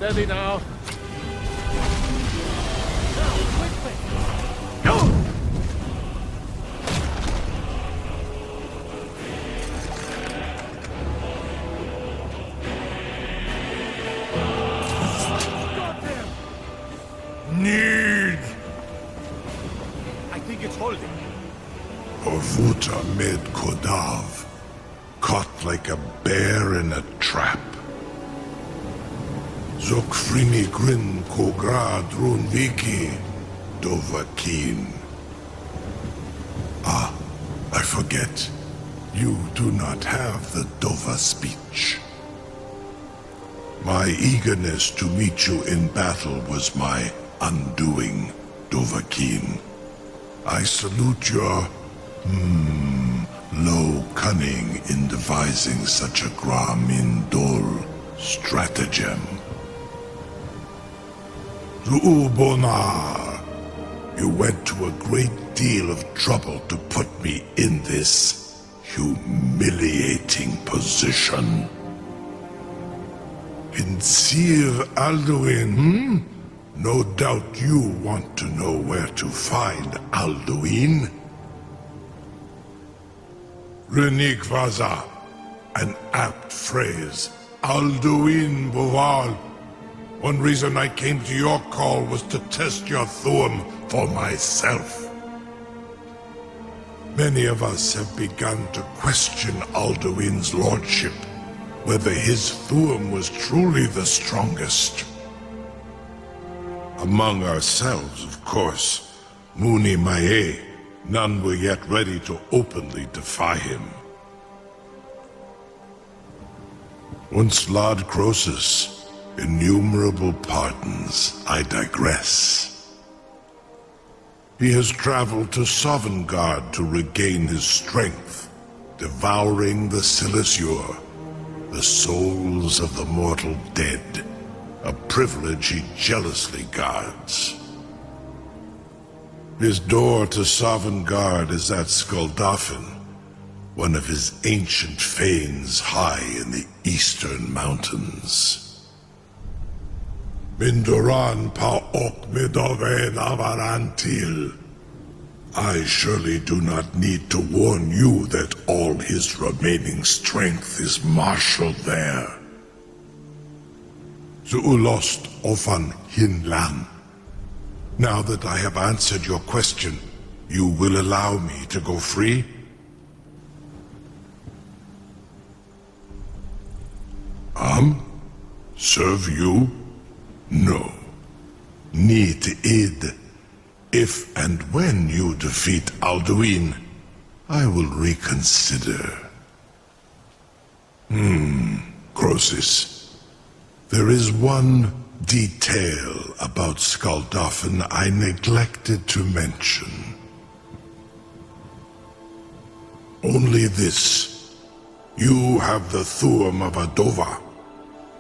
Steady now. Now, quickly! Go! Need! I think it's holding. Orvuta med Kodav, caught like a bear in a trap. Zokfrini Grin Kogra Drunviki Dovahkiin. Ah, I forget. You do not have the Dova speech. My eagerness to meet you in battle was my undoing, Dovahkiin. I salute your, low cunning in devising such a Gra-Min-Dol stratagem. Zu'ubonar, you went to a great deal of trouble to put me in this humiliating position. Vinsir Alduin, No doubt you want to know where to find Alduin. Renikvaza, an apt phrase. Alduin Boval. One reason I came to your call was to test your Thuum for myself. Many of us have begun to question Alduin's lordship, whether his Thuum was truly the strongest. Among ourselves, of course, Muni Mae, none were yet ready to openly defy him. Once Lord Croesus, innumerable pardons, I digress. He has traveled to Sovngarde to regain his strength, devouring the Silesur, the souls of the mortal dead, a privilege he jealously guards. His door to Sovngarde is at Skuldafn, one of his ancient fanes high in the eastern mountains. Mindoran Pa'ok Midoven Avarantil. I surely do not need to warn you that all his remaining strength is marshaled there. Zu'ulost Ofan Hinlan. Now that I have answered your question, you will allow me to go free? Serve you? No. Need id. If and when you defeat Alduin, I will reconsider. Croesus. There is one detail about Skuldafn I neglected to mention. Only this. You have the Thuum of a Dova,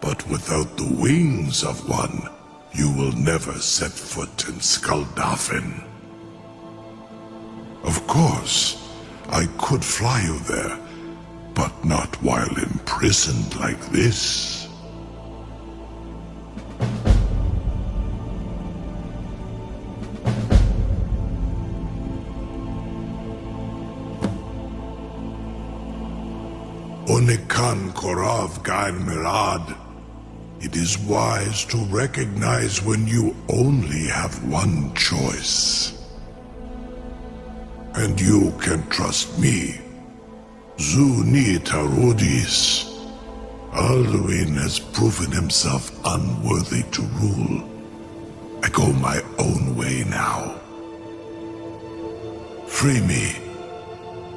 but without the wings of one, you will never set foot in Skuldafn. Of course, I could fly you there, but not while imprisoned like this. Onikan Korav Gair Mirad. It is wise to recognize when you only have one choice. And you can trust me. Zuni Tarudis. Alduin has proven himself unworthy to rule. I go my own way now. Free me,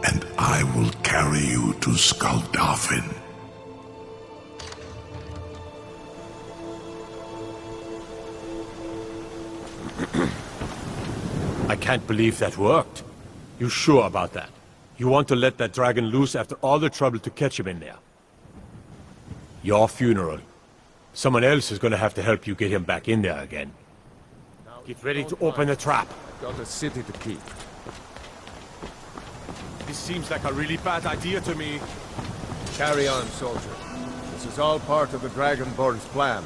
and I will carry you to Skuldafn. I can't believe that worked. You sure about that? You want to let that dragon loose after all the trouble to catch him in there? Your funeral. Someone else is gonna have to help you get him back in there again. Get ready to open the trap. Got a city to keep. This seems like a really bad idea to me. Carry on, soldier. This is all part of the Dragonborn's plan.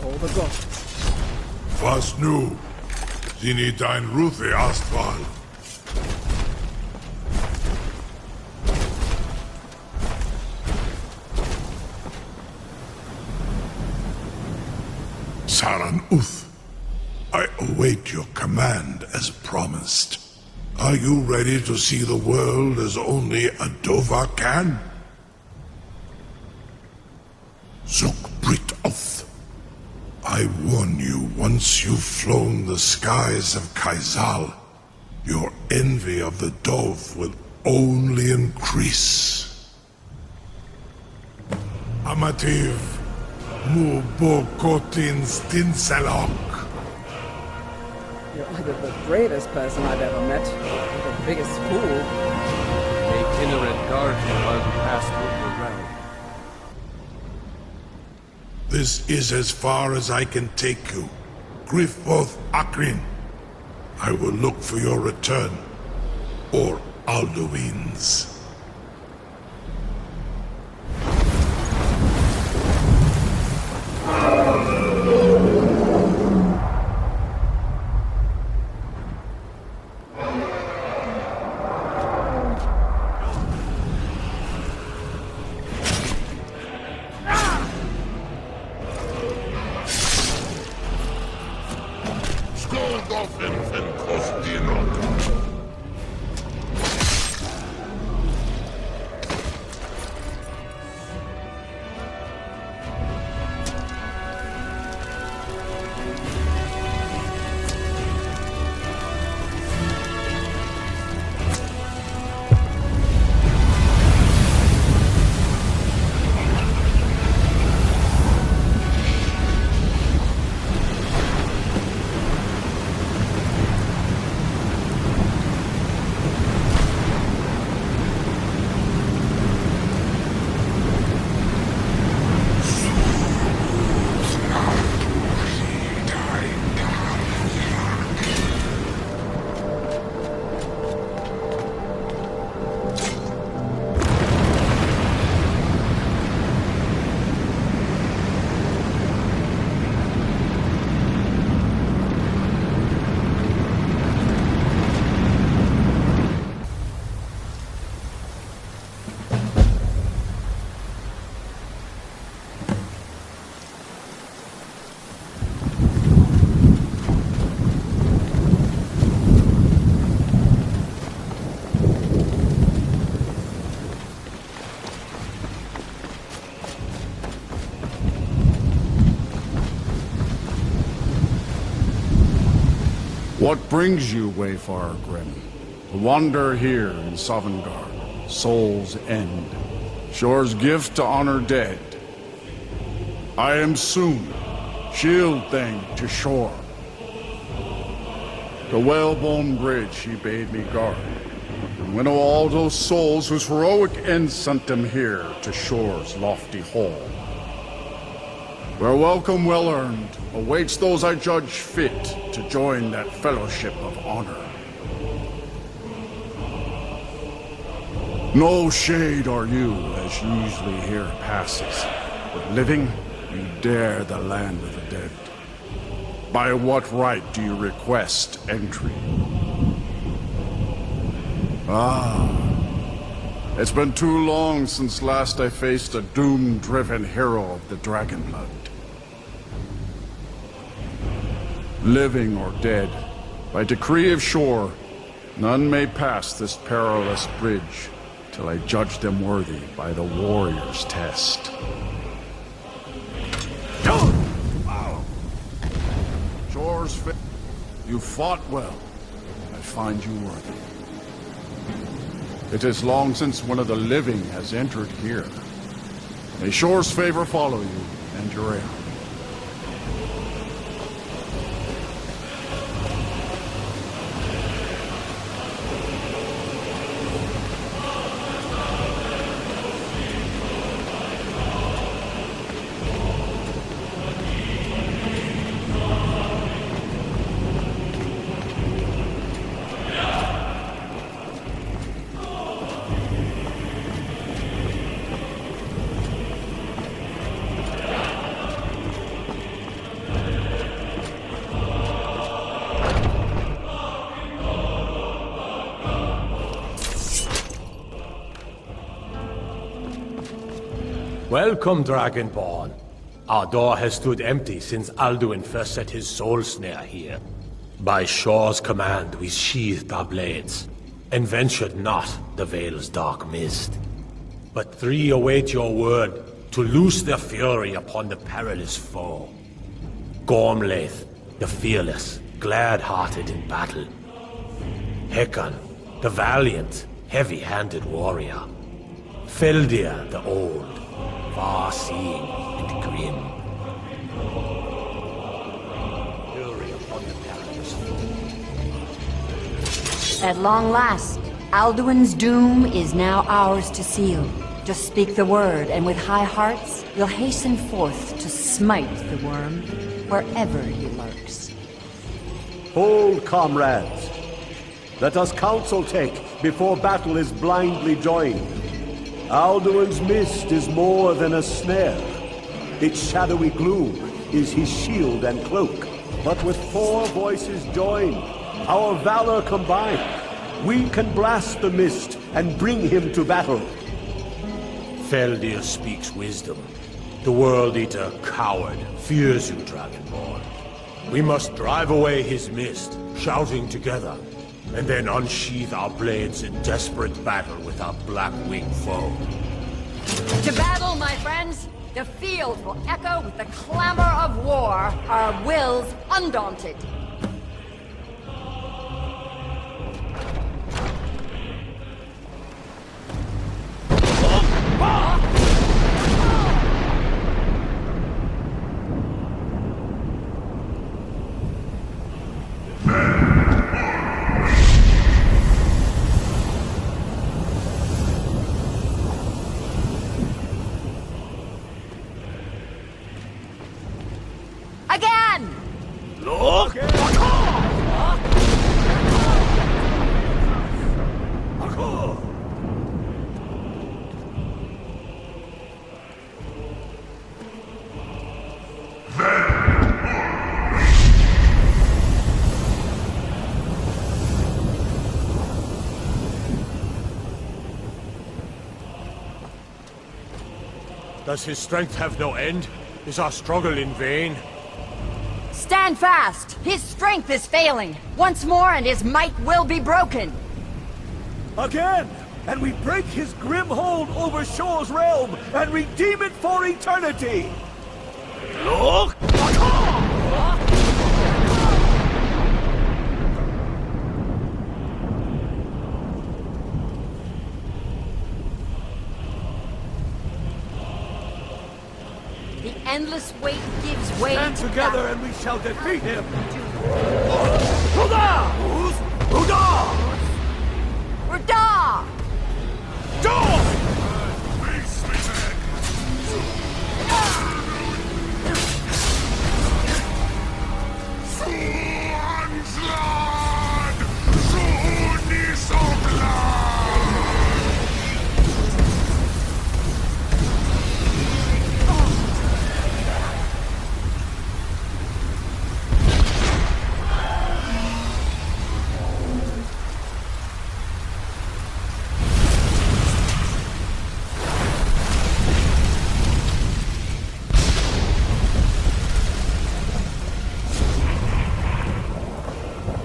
Hold the gun. Was nu? Zini dein Ruthi Astval. Saran Uth, I await your command as promised. Are you ready to see the world as only a Dova can? Zuk Brit Oth. I warn you, once you've flown the skies of Kaizal, your envy of the Dove will only increase. Amativ, mu bokotin stinselok. You're either the bravest person I've ever met, or the biggest fool. May Kinnared guard you while you pass through the realm. This is as far as I can take you. Grifoth Akrin. I will look for your return, or Alduin's. What brings you, Wayfarer Grim? To wander here in Sovngarde? Soul's End. Shore's gift to honor dead. I am soon, shield thing to shore. The whalebone bridge he bade me guard, and winnow all those souls whose heroic end sent them here to shore's lofty hall. Where welcome well earned awaits those I judge fit to join that fellowship of honor. No shade are you, as usually here passes, but living, you dare the land of the dead. By what right do you request entry? It's been too long since last I faced a doom-driven hero of the Dragonblood. Living or dead, by decree of shore, none may pass this perilous bridge till I judge them worthy by the warrior's test. Shore's fit. You fought well. I find you worthy. It is long since one of the living has entered here. May Shore's favor follow you and your heir. Welcome, Dragonborn. Our door has stood empty since Alduin first set his soul snare here. By Shore's command, we sheathed our blades, and ventured not the Vale's dark mist. But three await your word to loose their fury upon the perilous foe. Gormlaith, the fearless, glad-hearted in battle. Hekon, the valiant, heavy-handed warrior. Feldir, the old, far-seeing and grim. Fury upon the perilous foe. At long last, Alduin's doom is now ours to seal. Just speak the word, and with high hearts, we'll hasten forth to smite the worm wherever he lurks. Hold, comrades. Let us counsel take before battle is blindly joined. Alduin's mist is more than a snare. Its shadowy gloom is his shield and cloak. But with 4 voices joined, our valor combined, we can blast the mist and bring him to battle. Feldir speaks wisdom. The World Eater, coward, fears you, Dragonborn. We must drive away his mist, shouting together, and then unsheath our blades in desperate battle with our black-winged foe. To battle, my friends! The field will echo with the clamor of war, our wills undaunted. Again! Look! Does his strength have no end? Is our struggle in vain? Stand fast! His strength is failing! Once more and his might will be broken! Again! And we break his grim hold over Shore's realm and redeem it for eternity! Look! stand together and we shall defeat him! Huda! Huda! Huda!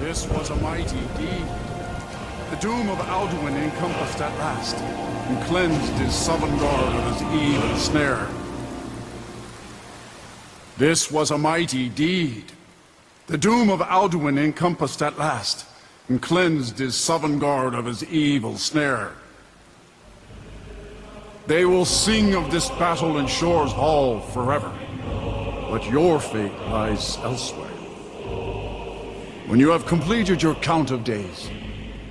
This was a mighty deed. The doom of Alduin encompassed at last, and cleansed his Sovngarde of his evil snare. This was a mighty deed. The doom of Alduin encompassed at last, and cleansed his Sovngarde of his evil snare. They will sing of this battle in Shore's Hall forever, but your fate lies elsewhere. When you have completed your count of days,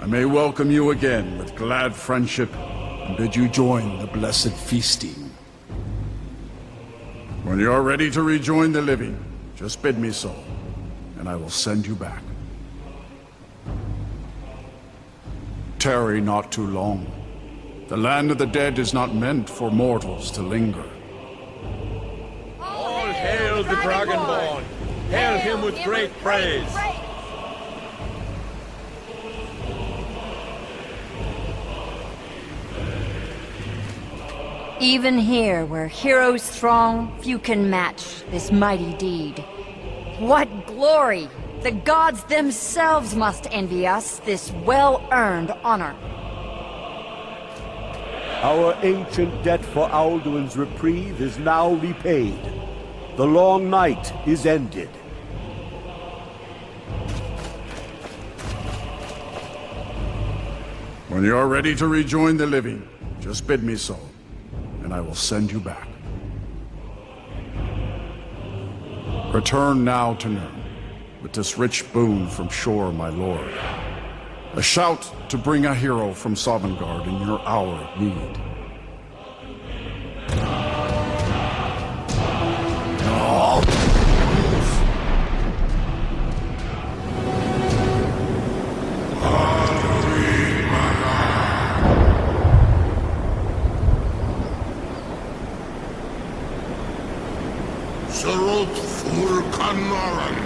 I may welcome you again with glad friendship and bid you join the blessed feasting. When you are ready to rejoin the living, just bid me so, and I will send you back. Tarry not too long. The land of the dead is not meant for mortals to linger. All hail the Dragonborn! Hail him with great praise! Even here, where heroes throng, few can match this mighty deed. What glory! The gods themselves must envy us this well-earned honor. Our ancient debt for Alduin's reprieve is now repaid. The long night is ended. When you are ready to rejoin the living, just bid me so, and I will send you back. Return now to Nirn, with this rich boon from Shore, my lord. A shout to bring a hero from Sovngarde in your hour of need. Sarot Furkanaran.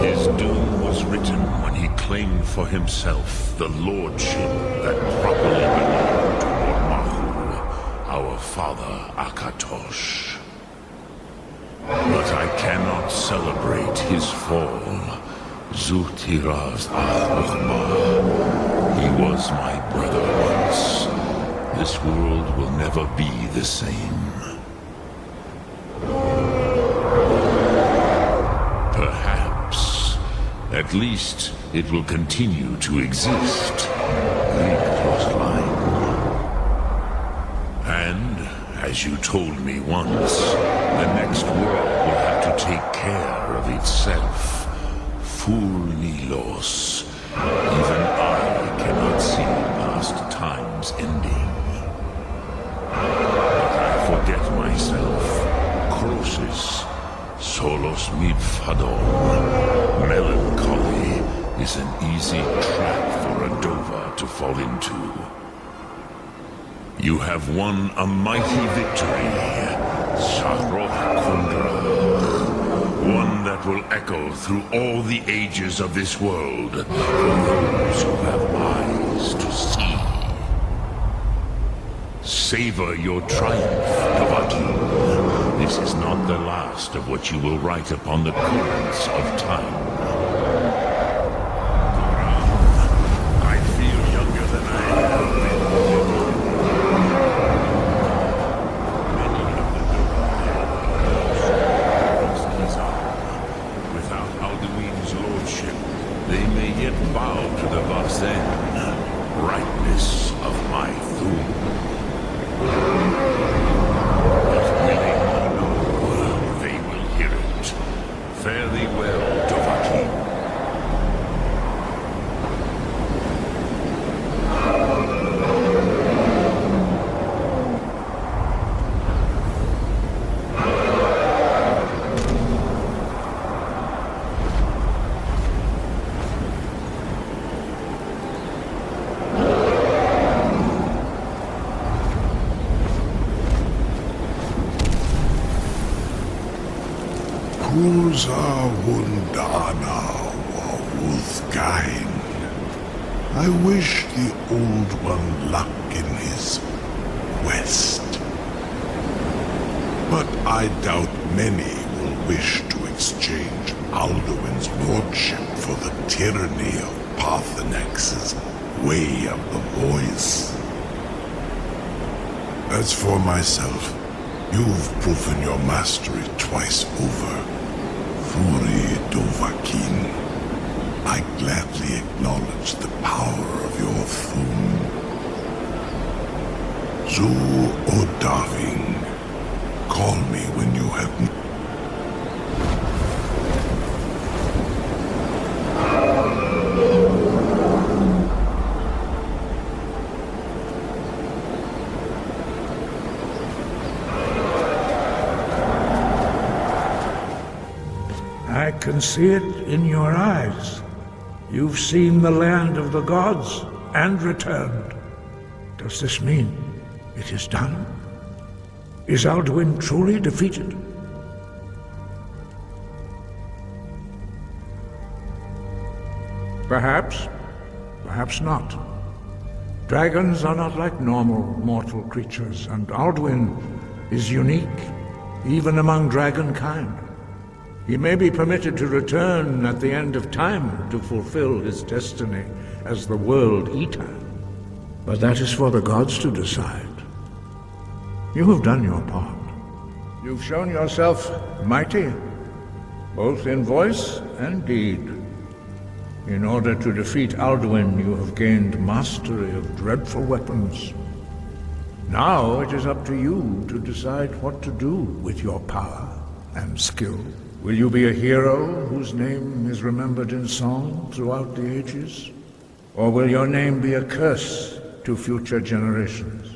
His doom was written when he claimed for himself the lordship that properly belonged to Ormahu, our father Akatosh. But I cannot celebrate his fall. Zutiraz Ahukhma. He was my brother once. This world will never be the same. Perhaps. At least it will continue to exist. Leap cross line. And As you told me once, the next world will have to take care of itself. Fool me, Los. Even I cannot see past time's ending. But I forget myself. Croesus, solos mid fadon. Melancholy is an easy trap for a Dova to fall into. You have won a mighty victory, Sarok Kundra. One that will echo through all the ages of this world for those who have eyes to see. Savor your triumph, Dovahkiin. This is not the last of what you will write upon the currents of time. I feel younger than I have been. Many of the without Alduin's lordship, they may yet bow to the Vazen, brightness of my Thum. But willing or no, they will hear it. Fare thee well, Dovahkiin. Kulza Wundana Wawuthgain. I wish the Old One luck in his quest. But I doubt many will wish to exchange Alduin's lordship for the tyranny of Parthenex's way of the voice. As for myself, you've proven your mastery twice over. Furi Dovahkiin, I gladly acknowledge the power of your Thum. Zu Odaving, call me when you have... I can see it in your eyes. You've seen the land of the gods and returned. Does this mean it is done? Is Alduin truly defeated? Perhaps, perhaps not. Dragons are not like normal mortal creatures, and Alduin is unique, even among dragon kind. He may be permitted to return at the end of time to fulfill his destiny as the World Eater. But that is for the gods to decide. You have done your part. You've shown yourself mighty, both in voice and deed. In order to defeat Alduin, you have gained mastery of dreadful weapons. Now it is up to you to decide what to do with your power and skill. Will you be a hero whose name is remembered in song throughout the ages? Or will your name be a curse to future generations?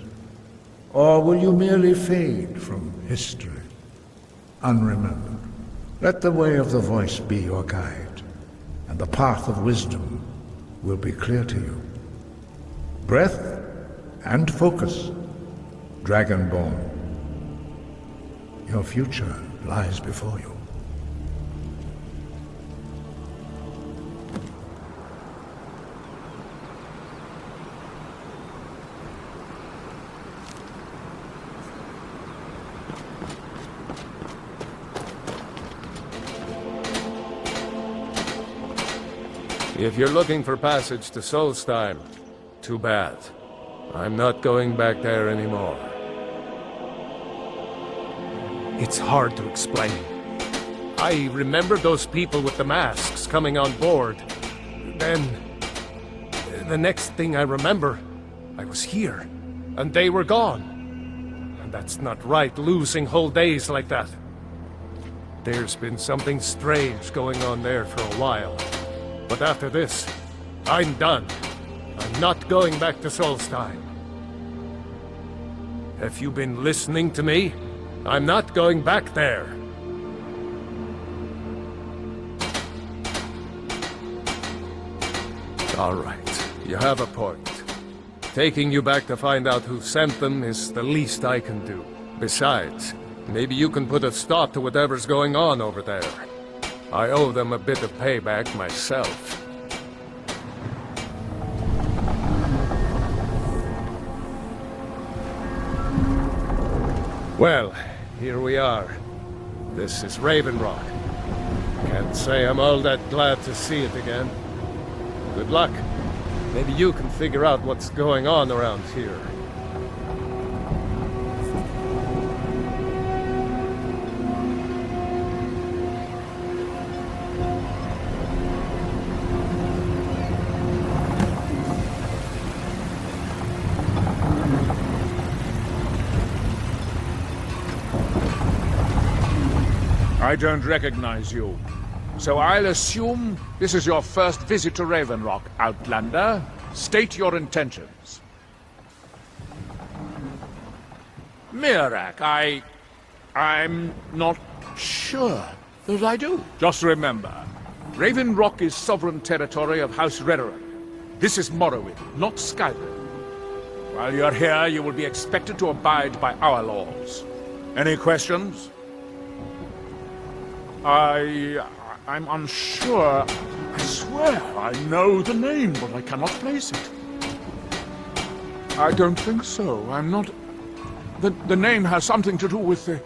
Or will you merely fade from history, unremembered? Let the way of the voice be your guide, and the path of wisdom will be clear to you. Breath and focus, Dragonborn. Your future lies before you. If you're looking for passage to Solstheim, too bad. I'm not going back there anymore. It's hard to explain. I remember those people with the masks coming on board. Then, the next thing I remember, I was here, and they were gone. And That's not right, losing whole days like that. There's been something strange going on there for a while. But after this, I'm done. I'm not going back to Solstheim. Have you been listening to me? I'm not going back there. All right, you have a point. Taking you back to find out who sent them is the least I can do. Besides, maybe you can put a stop to whatever's going on over there. I owe them a bit of payback myself. Well, here we are. This is Raven Rock. Can't say I'm all that glad to see it again. Good luck. Maybe you can figure out what's going on around here. I don't recognize you. So I'll assume this is your first visit to Raven Rock, Outlander. State your intentions. Mirak, I'm not sure that I do. Just remember, Raven Rock is sovereign territory of House Redoran. This is Morrowind, not Skyrim. While you're here, you will be expected to abide by our laws. Any questions? I'm unsure. I swear I know the name, but I cannot place it. I don't think so. I'm not... The name has something to do with the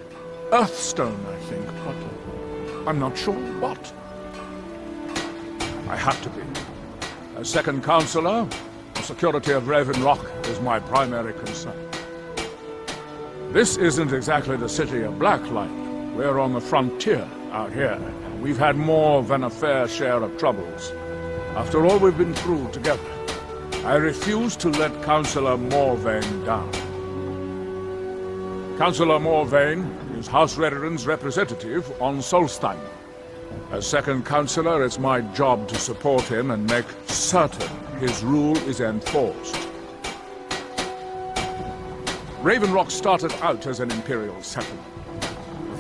Earthstone, I think, but I'm not sure what. I have to be. As second counselor, the security of Raven Rock is my primary concern. This isn't exactly the city of Blacklight. We're on the frontier out here. We've had more than a fair share of troubles. After all we've been through together, I refuse to let Councillor Morvain down. Councillor Morvain is House Redoran's representative on Solstheim. As second Councillor, it's my job to support him and make certain his rule is enforced. Raven Rock started out as an Imperial settlement.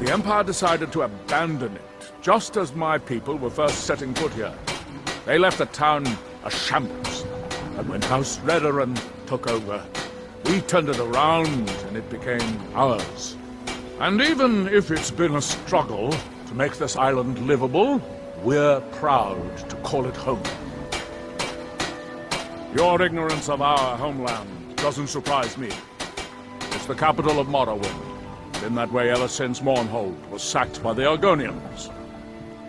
The Empire decided to abandon it, just as my people were first setting foot here. They left the town a shambles, and when House Redoran took over, we turned it around and it became ours. And even if it's been a struggle to make this island livable, we're proud to call it home. Your ignorance of our homeland doesn't surprise me. It's the capital of Morrowind. Been that way ever since Mournhold was sacked by the Argonians.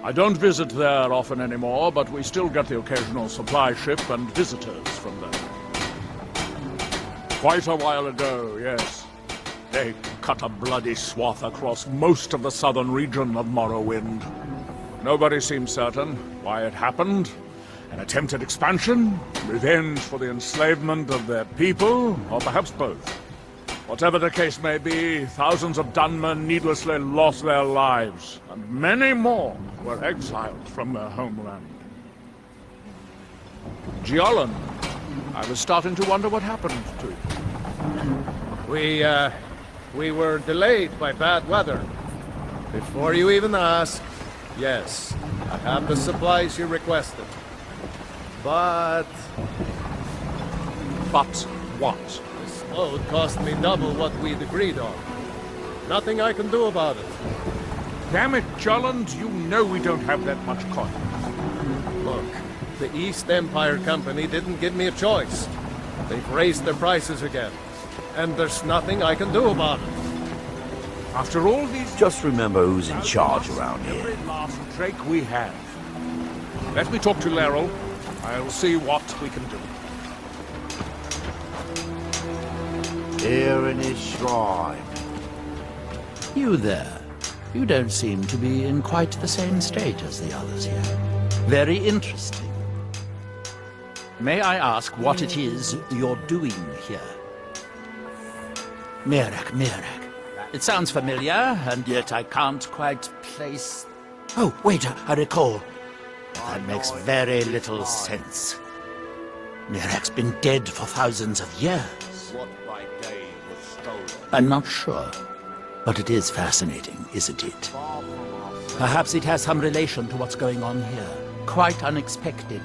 I don't visit there often anymore, but we still get the occasional supply ship and visitors from there. Quite a while ago, yes. They cut a bloody swath across most of the southern region of Morrowind. Nobody seems certain why it happened. An attempted expansion, revenge for the enslavement of their people, or perhaps both. Whatever the case may be, thousands of Dunmen needlessly lost their lives, and many more were exiled from their homeland. Giolan, I was starting to wonder what happened to you. We were delayed by bad weather. Before you even ask, yes, I have the supplies you requested. But what? Load cost me double what we'd agreed on. Nothing I can do about it. Damn it, Jolland, you know we don't have that much coin. Look, the East Empire Company didn't give me a choice. They've raised their prices again. And there's nothing I can do about it. After all these... Just remember who's in charge around here. Every last Drake we have. Let me talk to Laeral. I'll see what we can do. Here in his shrine. You there. You don't seem to be in quite the same state as the others here. Very interesting. May I ask what it is you're doing here? Mirak, It sounds familiar, and yet I can't quite place... Oh, wait, I recall. That makes very little sense. Mirak's been dead for thousands of years. I'm not sure, but it is fascinating, isn't it? Perhaps it has some relation to what's going on here. Quite unexpected.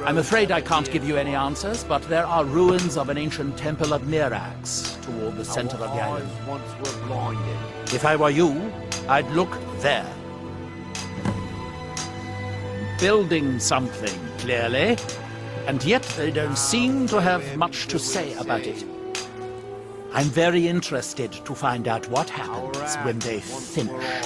I'm afraid I can't give you any answers, but there are ruins of an ancient temple of Mirax toward the center of the island. If I were you, I'd look there. Building something, clearly, and yet they don't seem to have much to say about it. I'm very interested to find out what happens when they finish.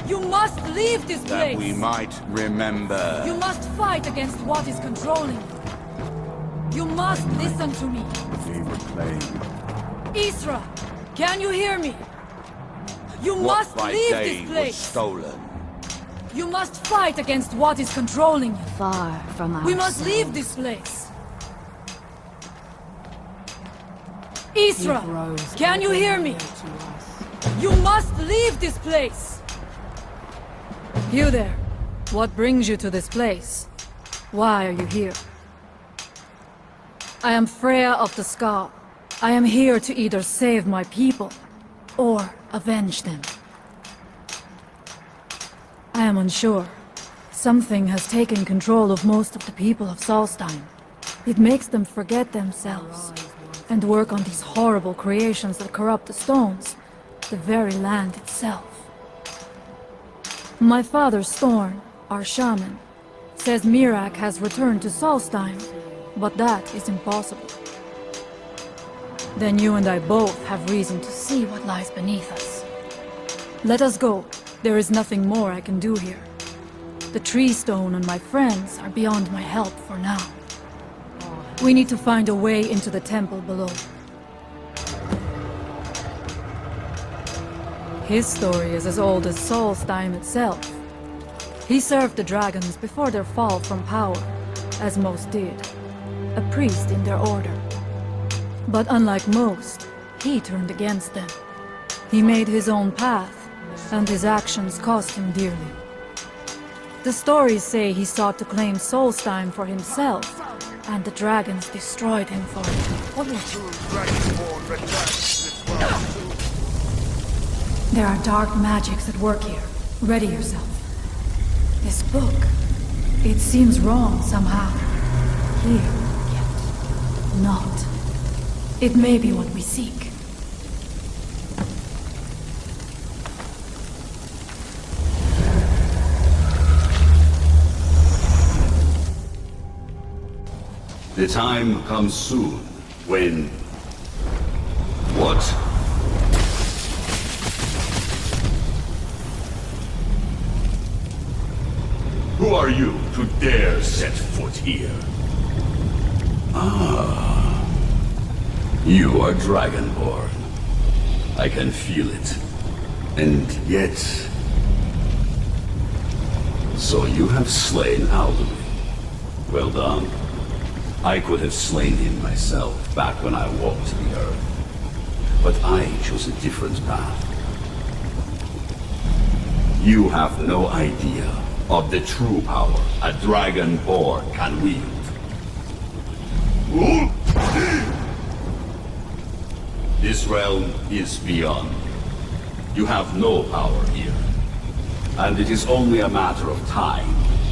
You must leave this place! That we might remember. You must fight against what is controlling you. You must listen to me. We reclaim. Isra, can you hear me? You must leave this place! Stolen. You must fight against what is controlling you. Far from our We must leave this place. Isra, can you hear me? You must leave this place! You there. What brings you to this place? Why are you here? I am Freya of the Scar. I am here to either save my people, or avenge them. I am unsure. Something has taken control of most of the people of Solstheim. It makes them forget themselves, and work on these horrible creations that corrupt the stones, the very land itself. My father Storn, our shaman, says Mirak has returned to Solstheim, but that is impossible. Then you and I both have reason to see what lies beneath us. Let us go. There is nothing more I can do here. The tree stone and my friends are beyond my help for now. We need to find a way into the temple below. His story is as old as Solstheim itself. He served the dragons before their fall from power, as most did. A priest in their order. But unlike most, he turned against them. He made his own path, and his actions cost him dearly. The stories say he sought to claim Solstheim for himself, and the dragons destroyed him for it. What was Dragonborn returned to this world? There are dark magics at work here. Ready yourself. This book, it seems wrong somehow. Here, yet not. It may be what we seek. The time comes soon when... What? Who are you to dare set foot here? Ah. You are Dragonborn. I can feel it. And yet... So you have slain Alduin. Well done. I could have slain him myself back when I walked the earth. But I chose a different path. You have no idea of the true power a Dragonborn can wield. This realm is beyond. You have no power here. And it is only a matter of time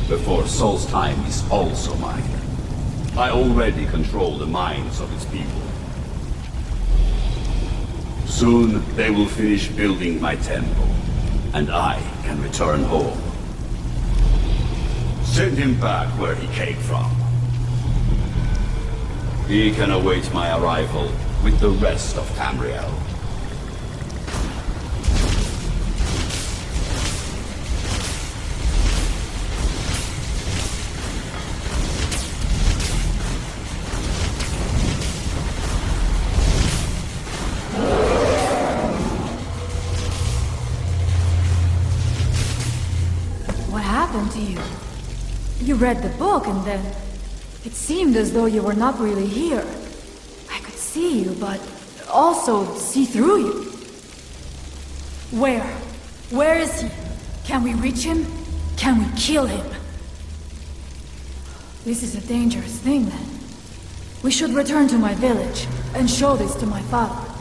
before Solstheim is also mine. I already control the minds of its people. Soon they will finish building my temple, and I can return home. Send him back where he came from. He can await my arrival with the rest of Tamriel. What happened to you? You read the book and then... It seemed as though you were not really here. I could see you, but also see through you. Where? Where is he? Can we reach him? Can we kill him? This is a dangerous thing, then. We should return to my village and show this to my father.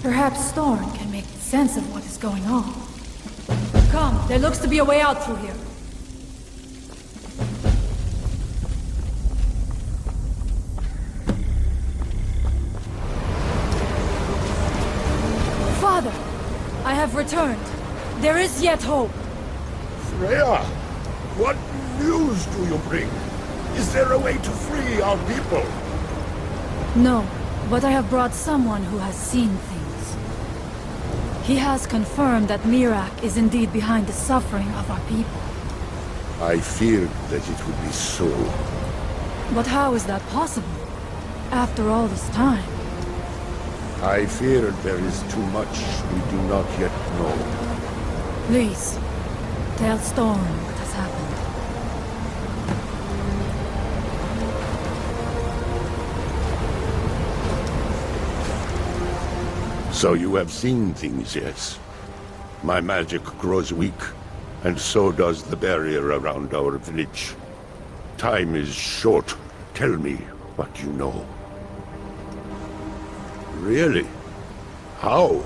Perhaps Storm can make sense of what is going on. Come, there looks to be a way out through here. Father, I have returned. There is yet hope. Freya, what news do you bring? Is there a way to free our people? No, but I have brought someone who has seen things. He has confirmed that Mirak is indeed behind the suffering of our people. I feared that it would be so. But how is that possible? After all this time? I fear there is too much we do not yet know. Please, tell Storm what has happened. So you have seen things, yes? My magic grows weak, and so does the barrier around our village. Time is short. Tell me what you know. Really? How?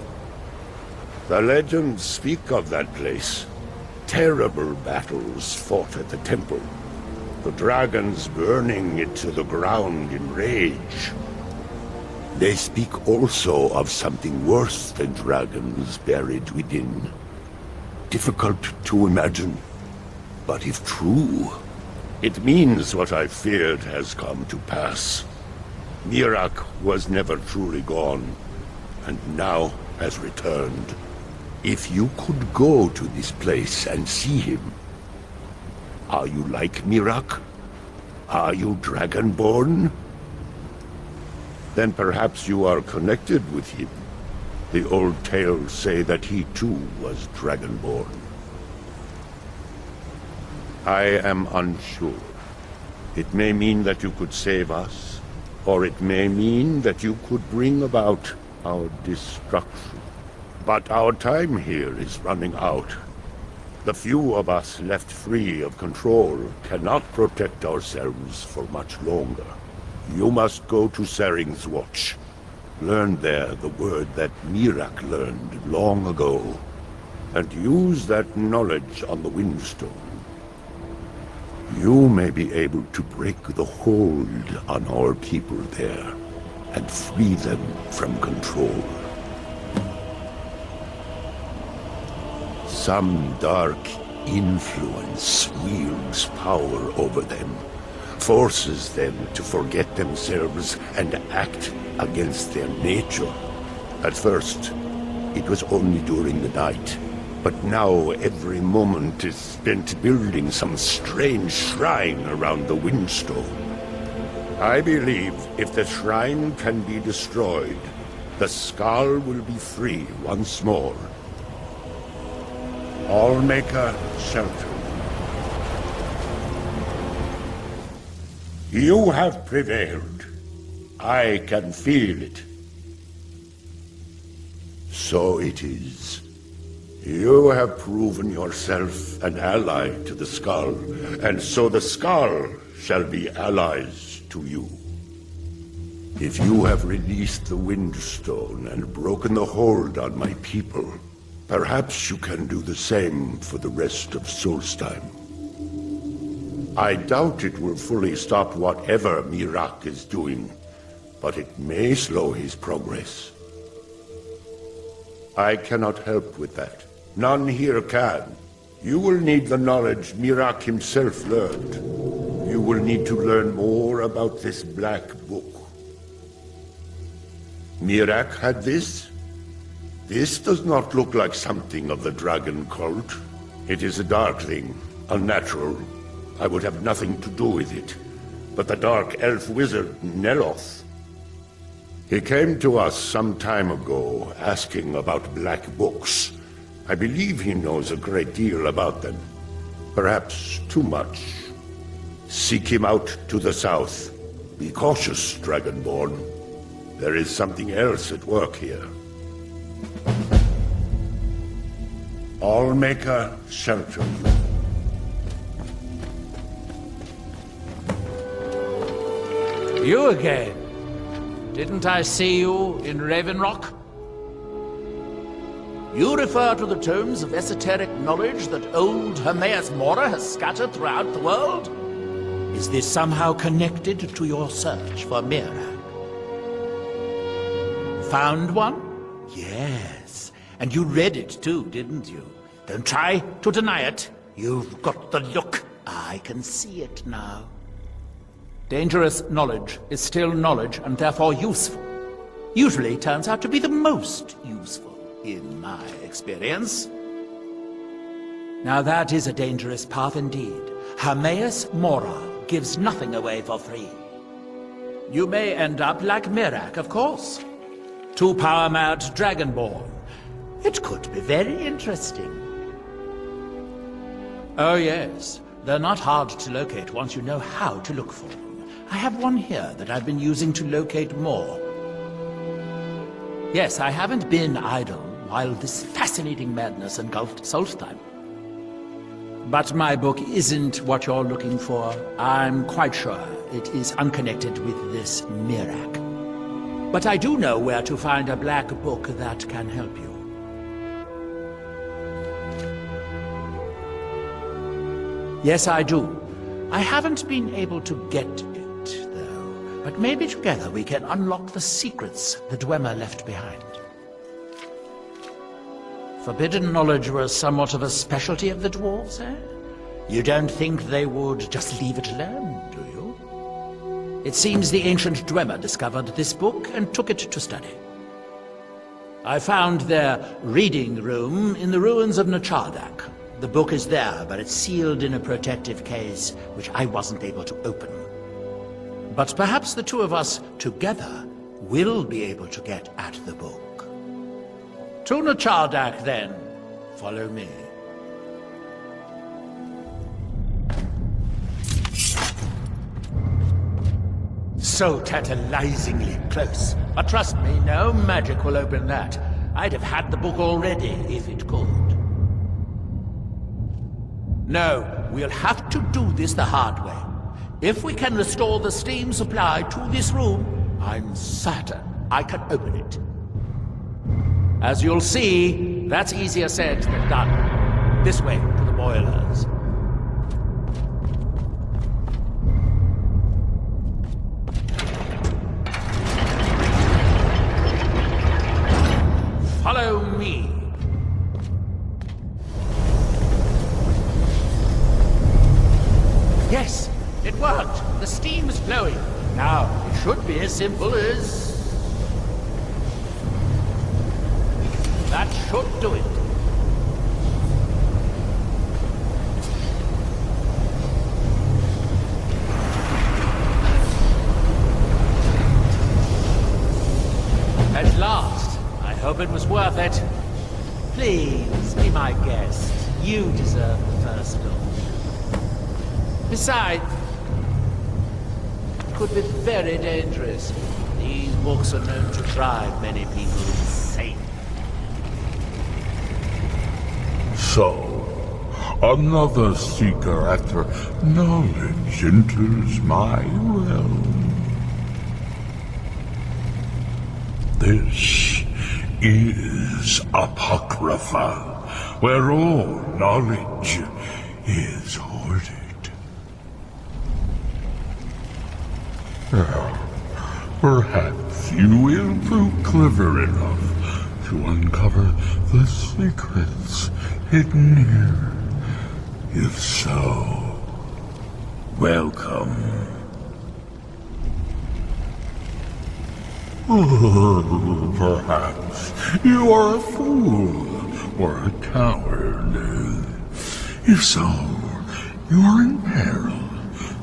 The legends speak of that place. Terrible battles fought at the temple. The dragons burning it to the ground in rage. They speak also of something worse than dragons buried within. Difficult to imagine, but if true, it means what I feared has come to pass. Mirak was never truly gone, and now has returned. If you could go to this place and see him, are you like Mirak? Are you Dragonborn? Then perhaps you are connected with him. The old tales say that he too was Dragonborn. I am unsure. It may mean that you could save us, or it may mean that you could bring about our destruction. But our time here is running out. The few of us left free of control cannot protect ourselves for much longer. You must go to Saring's Watch. Learn there the word that Mirak learned long ago, and use that knowledge on the Windstone. You may be able to break the hold on our people there, and free them from control. Some dark influence wields power over them, forces them to forget themselves and act against their nature. At first, it was only during the night, but now every moment is spent building some strange shrine around the Windstone. I believe if the shrine can be destroyed, the Skull will be free once more. Allmaker, shelter. You have prevailed. I can feel it. So it is. You have proven yourself an ally to the Skull, and so the Skull shall be allies to you. If you have released the Windstone and broken the hold on my people, perhaps you can do the same for the rest of Solstheim. I doubt it will fully stop whatever Mirak is doing, but it may slow his progress. I cannot help with that. None here can. You will need the knowledge Mirak himself learned. You will need to learn more about this black book. Mirak had this? This does not look like something of the dragon cult. It is a darkling, unnatural. I would have nothing to do with it. But the dark elf wizard, Neloth. He came to us some time ago, asking about black books. I believe he knows a great deal about them. Perhaps too much. Seek him out to the south. Be cautious, Dragonborn. There is something else at work here. Allmaker shelter you. You again? Didn't I see you in Raven Rock? You refer to the tomes of esoteric knowledge that old Hermaeus Mora has scattered throughout the world? Is this somehow connected to your search for Miraak? Found one? Yes. And you read it too, didn't you? Don't try to deny it. You've got the look. I can see it now. Dangerous knowledge is still knowledge and therefore useful. Usually turns out to be the most useful, in my experience. Now that is a dangerous path indeed. Hermaeus Mora gives nothing away for free. You may end up like Miraak, of course. Too power-mad Dragonborn. It could be very interesting. Oh yes, they're not hard to locate once you know how to look for them. I have one here that I've been using to locate more. Yes, I haven't been idle while this fascinating madness engulfed Solstheim. But my book isn't what you're looking for. I'm quite sure it is unconnected with this Miraak. But I do know where to find a black book that can help you. Yes, I do. I haven't been able to get it, though. But maybe together we can unlock the secrets the Dwemer left behind. Forbidden knowledge was somewhat of a specialty of the dwarves, eh? You don't think they would just leave it alone, do you? It seems the ancient Dwemer discovered this book and took it to study. I found their reading room in the ruins of Nachardak. The book is there, but it's sealed in a protective case, which I wasn't able to open. But perhaps the two of us together will be able to get at the book. To Nachardak, then. Follow me. So tantalizingly close. But trust me, no magic will open that. I'd have had the book already if it could. No, we'll have to do this the hard way. If we can restore the steam supply to this room, I'm certain I can open it. As you'll see, that's easier said than done. This way to the boilers. Follow me. Yes, it worked. The steam is flowing. Now, it should be as simple as... That should do it. At last. I hope it was worth it. Please, be my guest. You deserve the first look. Besides, it could be very dangerous. These books are known to drive many people insane. So, another seeker after knowledge enters my realm. This is Apocrypha, where all knowledge is hoarded. Perhaps you will prove clever enough to uncover the secrets hidden here. If so, welcome. Perhaps you are a fool or a coward. If so, you are in peril.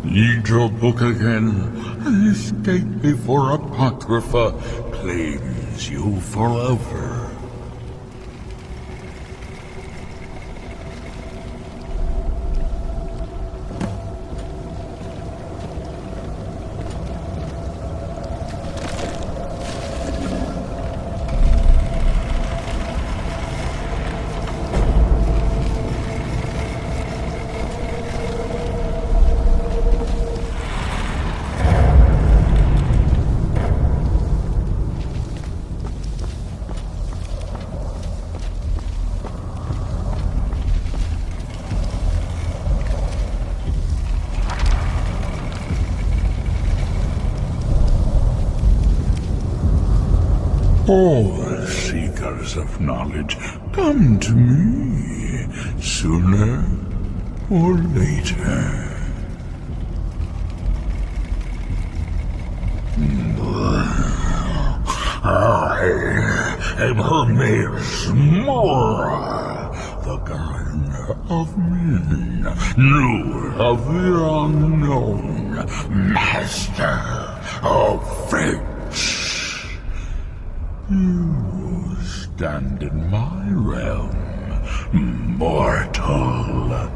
Read your book again and escape before Apocrypha claims you forever. All seekers of knowledge come to me, sooner or later. I am Hermes Mora, the guardian of men, knower of the unknown, master of fate. You stand in my realm, mortal.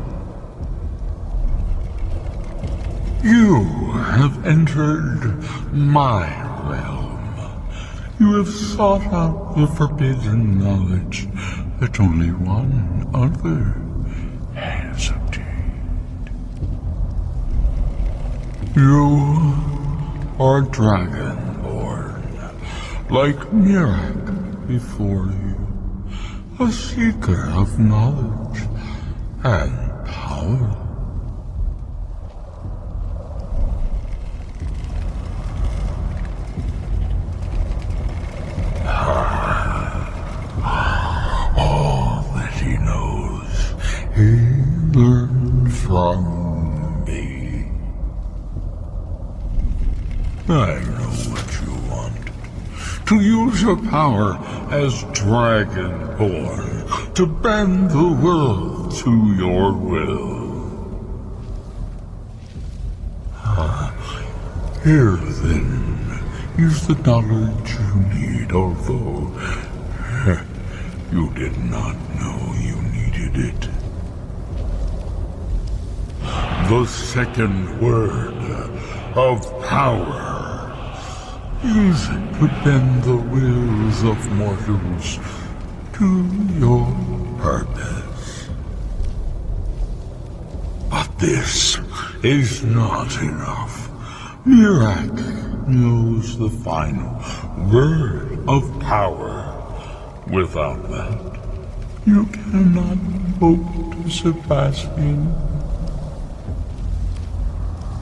You have entered my realm. You have sought out the forbidden knowledge that only one other has obtained. You are Dragonborn, like Mirak before you, a seeker of knowledge and power. All that he knows, he learned from me. I know what you want. To use your power as Dragonborn, to bend the world to your will. Here then is the knowledge you need, although you did not know you needed it. The second word of power. Use it to bend the wills of mortals to your purpose. But this is not enough. Mirak knows the final word of power. Without that, you cannot hope to surpass him.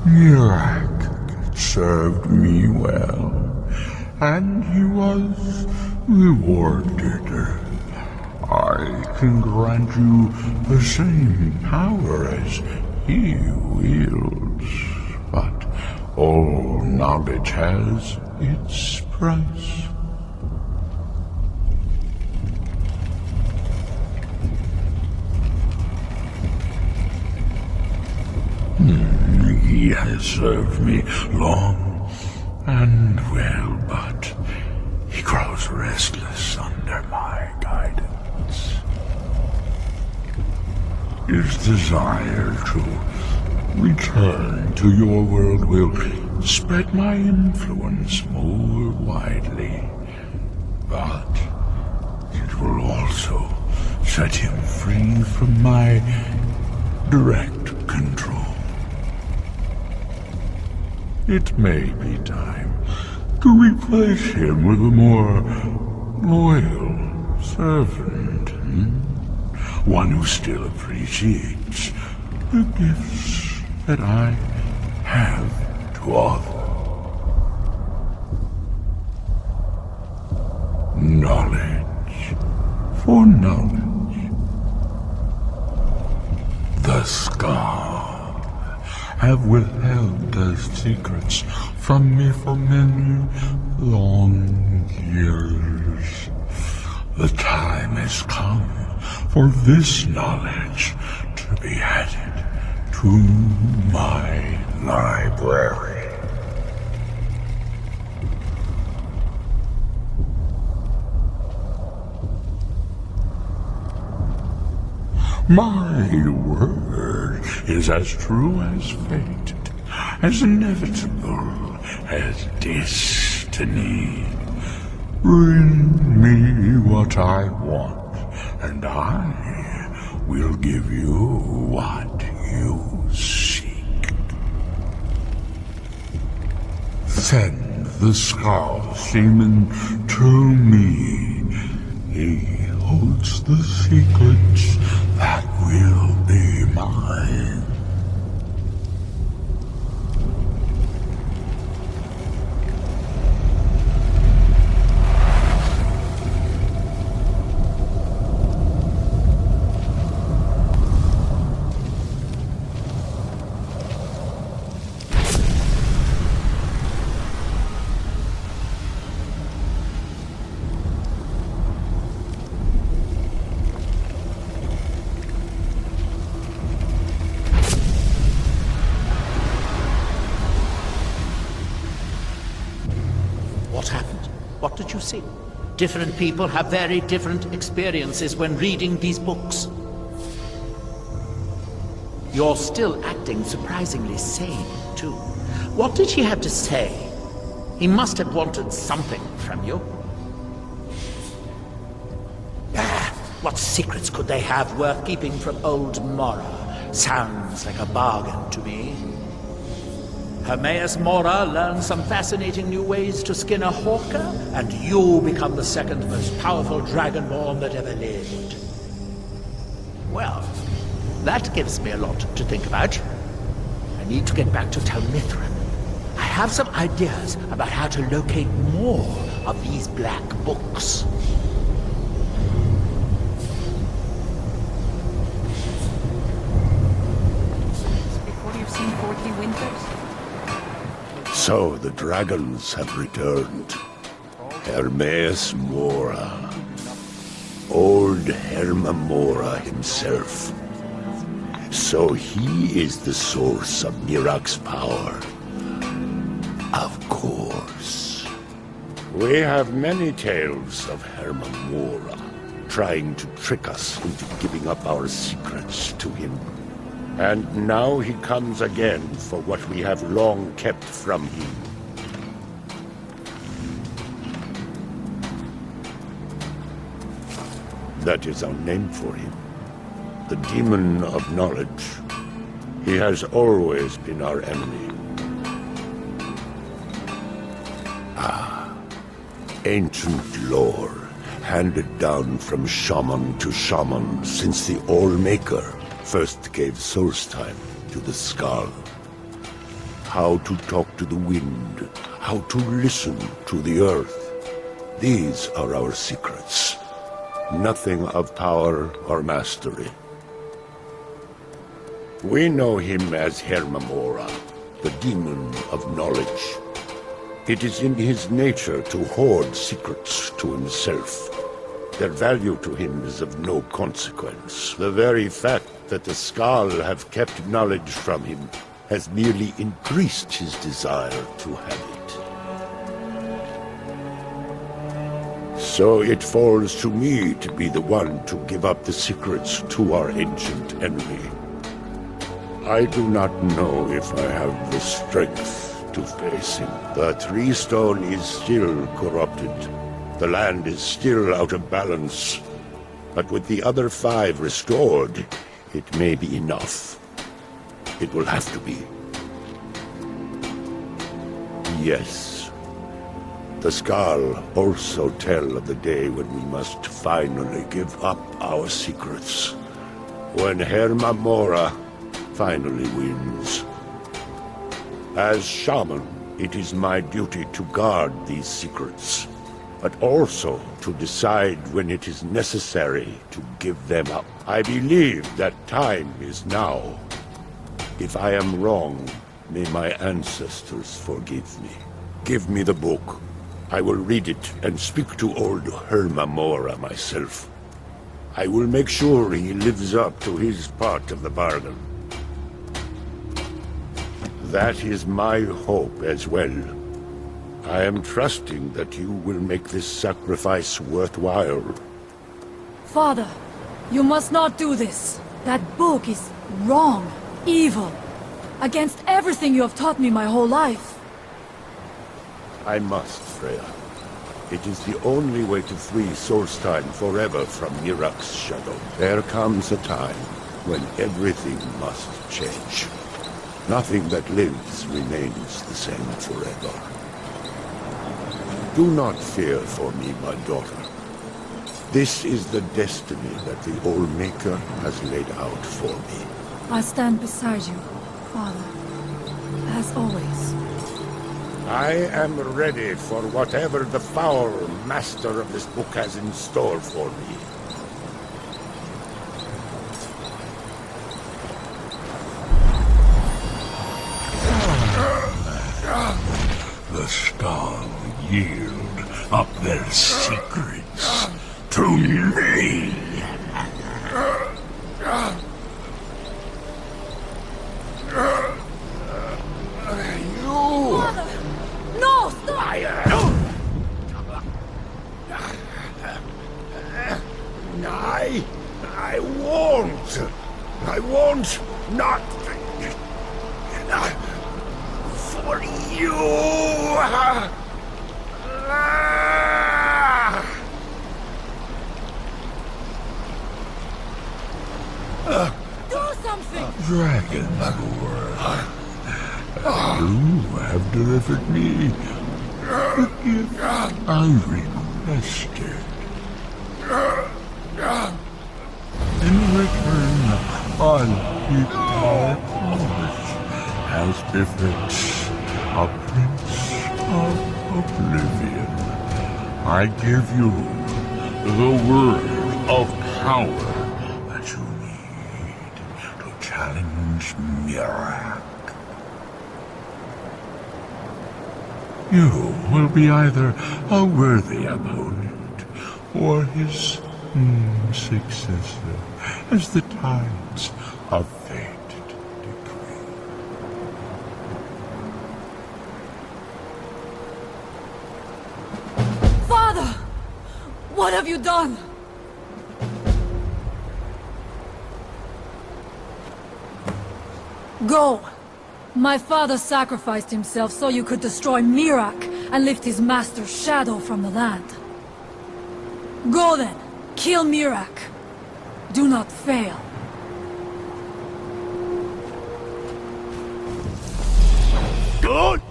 Mirak served me well, and he was rewarded. I can grant you the same power as he wields, but all knowledge has its price. He has served me long and well, but he grows restless under my guidance. His desire to return to your world will spread my influence more widely, but it will also set him free from my direct control. It may be time to replace him with a more loyal servant. One who still appreciates the gifts that I have to offer. Knowledge for knowledge. The Scar have withheld their secrets from me for many long years. The time has come for this knowledge to be added to my library. My word is as true as fate, as inevitable as destiny. Bring me what I want, and I will give you what you seek. Send the Skull Seaman to me. He holds the secrets that will be mine. you see? Different people have very different experiences when reading these books. You're still acting surprisingly sane, too. What did he have to say? He must have wanted something from you. What secrets could they have worth keeping from old Mora? Sounds like a bargain to me. Hermaeus Mora learned some fascinating new ways to skin a hawker, and you become the second most powerful Dragonborn that ever lived. Well, that gives me a lot to think about. I need to get back to Tel Mithryn. I have some ideas about how to locate more of these black books. Before you've seen 40 winters? So the dragons have returned. Hermaeus Mora. Old Herma Mora himself. So he is the source of Mirak's power. Of course. We have many tales of Herma Mora trying to trick us into giving up our secrets to him. And now he comes again for what we have long kept from him. That is our name for him. The Demon of Knowledge. He has always been our enemy. Ancient lore, handed down from shaman to shaman since the All-Maker first gave Solstheim to the Skull. How to talk to the wind, how to listen to the earth. These are our secrets. Nothing of power or mastery. We know him as Herma Mora, the Demon of Knowledge. It is in his nature to hoard secrets to himself. Their value to him is of no consequence. The very fact that the Skull have kept knowledge from him has merely increased his desire to have it. So it falls to me to be the one to give up the secrets to our ancient enemy. I do not know if I have the strength to face him. The Tree Stone is still corrupted. The land is still out of balance. But with the other 5 restored, it may be enough. It will have to be. Yes. The Skull also tell of the day when we must finally give up our secrets. When Herma Mora finally wins. As shaman, it is my duty to guard these secrets, but also to decide when it is necessary to give them up. I believe that time is now. If I am wrong, may my ancestors forgive me. Give me the book. I will read it and speak to old Herma Mora myself. I will make sure he lives up to his part of the bargain. That is my hope as well. I am trusting that you will make this sacrifice worthwhile. Father, you must not do this. That book is wrong, evil, against everything you have taught me my whole life. I must, Freya. It is the only way to free Solstheim forever from Mirak's shadow. There comes a time when everything must change. Nothing that lives remains the same forever. Do not fear for me, my daughter. This is the destiny that the All-Maker has laid out for me. I stand beside you, Father, as always. I am ready for whatever the foul master of this book has in store for me. The Skull yield up their secrets to me. Father! No, stop! I won't! I won't not... for you! Do something! Dragonborn, you have delivered me the gift I requested. In return, I'll keep my promise as befits a prince of Oblivion. I give you the word of power that you need to challenge Mirak. You will be either a worthy opponent or his successor, as the tides of fate decree. Father! What have you done? Go! My father sacrificed himself so you could destroy Mirak and lift his master's shadow from the land. Go then! Kill Mirak! Do not fail. Good!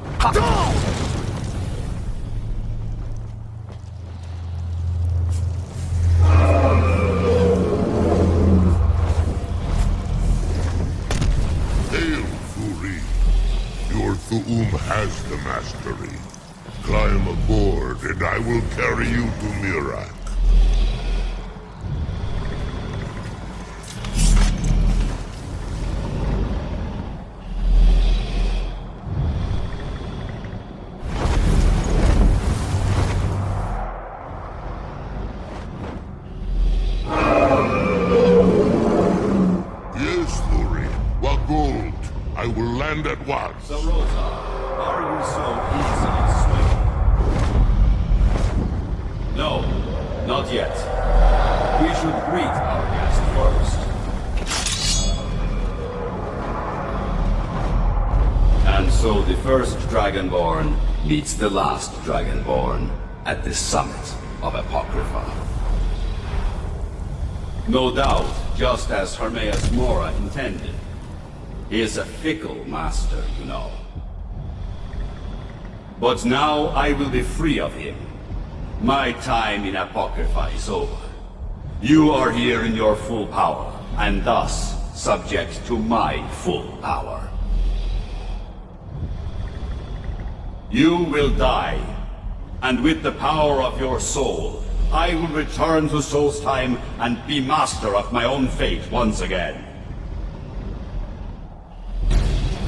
Hail, Furi. Your Thu'um has the mastery. Climb aboard, and I will carry you to Mirak. Yes, Furi. Wagold. I will land at once. So, Rosa, are you so easily swayed? No, not yet. We should greet our guest first. And so the first Dragonborn meets the last Dragonborn at the summit of Apocrypha. No doubt, just as Hermaeus Mora intended. He is a fickle master, you know. But now I will be free of him. My time in Apocrypha is over. You are here in your full power, and thus subject to my full power. You will die, and with the power of your soul, I will return to Solstheim and be master of my own fate once again.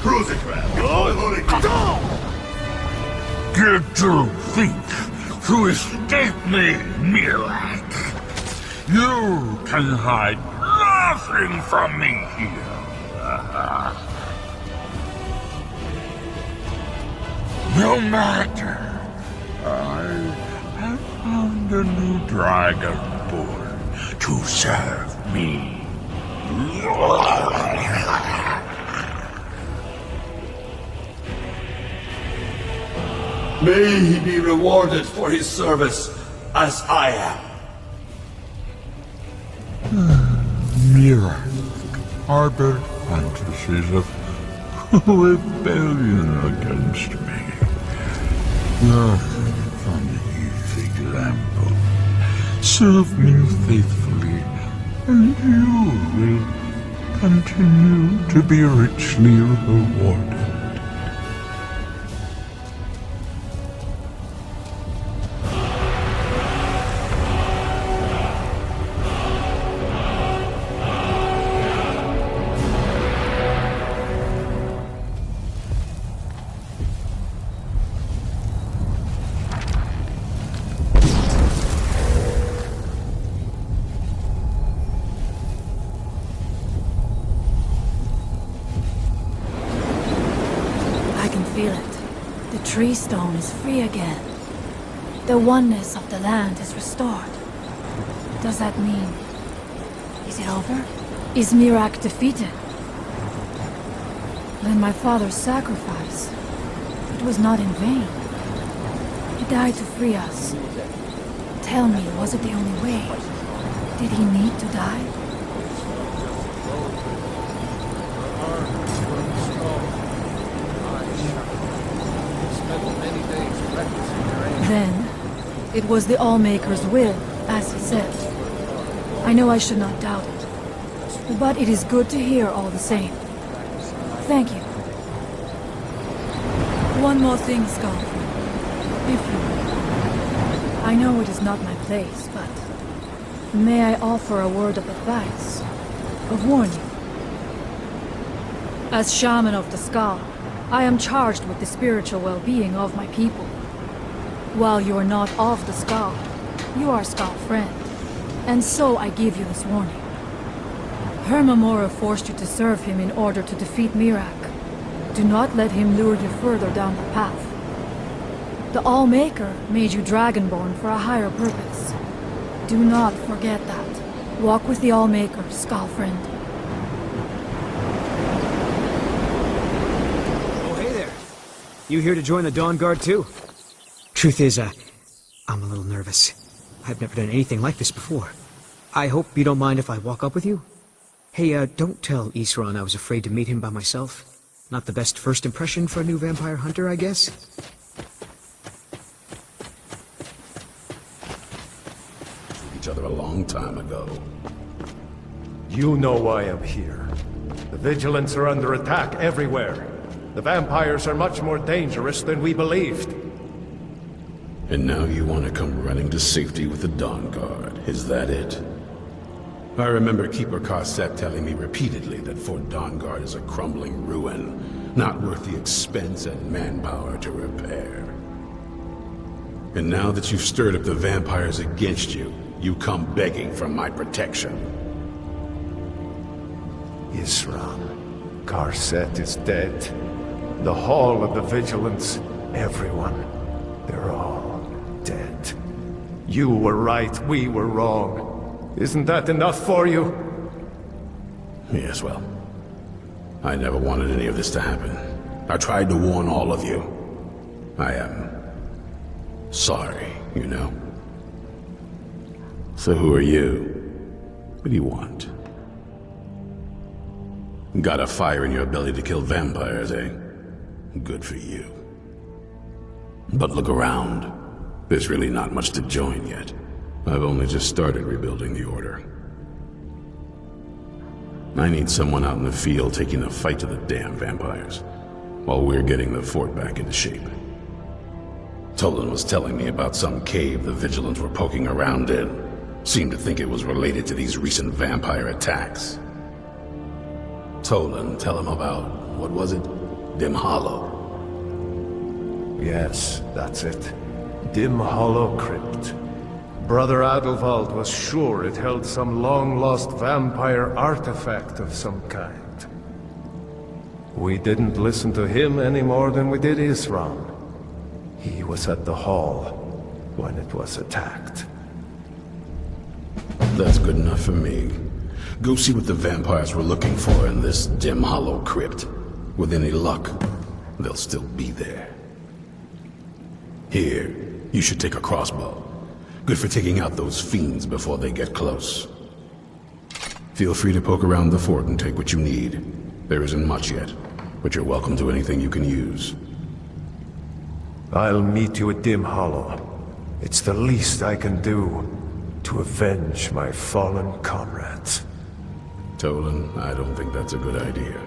Cruiser craft, Did you think to escape me, Mirak? You can hide nothing from me here. No matter. I have found a new Dragonborn to serve me. May he be rewarded for his service, as I am. Mirak harbored fantasies of rebellion against me. An easy example. Serve me faithfully, and you will continue to be richly rewarded. Feel it. The tree stone is free again. The oneness of the land is restored. Does that mean Is it over? Is Miraak defeated? Then my father's sacrifice, it was not in vain. He died to free us. Tell me, was it the only way? Did he need to die? Then, it was the Allmaker's will, as he said. I know I should not doubt it, but it is good to hear all the same. Thank you. One more thing, Skull. If you will. I know it is not my place, but may I offer a word of advice, of warning? As shaman of the Skull, I am charged with the spiritual well-being of my people. While you are not of the Skull, you are Skull friend, and so I give you this warning. Hermamora forced you to serve him in order to defeat Miraak. Do not let him lure you further down the path. The Allmaker made you Dragonborn for a higher purpose. Do not forget that. Walk with the Allmaker, Skull friend. Oh, hey there. You here to join the Dawn Guard too? Truth is, I'm a little nervous. I've never done anything like this before. I hope you don't mind if I walk up with you? Hey, don't tell Isran I was afraid to meet him by myself. Not the best first impression for a new vampire hunter, I guess? Each other a long time ago. You know why I'm here. The Vigilants are under attack everywhere. The vampires are much more dangerous than we believed. And now you want to come running to safety with the Dawn Guard, is that it? I remember Keeper Carset telling me repeatedly that Fort Dawn Guard is a crumbling ruin, not worth the expense and manpower to repair. And now that you've stirred up the vampires against you, you come begging for my protection. Isran, Carset is dead. The Hall of the Vigilants, everyone, they're all dead. You were right, we were wrong. Isn't that enough for you? Yes, well, I never wanted any of this to happen. I tried to warn all of you. I am sorry, you know. So who are you? What do you want? Got a fire in your belly to kill vampires, eh? Good for you. But look around. There's really not much to join yet. I've only just started rebuilding the Order. I need someone out in the field taking the fight to the damn vampires, while we're getting the fort back into shape. Tolan was telling me about some cave the Vigilants were poking around in. Seemed to think it was related to these recent vampire attacks. Tolan, tell him about, what was it? Dim Hollow. Yes, that's it. Dim Hollow Crypt. Brother Adalvald was sure it held some long-lost vampire artifact of some kind. We didn't listen to him any more than we did Isran. He was at the hall when it was attacked. That's good enough for me. Go see what the vampires were looking for in this Dim Hollow Crypt. With any luck, they'll still be there. Here, you should take a crossbow. Good for taking out those fiends before they get close. Feel free to poke around the fort and take what you need. There isn't much yet, but you're welcome to anything you can use. I'll meet you at Dim Hollow. It's the least I can do to avenge my fallen comrades. Tolan, I don't think that's a good idea.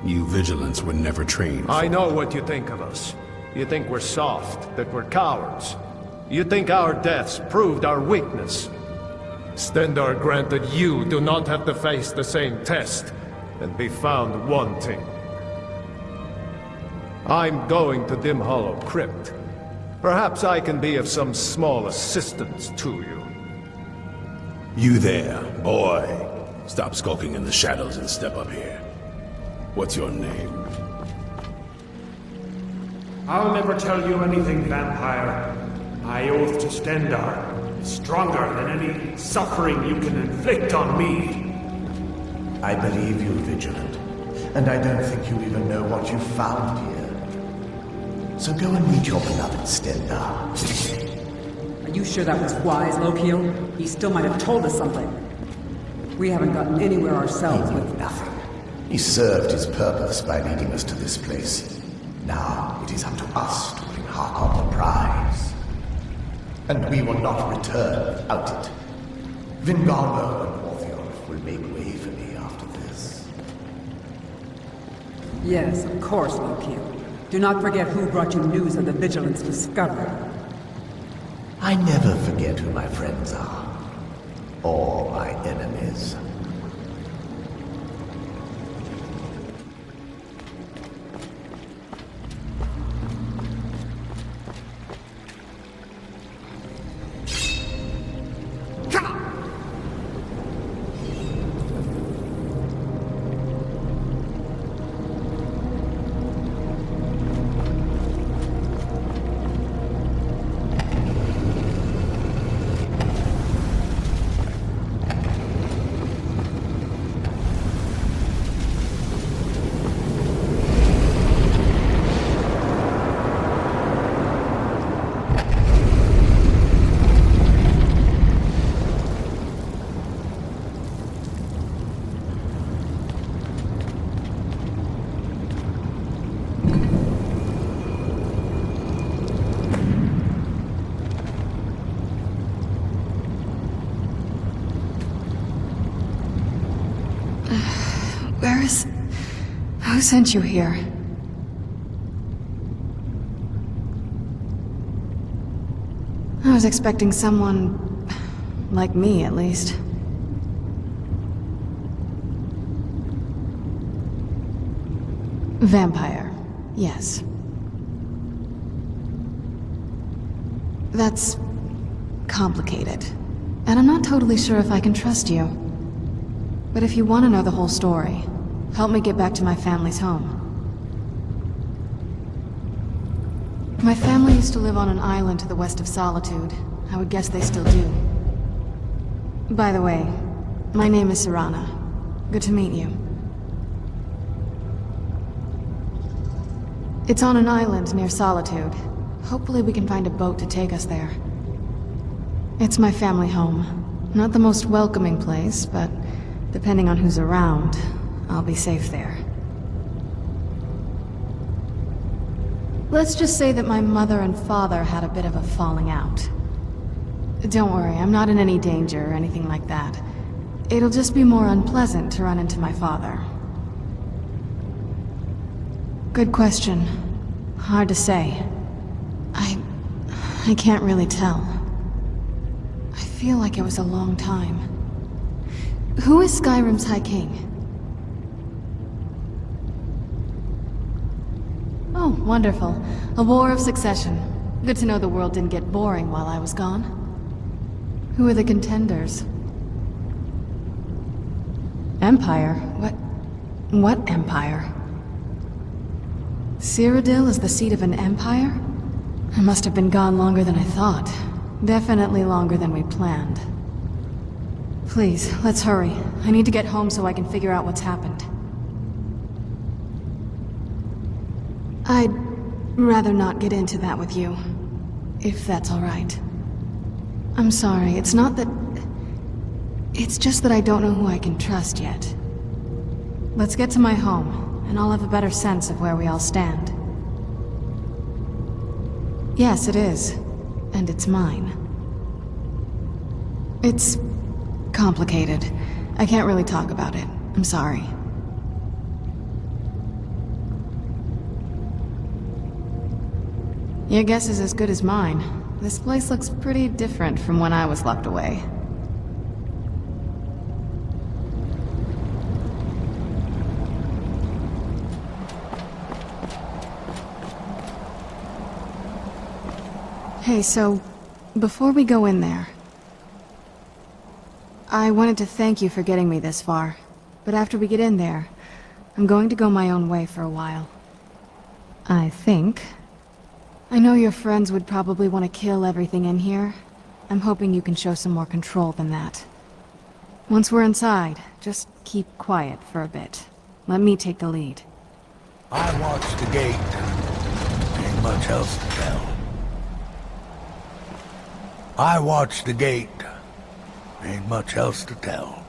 You Vigilants were never trained. I know what you think of us. You think we're soft, that we're cowards. You think our deaths proved our weakness. Stendarr granted you do not have to face the same test and be found wanting. I'm going to Dim Hollow Crypt. Perhaps I can be of some small assistance to you. You there, boy. Stop skulking in the shadows and step up here. What's your name? I'll never tell you anything, vampire. I oath to Stendarr. Stronger than any suffering you can inflict on me. I believe you, Vigilant. And I don't think you even know what you found here. So go and meet your beloved Stendar. Are you sure that was wise, Lokil? He still might have told us something. We haven't gotten anywhere ourselves with nothing. He served his purpose by leading us to this place. Now it is up to us to bring Harkon the prize. And we will not return without it. Vingarmo and Orthion will make way for me after this. Yes, of course, Lokil. Do not forget who brought you news of the Vigilant's discovery. I never forget who my friends are. Or my enemies. Who sent you here? I was expecting someone... like me, at least. Vampire, yes. That's... complicated. And I'm not totally sure if I can trust you. But if you want to know the whole story, help me get back to my family's home. My family used to live on an island to the west of Solitude. I would guess they still do. By the way, my name is Serana. Good to meet you. It's on an island near Solitude. Hopefully we can find a boat to take us there. It's my family home. Not the most welcoming place, but depending on who's around, I'll be safe there. Let's just say that my mother and father had a bit of a falling out. Don't worry, I'm not in any danger or anything like that. It'll just be more unpleasant to run into my father. Good question. Hard to say. I can't really tell. I feel like it was a long time. Who is Skyrim's High King? Oh, wonderful. A war of succession. Good to know the world didn't get boring while I was gone. Who are the contenders? Empire? What empire? Cyrodiil is the seat of an empire? I must have been gone longer than I thought. Definitely longer than we planned. Please, let's hurry. I need to get home so I can figure out what's happened. I'd rather not get into that with you, if that's all right. I'm sorry, it's not that... It's just that I don't know who I can trust yet. Let's get to my home, and I'll have a better sense of where we all stand. Yes, it is. And it's mine. It's... complicated. I can't really talk about it. I'm sorry. Your guess is as good as mine. This place looks pretty different from when I was locked away. Hey, so, before we go in there... I wanted to thank you for getting me this far, but after we get in there, I'm going to go my own way for a while. I think. I know your friends would probably want to kill everything in here, I'm hoping you can show some more control than that. Once we're inside, just keep quiet for a bit. Let me take the lead. I watched the gate. Ain't much else to tell. I watched the gate. Ain't much else to tell.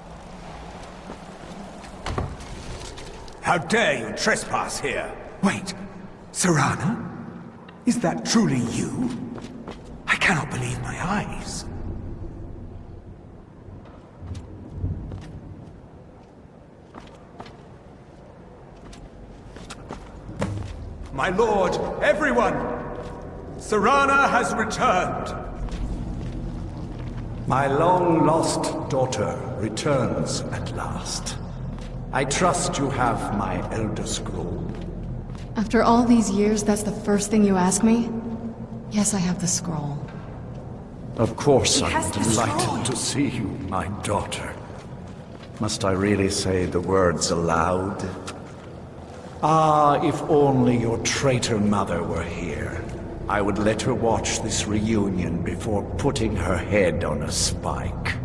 How dare you trespass here? Wait, Serana? Is that truly you? I cannot believe my eyes. My lord, everyone! Serana has returned! My long-lost daughter returns at last. I trust you have my Elder Scroll. After all these years, that's the first thing you ask me? Yes, I have the scroll. Of course He I'm has the scroll. delighted to see you, my daughter. Must I really say the words aloud? Ah, if only your traitor mother were here. I would let her watch this reunion before putting her head on a spike.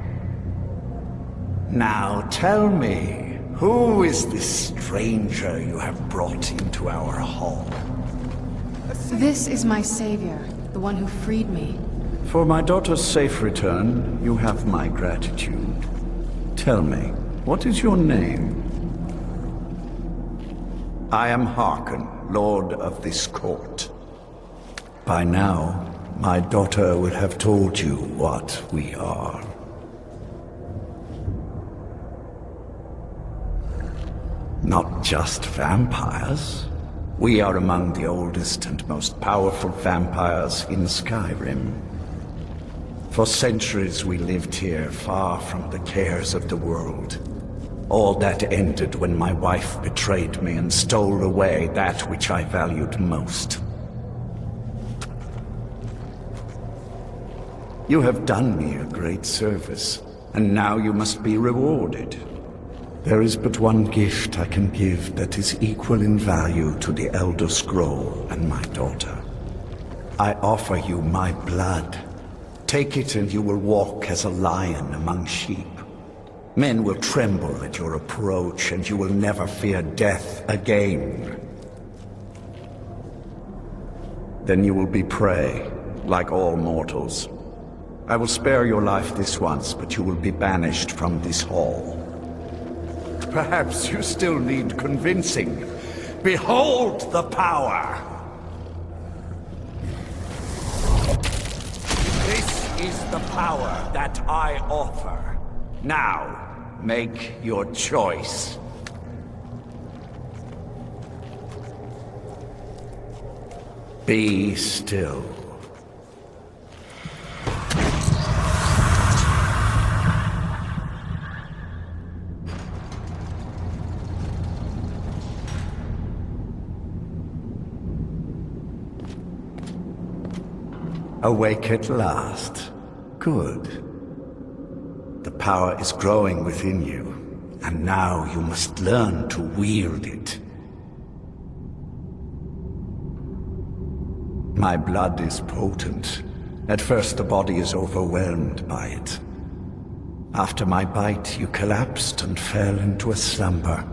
Now tell me, who is this stranger you have brought into our hall? This is my savior, the one who freed me. For my daughter's safe return, you have my gratitude. Tell me, what is your name? I am Harkon, Lord of this court. By now, my daughter would have told you what we are. Not just vampires. We are among the oldest and most powerful vampires in Skyrim. For centuries we lived here, far from the cares of the world. All that ended when my wife betrayed me and stole away that which I valued most. You have done me a great service, and now you must be rewarded. There is but one gift I can give that is equal in value to the Elder Scroll and my daughter. I offer you my blood. Take it and you will walk as a lion among sheep. Men will tremble at your approach, and you will never fear death again. Then you will be prey, like all mortals. I will spare your life this once, but you will be banished from this hall. Perhaps you still need convincing. Behold the power! This is the power that I offer. Now, make your choice. Be still. Awake at last. Good. The power is growing within you, and now you must learn to wield it. My blood is potent. At first the body is overwhelmed by it. After my bite, you collapsed and fell into a slumber.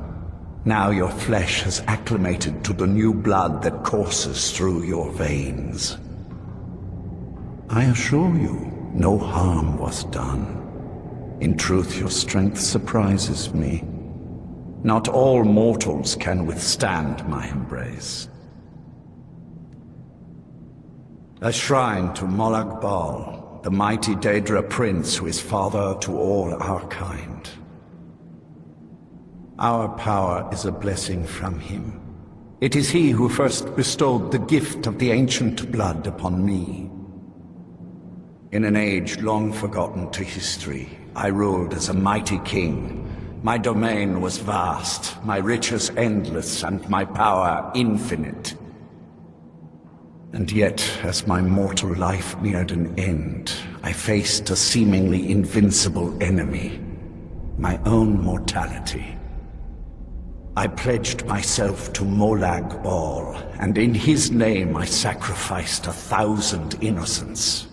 Now your flesh has acclimated to the new blood that courses through your veins. I assure you, no harm was done. In truth, your strength surprises me. Not all mortals can withstand my embrace. A shrine to Molag Bal, the mighty Daedra prince who is father to all our kind. Our power is a blessing from him. It is he who first bestowed the gift of the ancient blood upon me. In an age long forgotten to history, I ruled as a mighty king. My domain was vast, my riches endless, and my power infinite. And yet, as my mortal life neared an end, I faced a seemingly invincible enemy, my own mortality. I pledged myself to Molag Bal, and in his name I sacrificed 1,000 innocents.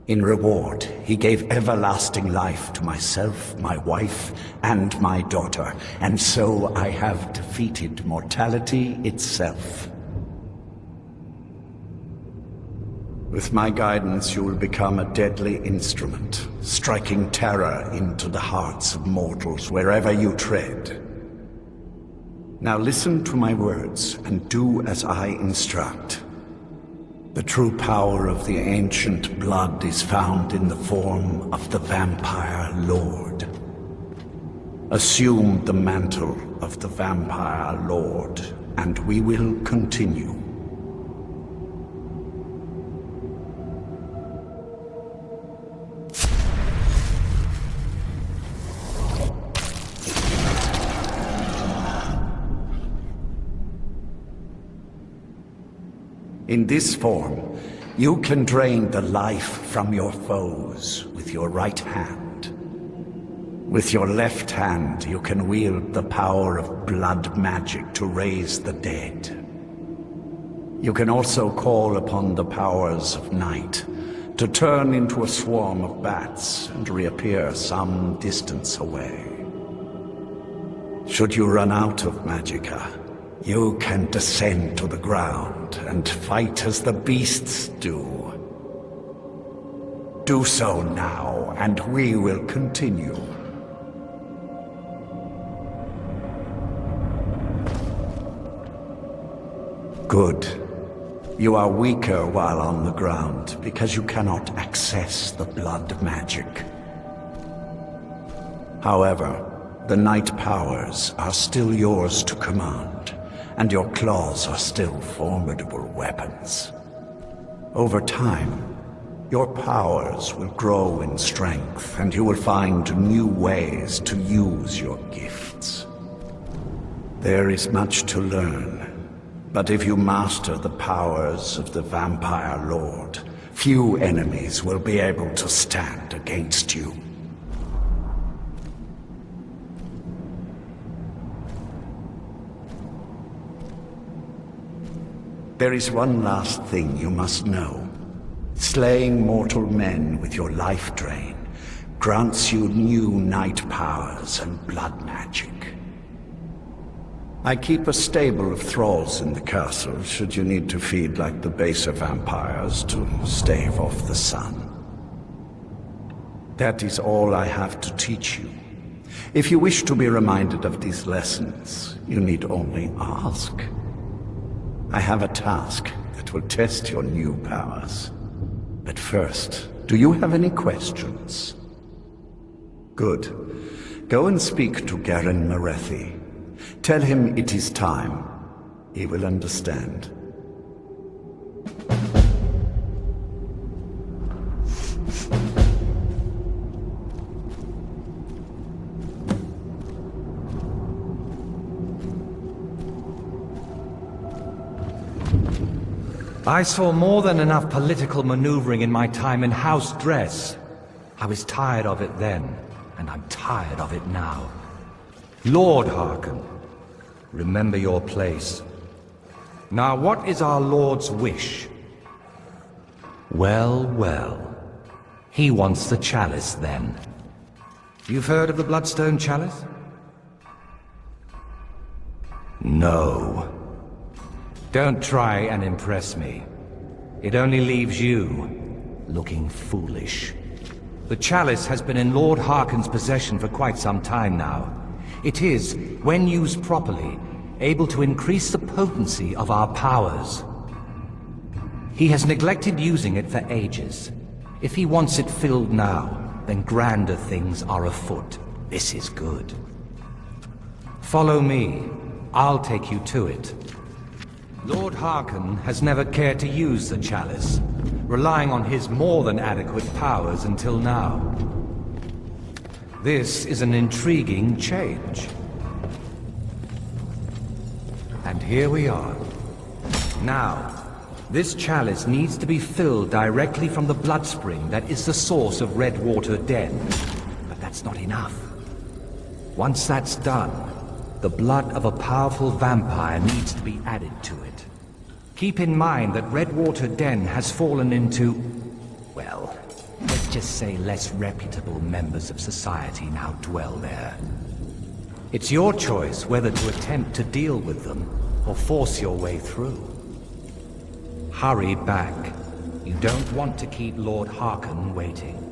In reward, he gave everlasting life to myself, my wife, and my daughter, and so I have defeated mortality itself. With my guidance, you will become a deadly instrument, striking terror into the hearts of mortals wherever you tread. Now listen to my words, and do as I instruct. The true power of the ancient blood is found in the form of the Vampire Lord. Assume the mantle of the Vampire Lord, and we will continue. In this form, you can drain the life from your foes with your right hand. With your left hand, you can wield the power of blood magic to raise the dead. You can also call upon the powers of night to turn into a swarm of bats and reappear some distance away. Should you run out of magicka, you can descend to the ground and fight as the beasts do. Do so now, and we will continue. Good. You are weaker while on the ground because you cannot access the blood magic. However, the night powers are still yours to command, and your claws are still formidable weapons. Over time, your powers will grow in strength, and you will find new ways to use your gifts. There is much to learn, but if you master the powers of the Vampire Lord, few enemies will be able to stand against you. There is one last thing you must know. Slaying mortal men with your life drain grants you new night powers and blood magic. I keep a stable of thralls in the castle should you need to feed like the baser vampires to stave off the sun. That is all I have to teach you. If you wish to be reminded of these lessons, you need only ask. I have a task that will test your new powers. But first, do you have any questions? Good. Go and speak to Garen Marethi. Tell him it is time. He will understand. I saw more than enough political maneuvering in my time in House Dress. I was tired of it then, and I'm tired of it now. Lord Harkon, remember your place. Now what is our Lord's wish? Well, well. He wants the chalice then. You've heard of the Bloodstone Chalice? No. Don't try and impress me. It only leaves you looking foolish. The chalice has been in Lord Harkon's possession for quite some time now. It is, when used properly, able to increase the potency of our powers. He has neglected using it for ages. If he wants it filled now, then grander things are afoot. This is good. Follow me. I'll take you to it. Lord Harkon has never cared to use the chalice, relying on his more than adequate powers until now. This is an intriguing change. And here we are. Now, this chalice needs to be filled directly from the blood spring that is the source of Redwater Den. But that's not enough. Once that's done, the blood of a powerful vampire needs to be added to it. Keep in mind that Redwater Den has fallen into, well, just say less reputable members of society now dwell there. It's your choice whether to attempt to deal with them, or force your way through. Hurry back. You don't want to keep Lord Harkon waiting.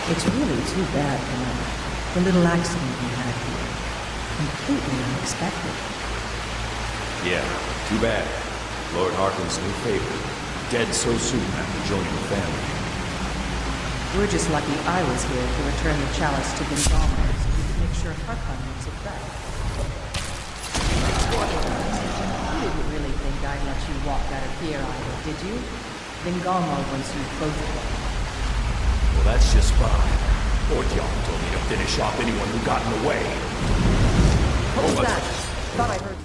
It's really too bad, Commander. The little accident we had here. Completely unexpected. Yeah, too bad. Lord Harkon's new favorite. Dead so soon after joining the family. We're just lucky I was here to return the chalice to Vingamo, so we could make sure Harkon makes it back. You didn't really think I'd let you walk out of here either, did you? Vingamo wants you both dead. Well, that's just fine. Orthion told me to finish off anyone who got in the way. What was that? Thought I heard...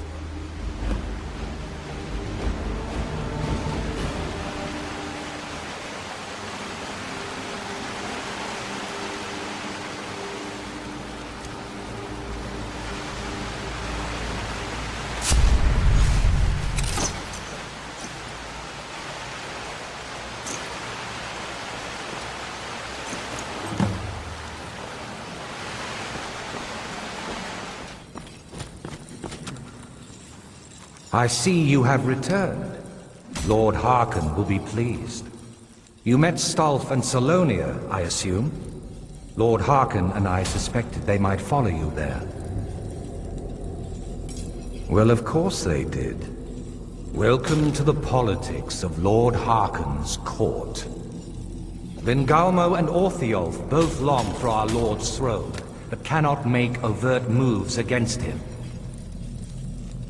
I see you have returned. Lord Harkon will be pleased. You met Stolf and Salonia, I assume? Lord Harkon and I suspected they might follow you there. Well, of course they did. Welcome to the politics of Lord Harkon's court. Vingamo and Orthiolf both long for our Lord's throne, but cannot make overt moves against him.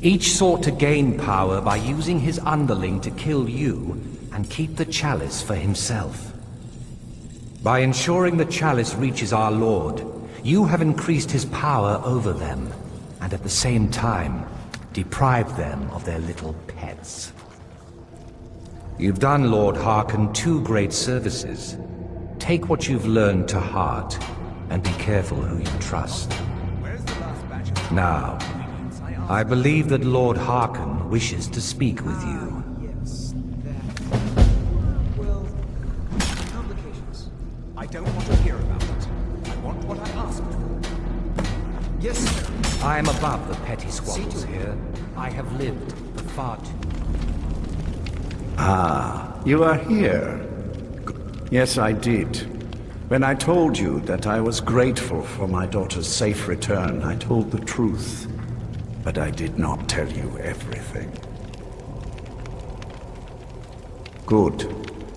Each sought to gain power by using his underling to kill you and keep the chalice for himself. By ensuring the chalice reaches our Lord, you have increased his power over them, and at the same time, deprived them of their little pets. You've done Lord Harkon 2 great services. Take what you've learned to heart, and be careful who you trust. Now, I believe that Lord Harkon wishes to speak with you. Yes, that... Well, complications. I don't want to hear about it. I want what I asked for. Yes, sir. I am above the petty squabbles here. I have lived for far too... Ah, you are here. Yes, I did. When I told you that I was grateful for my daughter's safe return, I told the truth. But I did not tell you everything. Good.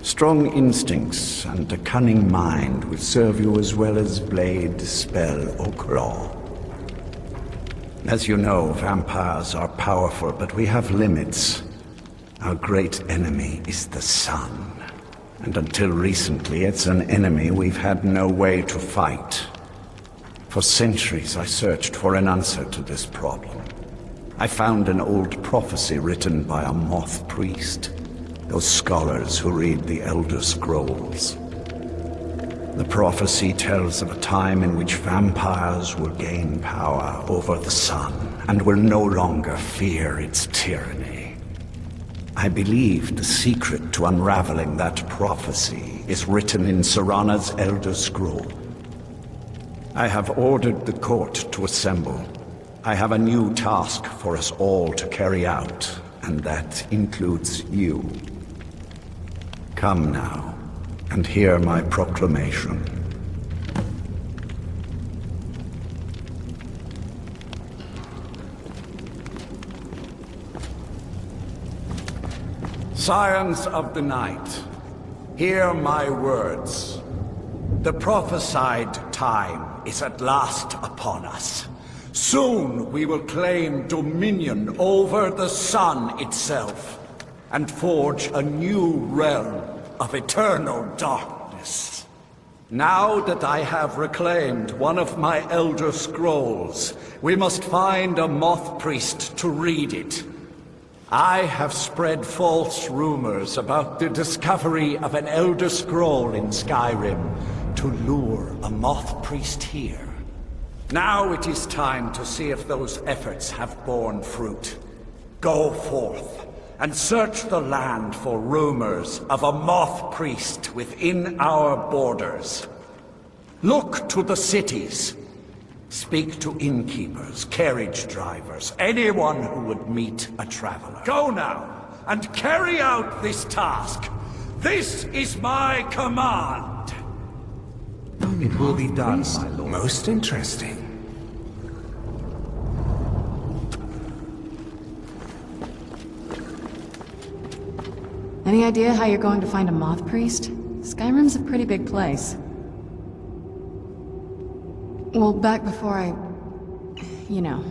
Strong instincts and a cunning mind will serve you as well as blade, spell, or claw. As you know, vampires are powerful, but we have limits. Our great enemy is the sun. And until recently, it's an enemy we've had no way to fight. For centuries, I searched for an answer to this problem. I found an old prophecy written by a moth priest. Those scholars who read the Elder Scrolls. The prophecy tells of a time in which vampires will gain power over the sun and will no longer fear its tyranny. I believe the secret to unraveling that prophecy is written in Serana's Elder Scroll. I have ordered the court to assemble. I have a new task for us all to carry out, and that includes you. Come now, and hear my proclamation. Scions of the night, hear my words. The prophesied time is at last upon us. Soon we will claim dominion over the sun itself, and forge a new realm of eternal darkness. Now that I have reclaimed one of my Elder Scrolls, we must find a moth priest to read it. I have spread false rumors about the discovery of an Elder Scroll in Skyrim to lure a Moth Priest here. Now it is time to see if those efforts have borne fruit. Go forth and search the land for rumors of a Moth Priest within our borders. Look to the cities. Speak to innkeepers, carriage drivers, anyone who would meet a traveler. Go now, and carry out this task. This is my command. It will be done, my lord. Most interesting. Any idea how you're going to find a Moth Priest? Skyrim's a pretty big place. Well, back before you know,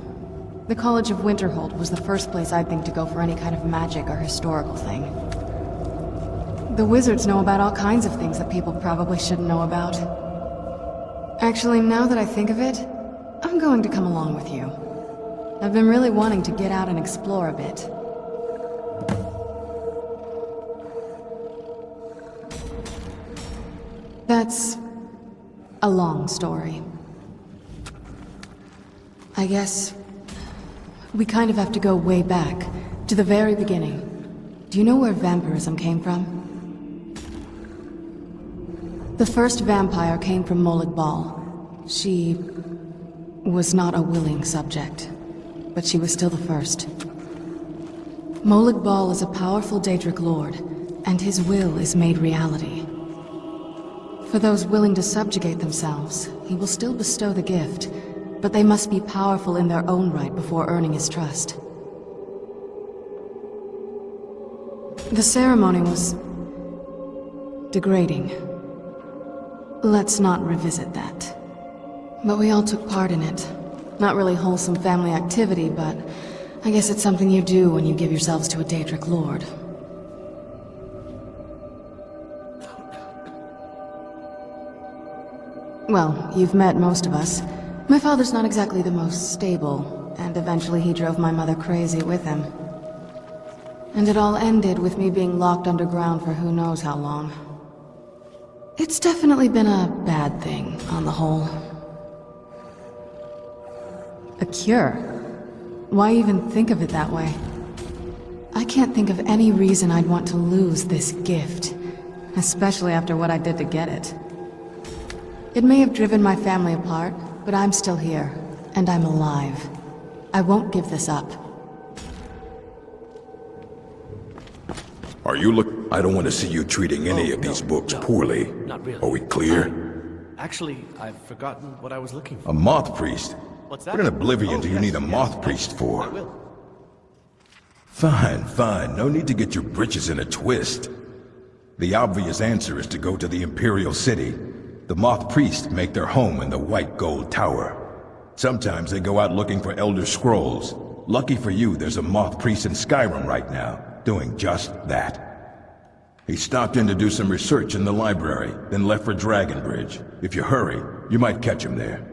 the College of Winterhold was the first place I'd think to go for any kind of magic or historical thing. The wizards know about all kinds of things that people probably shouldn't know about. Actually, now that I think of it, I'm going to come along with you. I've been really wanting to get out and explore a bit. That's a long story. I guess we kind of have to go way back, to the very beginning. Do you know where vampirism came from? The first vampire came from Molag Bal. She was not a willing subject, but she was still the first. Molag Bal is a powerful Daedric lord, and his will is made reality. For those willing to subjugate themselves, he will still bestow the gift, but they must be powerful in their own right before earning his trust. The ceremony was degrading. Let's not revisit that. But we all took part in it. Not really wholesome family activity, but I guess it's something you do when you give yourselves to a Daedric lord. Well, you've met most of us. My father's not exactly the most stable, and eventually he drove my mother crazy with him. And it all ended with me being locked underground for who knows how long. It's definitely been a bad thing, on the whole. A cure? Why even think of it that way? I can't think of any reason I'd want to lose this gift, especially after what I did to get it. It may have driven my family apart, but I'm still here, and I'm alive. I won't give this up. Are you I don't want to see you treating any of these books poorly. Not really. Are we clear? Actually, I've forgotten what I was looking for. A Moth Priest? What's that? What in Oblivion do you yes, need a Moth Priest for? I will. Fine, fine. No need to get your britches in a twist. The obvious answer is to go to the Imperial City. The Moth Priests make their home in the White Gold Tower. Sometimes they go out looking for Elder Scrolls. Lucky for you, there's a Moth Priest in Skyrim right now, doing just that. He stopped in to do some research in the library, then left for Dragonbridge. If you hurry, you might catch him there.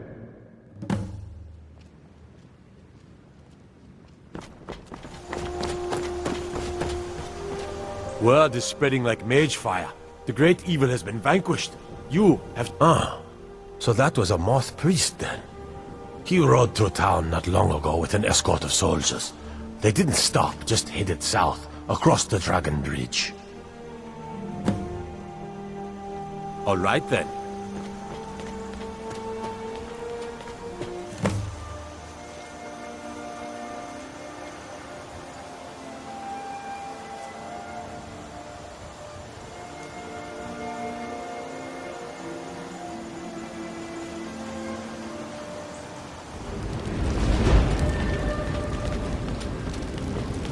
Word is spreading like mage fire. The great evil has been vanquished. You have... so that was a Moth Priest then. He rode through town not long ago with an escort of soldiers. They didn't stop, just headed south, across the Dragon Bridge. All right then.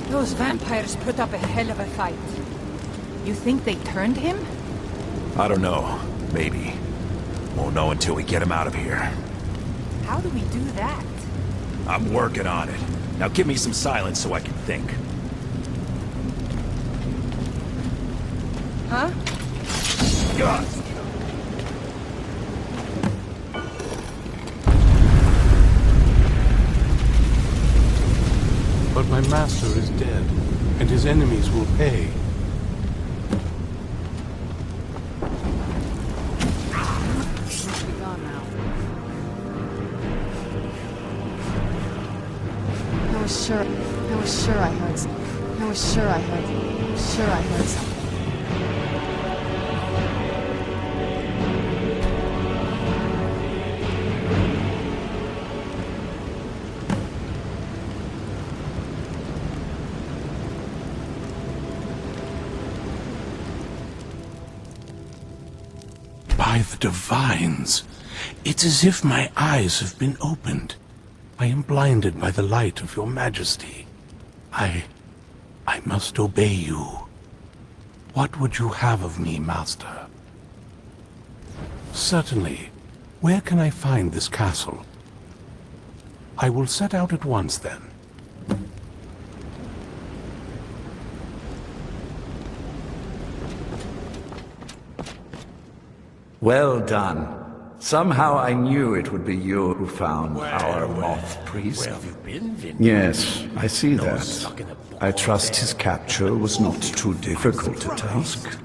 Those vampires put up a hell of a fight. You think they turned him? I don't know. Maybe. Won't know until we get him out of here. How do we do that? I'm working on it. Now give me some silence so I can think. Huh? God! But my master is dead. and his enemies will pay. I was sure I heard something. By the divines, it's as if my eyes have been opened. I am blinded by the light of your majesty. I must obey you. What would you have of me, master? Certainly. Where can I find this castle? I will set out at once, then. Well done. Somehow I knew it would be you who found our moth priest. Where have you been, Vin? Yes, I see that. I trust his capture was not too difficult a task.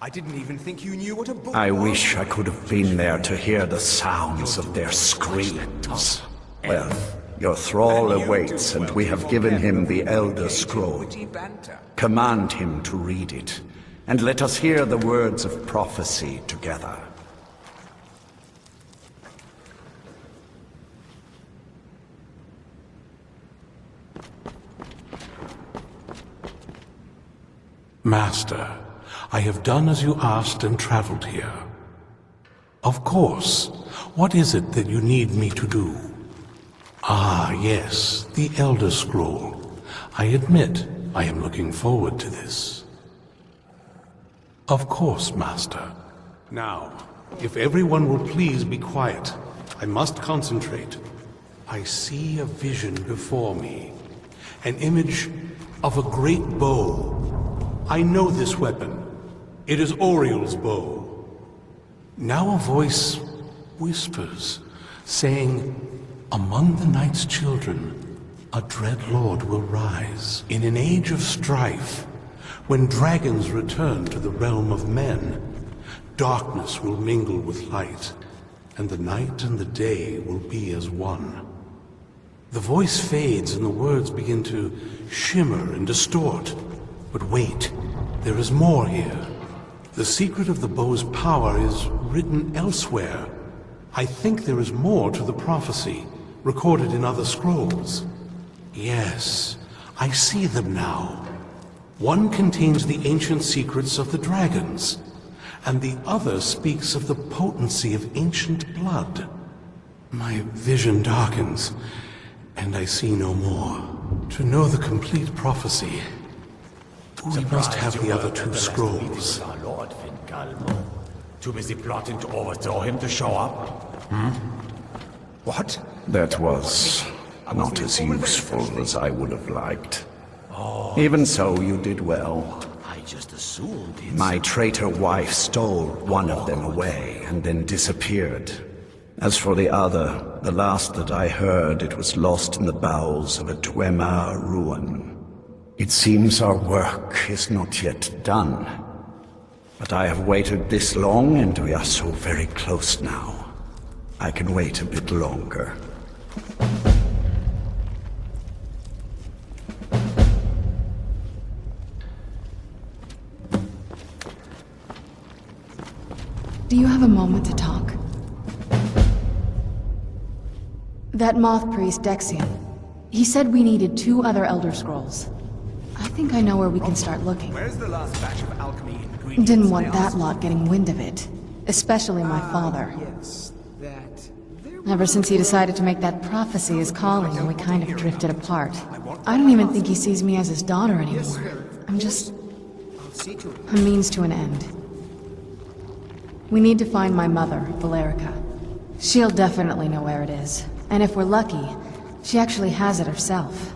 I didn't even think you knew what a book I was. wish I could have been there to hear the sounds of their screams. Well, your thrall awaits, and we have given him the Elder Scroll. Command him to read it, and let us hear the words of prophecy together. Master, I have done as you asked and traveled here. Of course. What is it that you need me to do? Ah, yes, the Elder Scroll. I admit, I am looking forward to this. Of course, Master. Now, if everyone will please be quiet, I must concentrate. I see a vision before me. An image of a great bow. I know this weapon. It is Oriel's bow. Now a voice whispers, saying, among the night's children, a dread lord will rise. In an age of strife, when dragons return to the realm of men, darkness will mingle with light, and the night and the day will be as one. The voice fades and the words begin to shimmer and distort. But wait, there is more here. The secret of the bow's power is written elsewhere. I think there is more to the prophecy, recorded in other scrolls. Yes, I see them now. One contains the ancient secrets of the dragons, and the other speaks of the potency of ancient blood. My vision darkens, and I see no more. To know the complete prophecy, we must have the other two scrolls. Our Lord Vincalmo. Too busy plotting to overthrow him to show up? What? That was not as useful as I would have liked. Even so, you did well. I just assumed it's... My traitor wife stole one of them away and then disappeared. As for the other, the last that I heard, it was lost in the bowels of a Dwemer ruin. It seems our work is not yet done. But I have waited this long, and we are so very close now. I can wait a bit longer. Do you have a moment to talk? That moth priest, Dexion. He said we needed 2 other Elder Scrolls. I think I know where we can start looking. Where's the last batch of alchemy ingredients? Didn't want that lot getting wind of it. Especially my father. Yes, that... Ever since he decided to make that prophecy his calling, we kind of drifted apart. I don't even think he sees me as his daughter anymore. I'm just... a means to an end. We need to find my mother, Valerica. She'll definitely know where it is. And if we're lucky, she actually has it herself.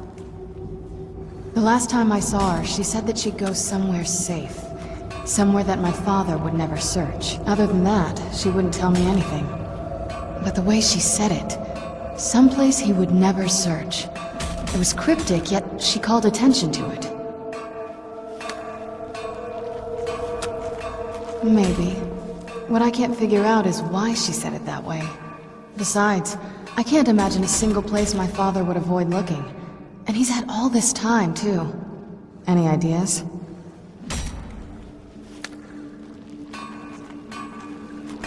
The last time I saw her, she said that she'd go somewhere safe. Somewhere that my father would never search. Other than that, she wouldn't tell me anything. But the way she said it, someplace he would never search. It was cryptic, yet she called attention to it. Maybe. What I can't figure out is why she said it that way. Besides, I can't imagine a single place my father would avoid looking. And he's had all this time, too. Any ideas?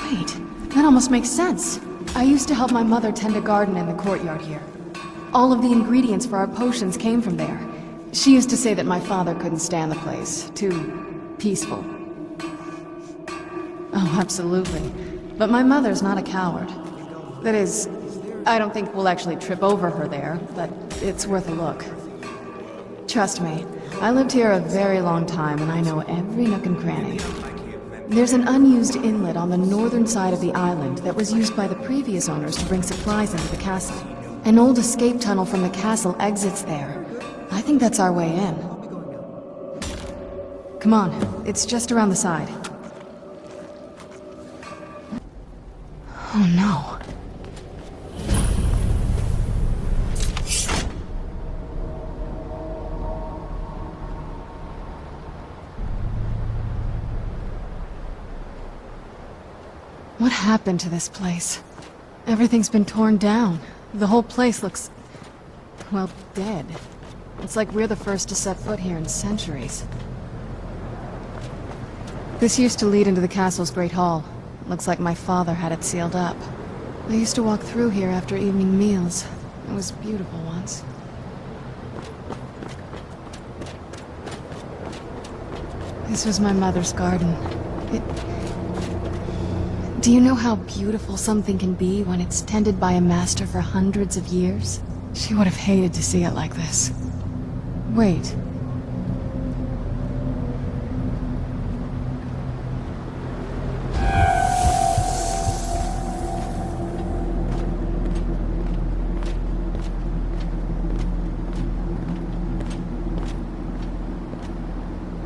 Wait, that almost makes sense. I used to help my mother tend a garden in the courtyard here. All of the ingredients for our potions came from there. She used to say that my father couldn't stand the place. Too peaceful. Oh, absolutely. But my mother's not a coward. That is, I don't think we'll actually trip over her there, but it's worth a look. Trust me, I lived here a very long time and I know every nook and cranny. There's an unused inlet on the northern side of the island that was used by the previous owners to bring supplies into the castle. An old escape tunnel from the castle exits there. I think that's our way in. Come on, it's just around the side. Oh no. What happened to this place? Everything's been torn down. The whole place looks, well, dead. It's like we're the first to set foot here in centuries. This used to lead into the castle's great hall. Looks like my father had it sealed up. I used to walk through here after evening meals. It was beautiful once. This was my mother's garden. Do you know how beautiful something can be when it's tended by a master for hundreds of years? She would have hated to see it like this. Wait.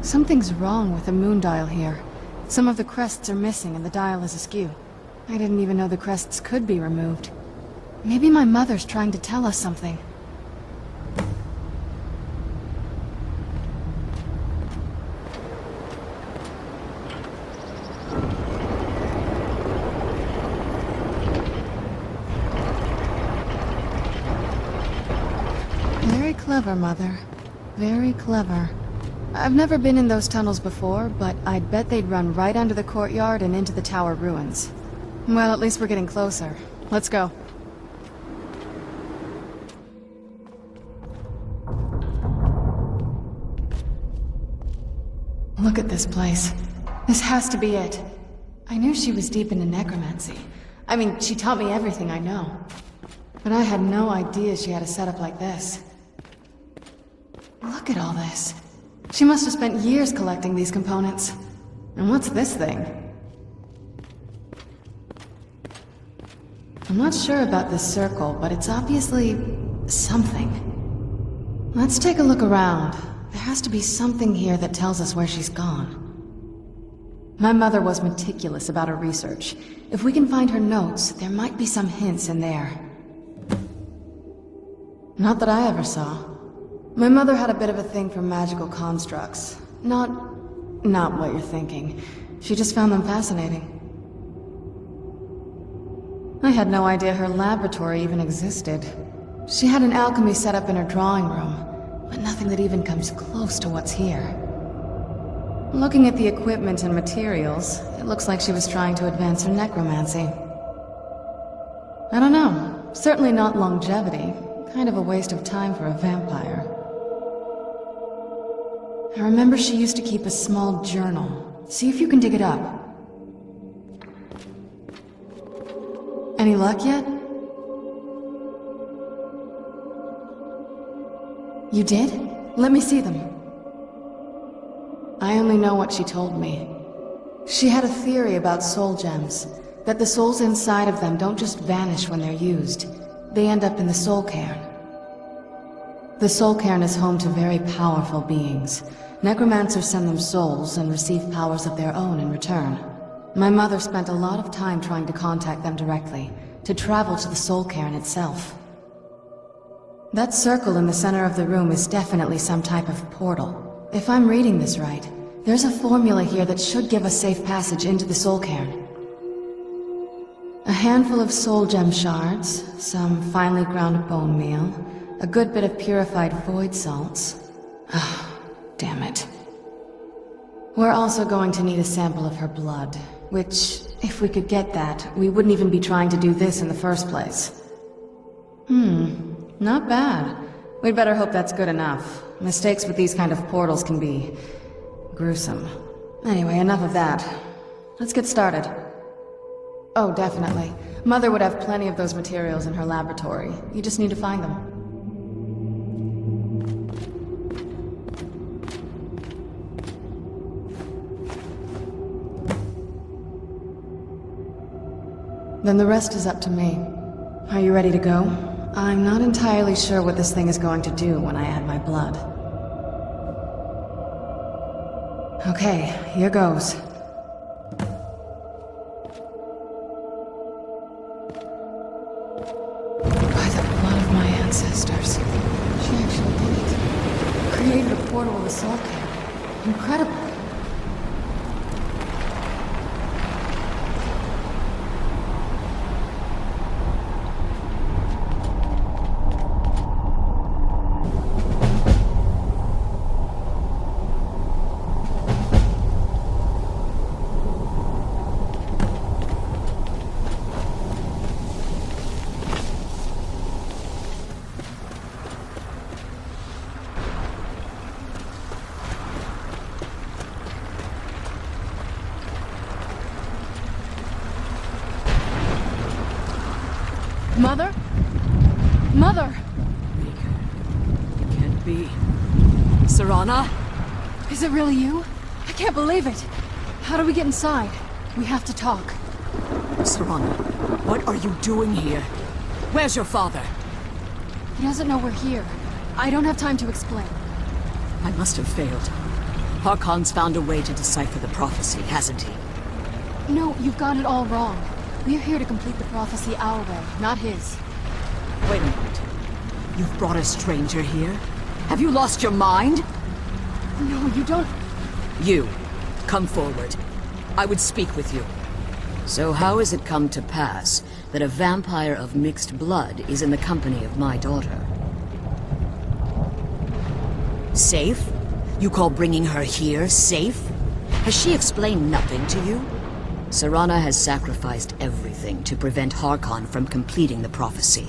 Something's wrong with the moon dial here. Some of the crests are missing and the dial is askew. I didn't even know the crests could be removed. Maybe my mother's trying to tell us something. Very clever, Mother. Very clever. I've never been in those tunnels before, but I'd bet they'd run right under the courtyard and into the tower ruins. Well, at least we're getting closer. Let's go. Look at this place. This has to be it. I knew she was deep into necromancy. I mean, she taught me everything I know. But I had no idea she had a setup like this. Look at all this. She must have spent years collecting these components. And what's this thing? I'm not sure about this circle, but it's obviously something. Let's take a look around. There has to be something here that tells us where she's gone. My mother was meticulous about her research. If we can find her notes, there might be some hints in there. Not that I ever saw. My mother had a bit of a thing for magical constructs. Not what you're thinking. She just found them fascinating. I had no idea her laboratory even existed. She had an alchemy set up in her drawing room, but nothing that even comes close to what's here. Looking at the equipment and materials, it looks like she was trying to advance her necromancy. I don't know. Certainly not longevity. Kind of a waste of time for a vampire. I remember she used to keep a small journal. See if you can dig it up. Any luck yet? You did? Let me see them. I only know what she told me. She had a theory about soul gems, that the souls inside of them don't just vanish when they're used. They end up in the soul cairn. The soul cairn is home to very powerful beings. Necromancers send them souls and receive powers of their own in return. My mother spent a lot of time trying to contact them directly, to travel to the soul cairn itself. That circle in the center of the room is definitely some type of portal. If I'm reading this right, There's a formula here that should give us safe passage into the soul cairn. A handful of soul gem shards, some finely ground bone meal, a good bit of purified void salts. Ah, damn it. We're also going to need a sample of her blood, which, if we could get that, we wouldn't even be trying to do this in the first place. Not bad. We'd better hope that's good enough. Mistakes with these kind of portals can be gruesome. Anyway, enough of that. Let's get started. Oh, definitely. Mother would have plenty of those materials in her laboratory. You just need to find them. Then the rest is up to me. Are you ready to go? I'm not entirely sure what this thing is going to do when I add my blood. Okay, here goes. Ancestors. She actually did it. Created a portal of the soul cairn. Incredible. Mother? Mother! It can't be. Serana? Is it really you? I can't believe it! How do we get inside? We have to talk. Serana, what are you doing here? Where's your father? He doesn't know we're here. I don't have time to explain. I must have failed. Harkon's found a way to decipher the prophecy, hasn't he? No, you've got it all wrong. We're here to complete the prophecy our way, not his. Wait a minute. You've brought a stranger here? Have you lost your mind? No, you don't... You, come forward. I would speak with you. So how has it come to pass that a vampire of mixed blood is in the company of my daughter? Safe? You call bringing her here safe? Has she explained nothing to you? Serana has sacrificed everything to prevent Harkon from completing the prophecy.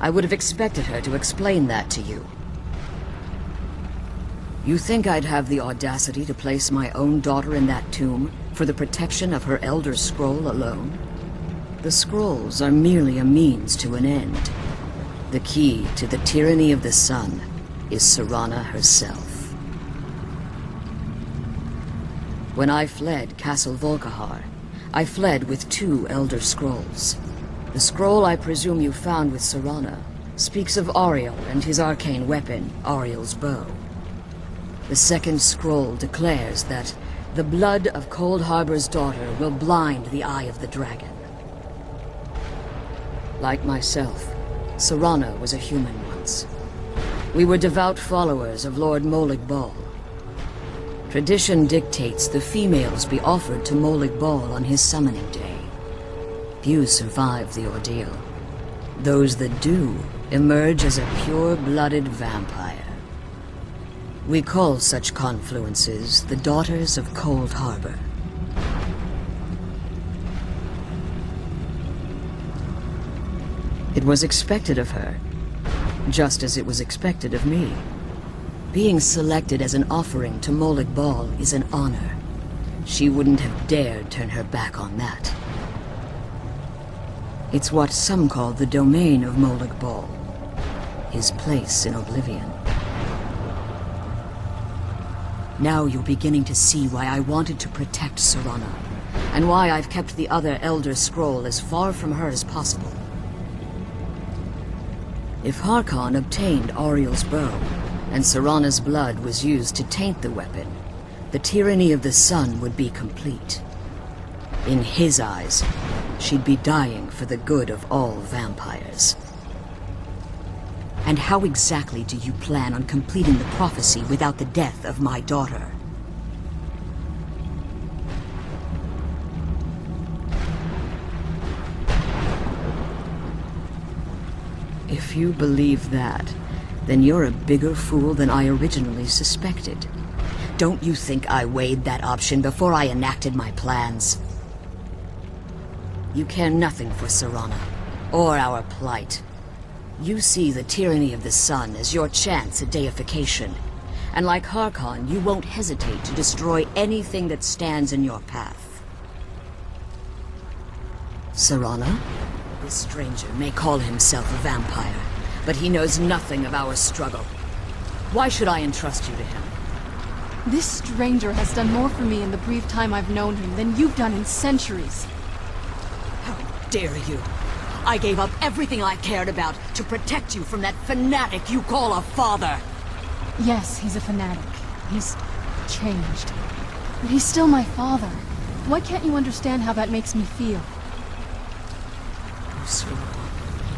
I would have expected her to explain that to you. You think I'd have the audacity to place my own daughter in that tomb for the protection of her Elder Scroll alone? The scrolls are merely a means to an end. The key to the tyranny of the sun is Serana herself. When I fled Castle Volkihar, I fled with 2 Elder Scrolls. The scroll I presume you found with Serana speaks of Auriel and his arcane weapon, Auriel's bow. The second scroll declares that the blood of Cold Harbor's daughter will blind the eye of the dragon. Like myself, Serana was a human once. We were devout followers of Lord Molig Bal. Tradition dictates the females be offered to Molig Bal on his summoning day. Few survive the ordeal. Those that do emerge as a pure-blooded vampire. We call such confluences the Daughters of Cold Harbor. It was expected of her, just as it was expected of me. Being selected as an offering to Molig Bal is an honor. She wouldn't have dared turn her back on that. It's what some call the domain of Molig Bal, his place in Oblivion. Now you're beginning to see why I wanted to protect Serana, and why I've kept the other Elder Scroll as far from her as possible. If Harkon obtained Auriel's bow, and Serana's blood was used to taint the weapon, the tyranny of the sun would be complete. In his eyes, she'd be dying for the good of all vampires. And how exactly do you plan on completing the prophecy without the death of my daughter? If you believe that, then you're a bigger fool than I originally suspected. Don't you think I weighed that option before I enacted my plans? You care nothing for Serana, or our plight. You see the tyranny of the sun as your chance at deification. And like Harkon, you won't hesitate to destroy anything that stands in your path. Serana? This stranger may call himself a vampire, but he knows nothing of our struggle. Why should I entrust you to him? This stranger has done more for me in the brief time I've known him than you've done in centuries. How dare you? I gave up everything I cared about to protect you from that fanatic you call a father! Yes, he's a fanatic. He's changed. But he's still my father. Why can't you understand how that makes me feel?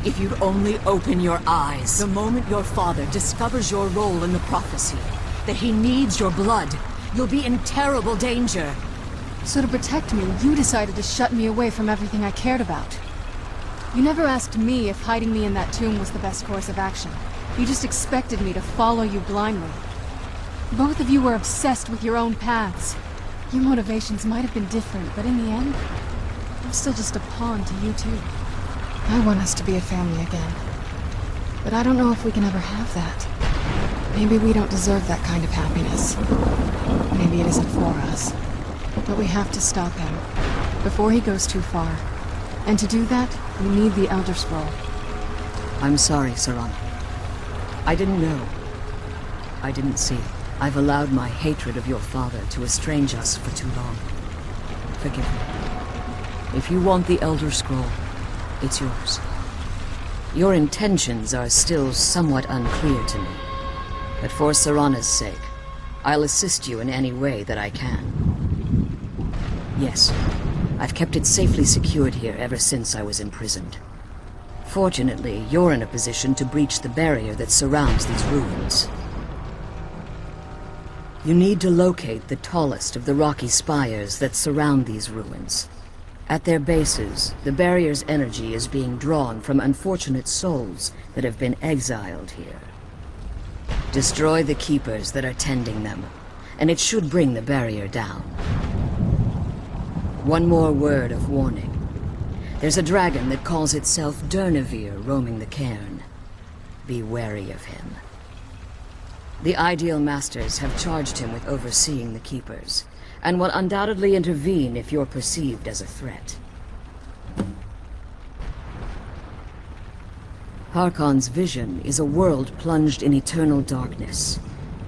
If you'd only open your eyes, the moment your father discovers your role in the prophecy, that he needs your blood, you'll be in terrible danger. So to protect me, you decided to shut me away from everything I cared about. You never asked me if hiding me in that tomb was the best course of action. You just expected me to follow you blindly. Both of you were obsessed with your own paths. Your motivations might have been different, but in the end, I'm still just a pawn to you two. I want us to be a family again. But I don't know if we can ever have that. Maybe we don't deserve that kind of happiness. Maybe it isn't for us. But we have to stop him, before he goes too far. And to do that, we need the Elder Scroll. I'm sorry, Serana. I didn't know. I didn't see. I've allowed my hatred of your father to estrange us for too long. Forgive me. If you want the Elder Scroll, it's yours. Your intentions are still somewhat unclear to me. But for Serana's sake, I'll assist you in any way that I can. Yes, I've kept it safely secured here ever since I was imprisoned. Fortunately, you're in a position to breach the barrier that surrounds these ruins. You need to locate the tallest of the rocky spires that surround these ruins. At their bases, the barrier's energy is being drawn from unfortunate souls that have been exiled here. Destroy the keepers that are tending them, and it should bring the barrier down. One more word of warning. There's a dragon that calls itself Durnevere roaming the cairn. Be wary of him. The Ideal Masters have charged him with overseeing the Keepers, and will undoubtedly intervene if you're perceived as a threat. Harkon's vision is a world plunged in eternal darkness,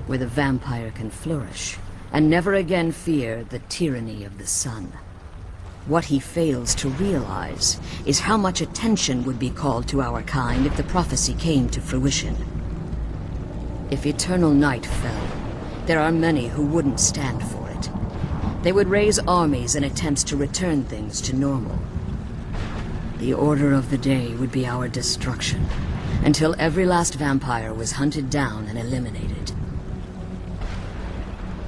where the vampire can flourish, and never again fear the tyranny of the sun. What he fails to realize is how much attention would be called to our kind if the prophecy came to fruition. If eternal night fell, there are many who wouldn't stand for it. They would raise armies in attempts to return things to normal. The order of the day would be our destruction, until every last vampire was hunted down and eliminated.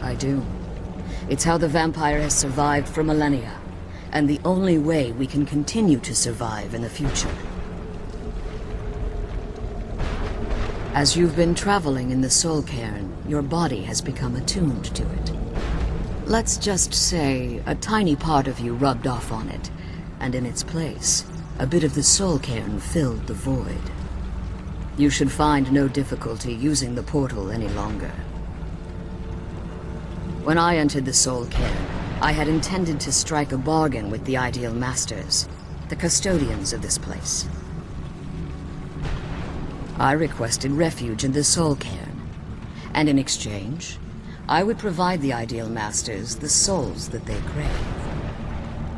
I do. It's how the vampire has survived for millennia, and the only way we can continue to survive in the future. As you've been traveling in the Soul Cairn, your body has become attuned to it. Let's just say a tiny part of you rubbed off on it, and in its place, a bit of the Soul Cairn filled the void. You should find no difficulty using the portal any longer. When I entered the Soul Cairn, I had intended to strike a bargain with the Ideal Masters, the custodians of this place. I requested refuge in the Soul Cairn, and in exchange, I would provide the Ideal Masters the souls that they crave.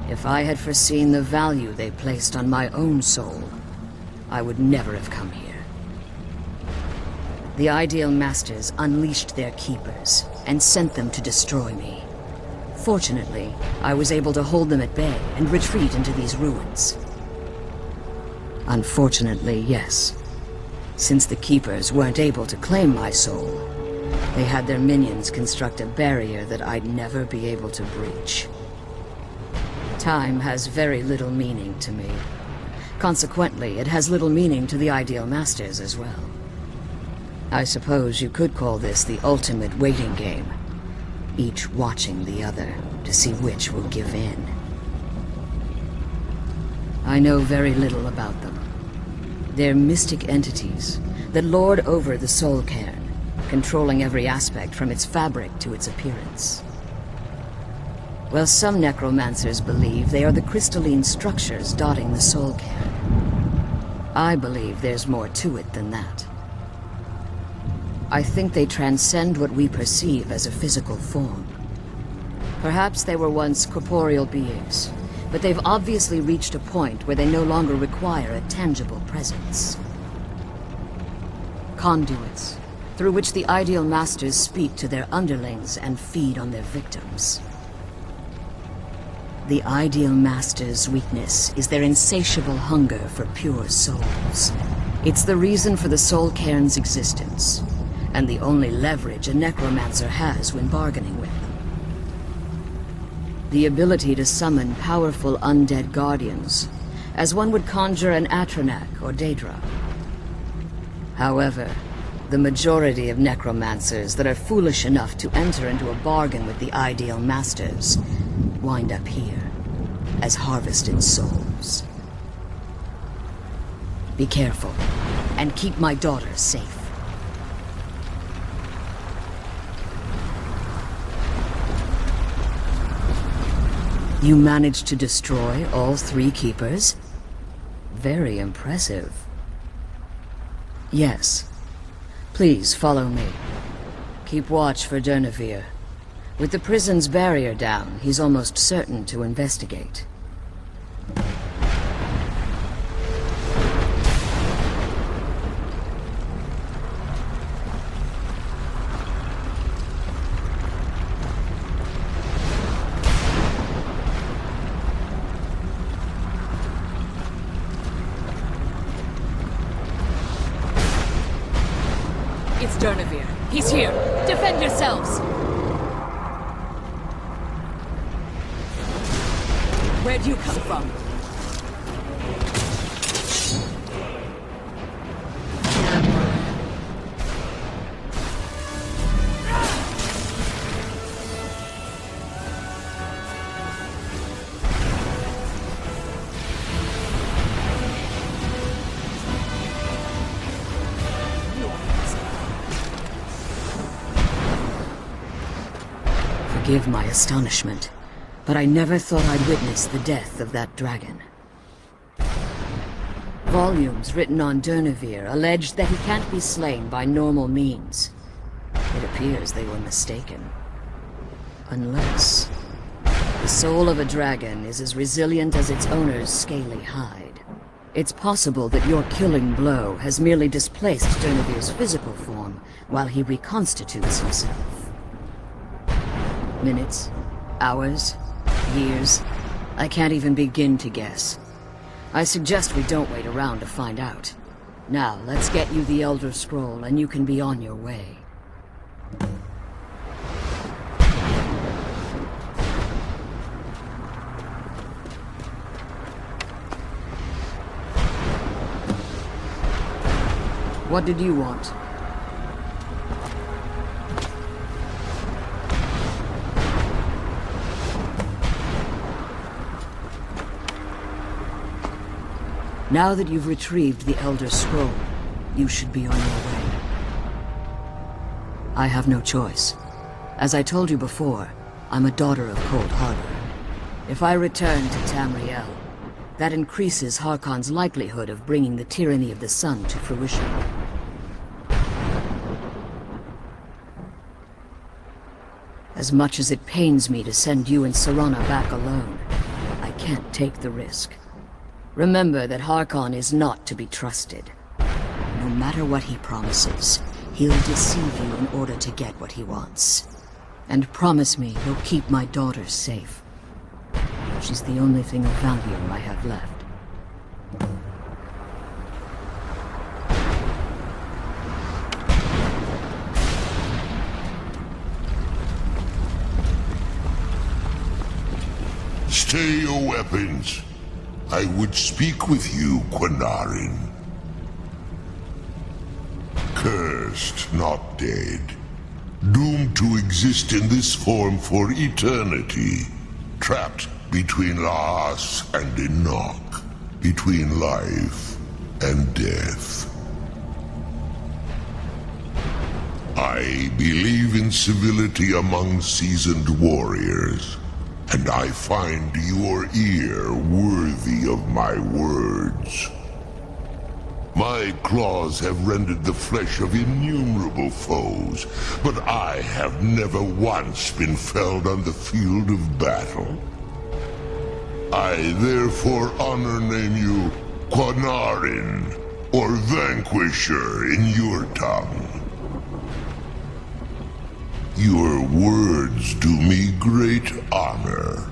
If I had foreseen the value they placed on my own soul, I would never have come here. The Ideal Masters unleashed their keepers and sent them to destroy me. Fortunately, I was able to hold them at bay and retreat into these ruins. Unfortunately, yes. Since the Keepers weren't able to claim my soul, they had their minions construct a barrier that I'd never be able to breach. Time has very little meaning to me, Consequently, it has little meaning to the Ideal Masters as well. I suppose you could call this the ultimate waiting game, each watching the other to see which will give in. I know very little about them. They're mystic entities that lord over the soul cairn, controlling every aspect from its fabric to its appearance. While some necromancers believe they are the crystalline structures dotting the soul cairn, I believe there's more to it than that. I think they transcend what we perceive as a physical form. Perhaps they were once corporeal beings, but they've obviously reached a point where they no longer require a tangible presence. Conduits, through which the Ideal Masters speak to their underlings and feed on their victims. The Ideal Masters' weakness is their insatiable hunger for pure souls. It's the reason for the soul cairn's existence, and the only leverage a necromancer has when bargaining with them. The ability to summon powerful undead guardians, as one would conjure an Atronak or Daedra. However, the majority of necromancers that are foolish enough to enter into a bargain with the Ideal Masters wind up here, as harvested souls. Be careful, and keep my daughter safe. You managed to destroy all 3 keepers? Very impressive. Yes. Please follow me. Keep watch for Durnevere. With the prison's barrier down, he's almost certain to investigate. It's Durnevere. He's here. Defend yourselves! Where'd you come from? Forgive my astonishment, but I never thought I'd witness the death of that dragon. Volumes written on Durnevere alleged that he can't be slain by normal means. It appears they were mistaken. Unless the soul of a dragon is as resilient as its owner's scaly hide. It's possible that your killing blow has merely displaced Durnevere's physical form while he reconstitutes himself. Minutes, hours, years. I can't even begin to guess. I suggest we don't wait around to find out. Now, let's get you the Elder Scroll and you can be on your way. What did you want? Now that you've retrieved the Elder Scroll, you should be on your way. I have no choice. As I told you before, I'm a daughter of Cold Harbor. If I return to Tamriel, that increases Harkon's likelihood of bringing the tyranny of the sun to fruition. As much as it pains me to send you and Serana back alone, I can't take the risk. Remember that Harkon is not to be trusted. No matter what he promises, he'll deceive you in order to get what he wants. And promise me you'll keep my daughter safe. She's the only thing of value I have left. Stay your weapons. I would speak with you, Quinarin. Cursed, not dead. Doomed to exist in this form for eternity. Trapped between Laas and Enoch. Between life and death. I believe in civility among seasoned warriors, and I find your ear worthy of my words. My claws have rendered the flesh of innumerable foes, but I have never once been felled on the field of battle. I therefore honor name you Quinarin, or Vanquisher in your tongue. Your words do me great honor.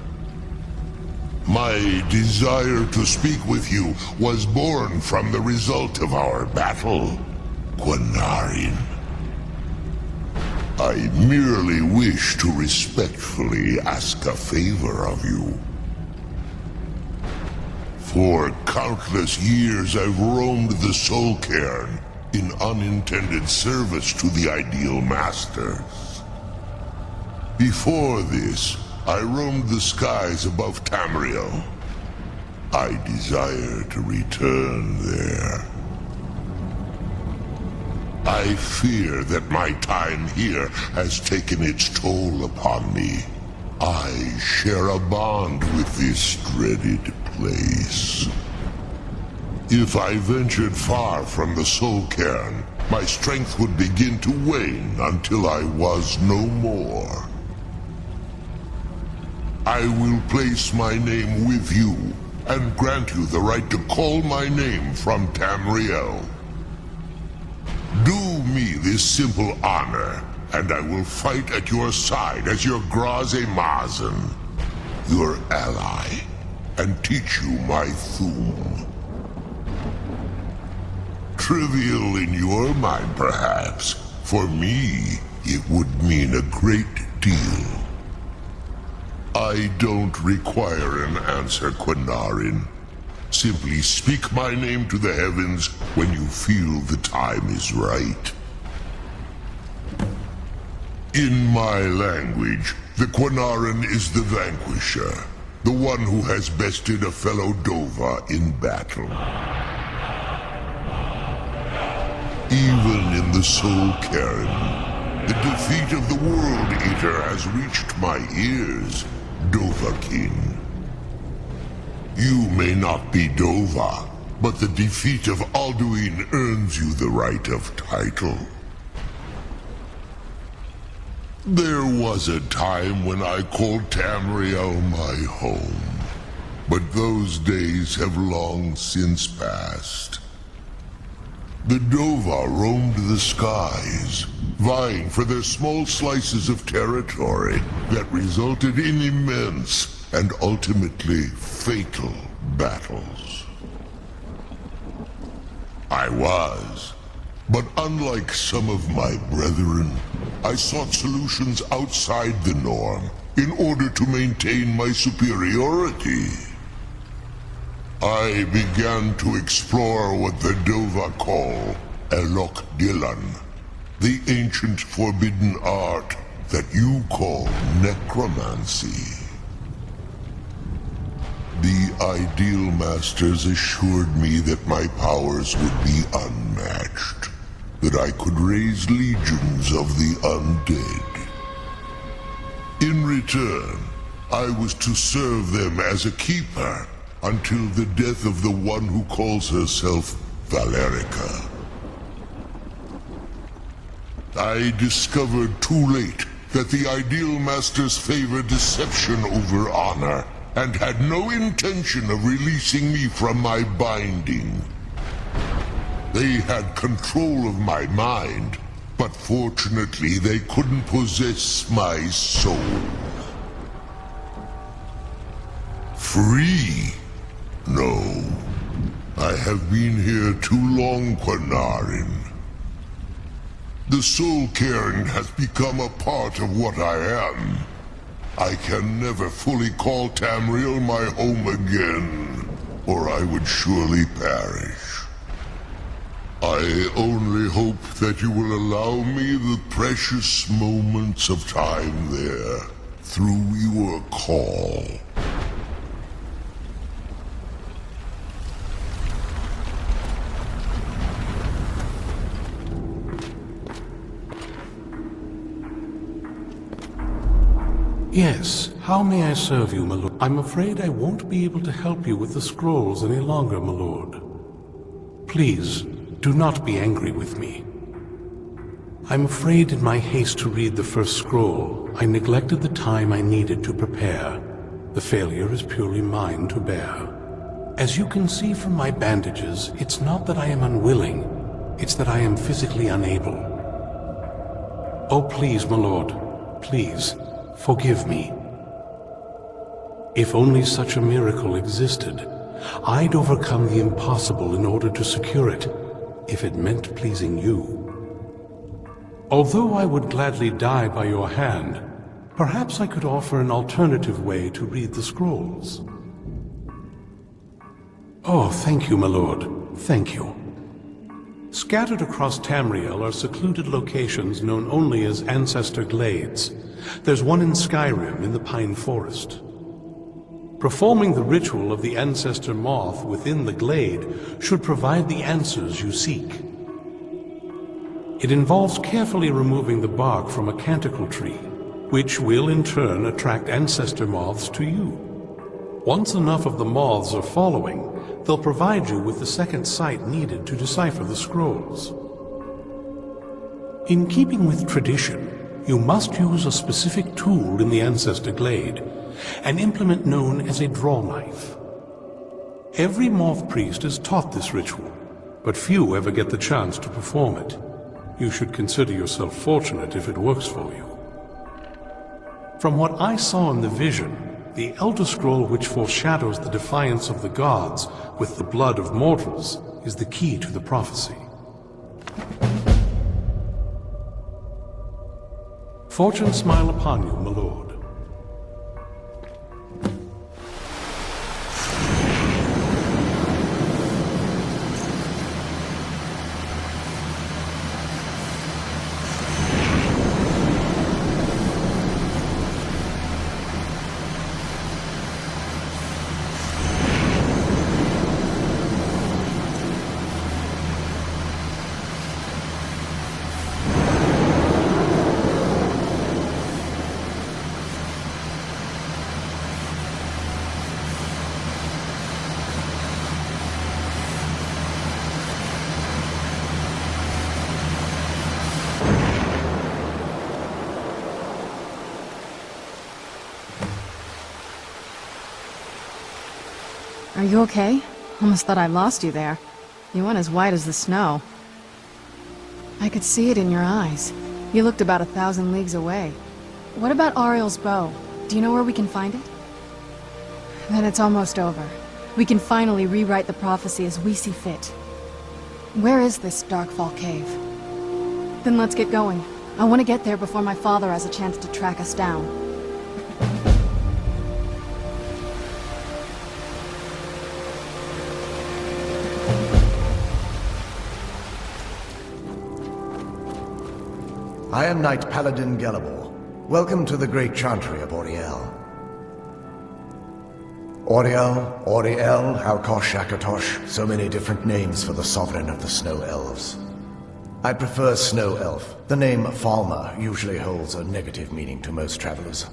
My desire to speak with you was born from the result of our battle, Quinarin. I merely wish to respectfully ask a favor of you. For countless years I've roamed the Soul Cairn in unintended service to the Ideal Masters. Before this, I roamed the skies above Tamriel. I desire to return there. I fear that my time here has taken its toll upon me. I share a bond with this dreaded place. If I ventured far from the Soul Cairn, my strength would begin to wane until I was no more. I will place my name with you, and grant you the right to call my name from Tamriel. Do me this simple honor, and I will fight at your side as your Graze Mazen, your ally, and teach you my Thum. Trivial in your mind, perhaps. For me, it would mean a great deal. I don't require an answer, Quinarin. Simply speak my name to the heavens when you feel the time is right. In my language, the Quinarin is the Vanquisher, the one who has bested a fellow Dova in battle. Even in the Soul Cairn, the defeat of the World Eater has reached my ears, Dovahkiin. You may not be Dova, but the defeat of Alduin earns you the right of title. There was a time when I called Tamriel my home, but those days have long since passed. The Dova roamed the skies, vying for their small slices of territory that resulted in immense and ultimately fatal battles. I was, but unlike some of my brethren, I sought solutions outside the norm in order to maintain my superiority. I began to explore what the Dova call Elok Dilan, the ancient forbidden art that you call necromancy. The Ideal Masters assured me that my powers would be unmatched, that I could raise legions of the undead. In return, I was to serve them as a keeper until the death of the one who calls herself Valerica. I discovered too late that the Ideal Masters favor deception over honor, and had no intention of releasing me from my binding. They had control of my mind, but fortunately they couldn't possess my soul. Free? No. I have been here too long, Quinarin. The Soul Cairn has become a part of what I am. I can never fully call Tamriel my home again. or I would surely perish. I only hope that you will allow me the precious moments of time there, through your call. Yes, how may I serve you, my lord? I'm afraid I won't be able to help you with the scrolls any longer, my lord. Please, do not be angry with me. I'm afraid in my haste to read the first scroll, I neglected the time I needed to prepare. The failure is purely mine to bear. As you can see from my bandages, it's not that I am unwilling, it's that I am physically unable. Oh, please, my lord, please, forgive me. If only such a miracle existed, I'd overcome the impossible in order to secure it, if it meant pleasing you. Although I would gladly die by your hand, perhaps I could offer an alternative way to read the scrolls. Oh, thank you, my lord. Thank you. Scattered across Tamriel are secluded locations known only as Ancestor Glades. There's one in Skyrim in the Pine Forest. Performing the ritual of the Ancestor Moth within the glade should provide the answers you seek. It involves carefully removing the bark from a canticle tree, which will in turn attract Ancestor Moths to you. Once enough of the moths are following, they'll provide you with the second sight needed to decipher the scrolls. In keeping with tradition, you must use a specific tool in the Ancestor Glade, an implement known as a draw knife. Every moth priest is taught this ritual, but few ever get the chance to perform it. You should consider yourself fortunate if it works for you. From what I saw in the vision, the Elder Scroll which foreshadows the defiance of the gods with the blood of mortals is the key to the prophecy. Fortune smile upon you, my lord. Are you okay? Almost thought I lost you there. You went as white as the snow. I could see it in your eyes. You looked about 1,000 leagues away. What about Ariel's bow? Do you know where we can find it? Then it's almost over. We can finally rewrite the prophecy as we see fit. Where is this Darkfall cave? Then let's get going. I want to get there before my father has a chance to track us down. I am Knight Paladin Gelabor. Welcome to the Great Chantry of Auriel. Auriel, Halkosh, Akatosh, so many different names for the sovereign of the Snow Elves. I prefer Snow Elf. The name Falmer usually holds a negative meaning to most travelers.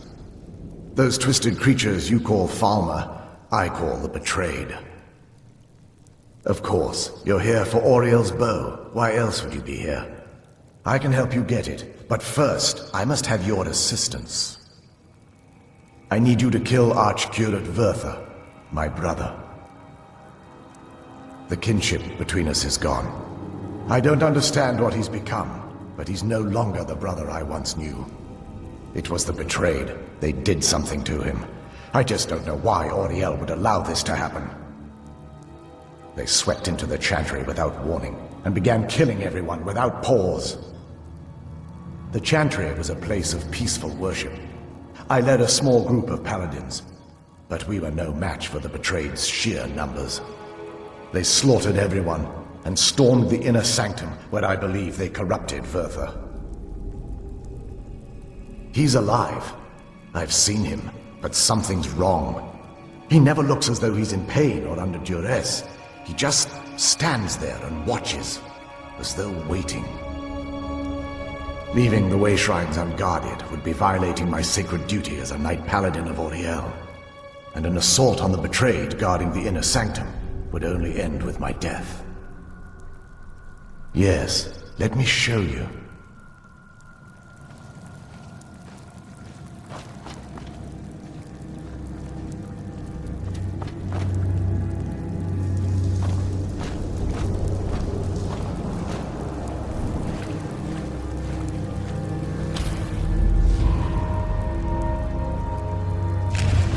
Those twisted creatures you call Falmer, I call the Betrayed. Of course, you're here for Auriel's bow. Why else would you be here? I can help you get it, but first, I must have your assistance. I need you to kill Archcurate Vertha, my brother. The kinship between us is gone. I don't understand what he's become, but he's no longer the brother I once knew. It was the Betrayed. They did something to him. I just don't know why Auriel would allow this to happen. They swept into the Chantry without warning, and began killing everyone without pause. The Chantry was a place of peaceful worship. I led a small group of paladins. But we were no match for the betrayed's sheer numbers. They slaughtered everyone and stormed the inner sanctum where I believe they corrupted Verther. He's alive. I've seen him, but something's wrong. He never looks as though he's in pain or under duress. He just stands there and watches, as though waiting. Leaving the way shrines unguarded would be violating my sacred duty as a Knight Paladin of Auriel. And an assault on the betrayed guarding the inner sanctum would only end with my death. Yes, let me show you.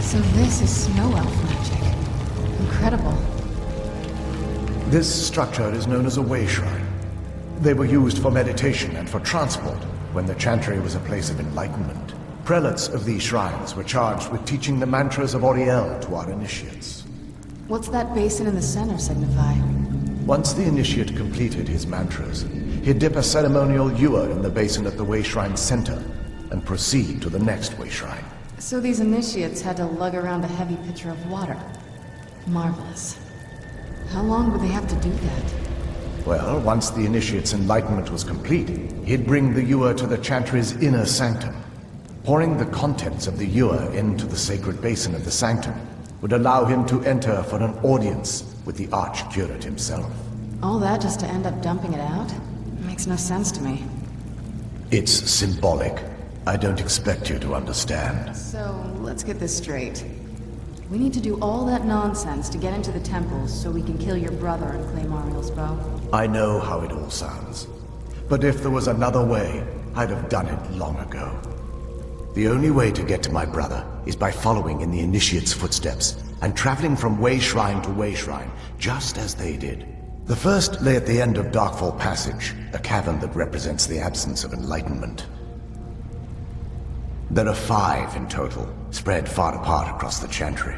So this is snow elf magic. Incredible. This structure is known as a way shrine. They were used for meditation and for transport when the Chantry was a place of enlightenment. Prelates of these shrines were charged with teaching the mantras of Auriel to our initiates. What's that basin in the center signify? Once the initiate completed his mantras, he'd dip a ceremonial ewer in the basin at the way shrine's center and proceed to the next way shrine. So these initiates had to lug around a heavy pitcher of water. Marvelous. How long would they have to do that? Well, once the initiate's enlightenment was complete, he'd bring the ewer to the Chantry's inner sanctum. Pouring the contents of the ewer into the sacred basin of the sanctum would allow him to enter for an audience with the Archcurate himself. All that just to end up dumping it out? Makes no sense to me. It's symbolic. I don't expect you to understand. So, let's get this straight. We need to do all that nonsense to get into the temples so we can kill your brother and claim Ariel's bow. I know how it all sounds. But if there was another way, I'd have done it long ago. The only way to get to my brother is by following in the Initiate's footsteps and traveling from way shrine to way shrine, just as they did. The first lay at the end of Darkfall Passage, a cavern that represents the absence of enlightenment. There are 5 in total, spread far apart across the Chantry.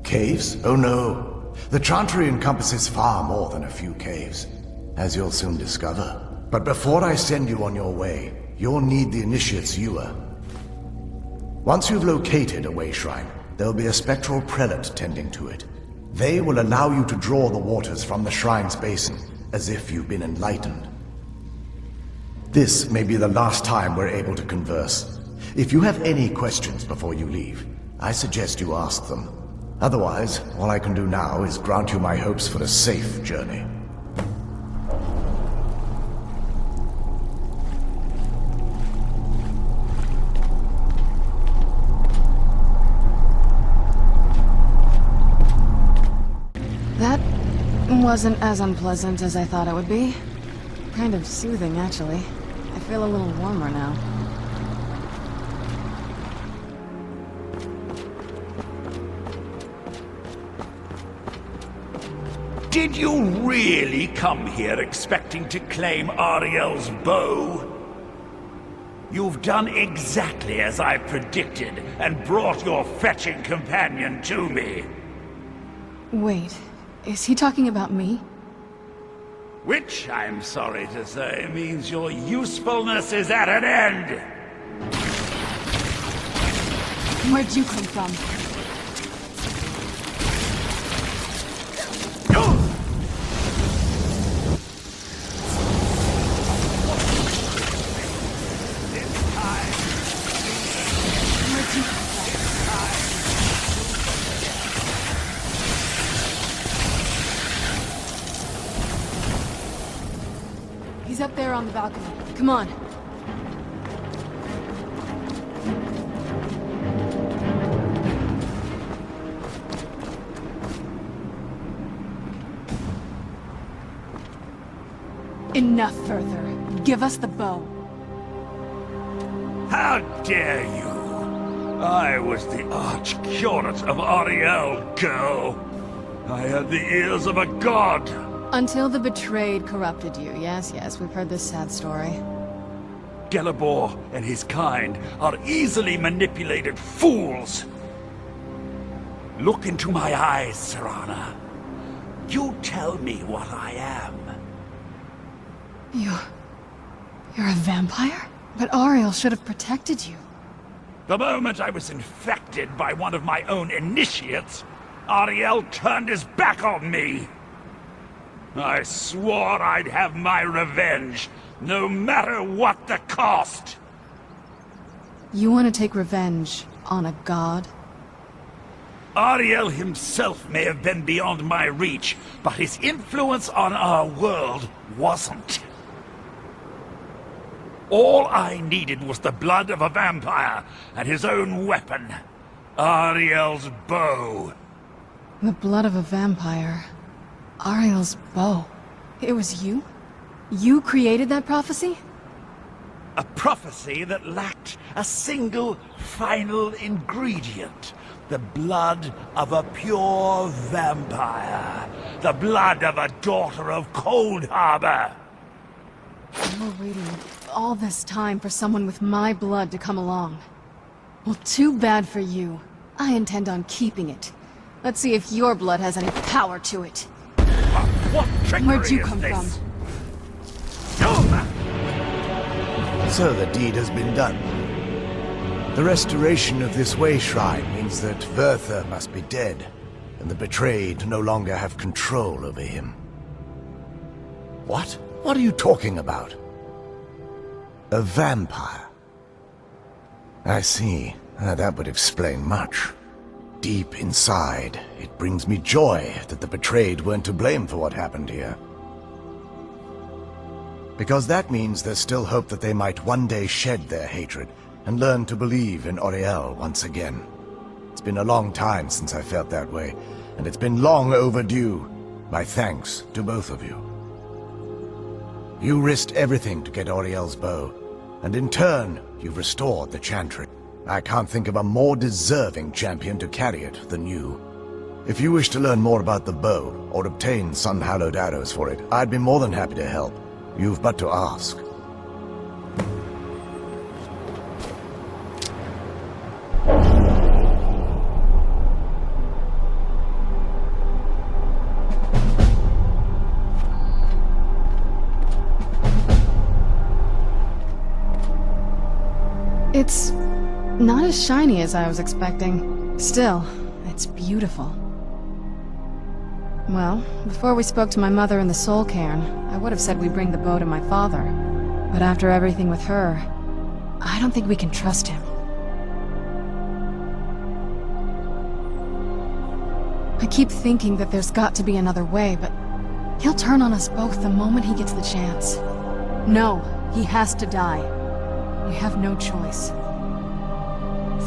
Caves? Oh no. The Chantry encompasses far more than a few caves, as you'll soon discover. But before I send you on your way, you'll need the Initiate's ewer. Once you've located a way shrine, there'll be a spectral prelate tending to it. They will allow you to draw the waters from the shrine's basin, as if you've been enlightened. This may be the last time we're able to converse. If you have any questions before you leave, I suggest you ask them. Otherwise, all I can do now is grant you my hopes for a safe journey. That wasn't as unpleasant as I thought it would be. Kind of soothing, actually. I feel a little warmer now. Did you really come here expecting to claim Ariel's bow? You've done exactly as I predicted, and brought your fetching companion to me. Wait, is he talking about me? Which, I'm sorry to say, means your usefulness is at an end! Where'd you come from? He's up there on the balcony. Come on. Enough further. Give us the bow. How dare you! I was the Archcurate of Auriel, girl. I had the ears of a god. Until the betrayed corrupted you. Yes, we've heard this sad story. Gelibor and his kind are easily manipulated fools. Look into my eyes, Serana. You tell me what I am. You're a vampire? But Ariel should have protected you. The moment I was infected by one of my own initiates, Ariel turned his back on me. I swore I'd have my revenge, no matter what the cost. You want to take revenge on a god? Ariel himself may have been beyond my reach, but his influence on our world wasn't. All I needed was the blood of a vampire and his own weapon, Ariel's bow. The blood of a vampire. Ariel's bow. It was you? You created that prophecy? A prophecy that lacked a single final ingredient. The blood of a pure vampire. The blood of a daughter of Cold Harbor. You were waiting all this time for someone with my blood to come along. Well, too bad for you. I intend on keeping it. Let's see if your blood has any power to it. What trickery Where'd you is come this? from? So the deed has been done. The restoration of this way shrine means that Verther must be dead, and the betrayed no longer have control over him. What? What are you talking about? A vampire? I see. That would explain much. Deep inside, it brings me joy that the betrayed weren't to blame for what happened here. Because that means there's still hope that they might one day shed their hatred and learn to believe in Auriel once again. It's been a long time since I felt that way, and it's been long overdue. My thanks to both of you. You risked everything to get Auriel's bow, and in turn, you've restored the Chantry. I can't think of a more deserving champion to carry it than you. If you wish to learn more about the bow, or obtain sun-hallowed arrows for it, I'd be more than happy to help. You've but to ask. It's not as shiny as I was expecting. Still, it's beautiful. Well, before we spoke to my mother in the Soul Cairn, I would have said we bring the bow to my father. But after everything with her, I don't think we can trust him. I keep thinking that there's got to be another way, but he'll turn on us both the moment he gets the chance. No, he has to die. We have no choice.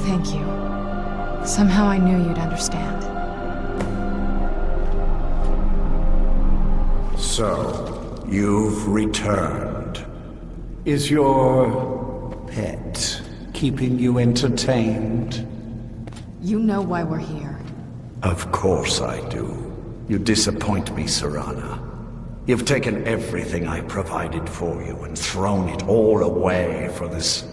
Thank you. Somehow I knew you'd understand. So, you've returned. Is your pet keeping you entertained? You know why we're here. Of course I do. You disappoint me, Serana. You've taken everything I provided for you and thrown it all away for this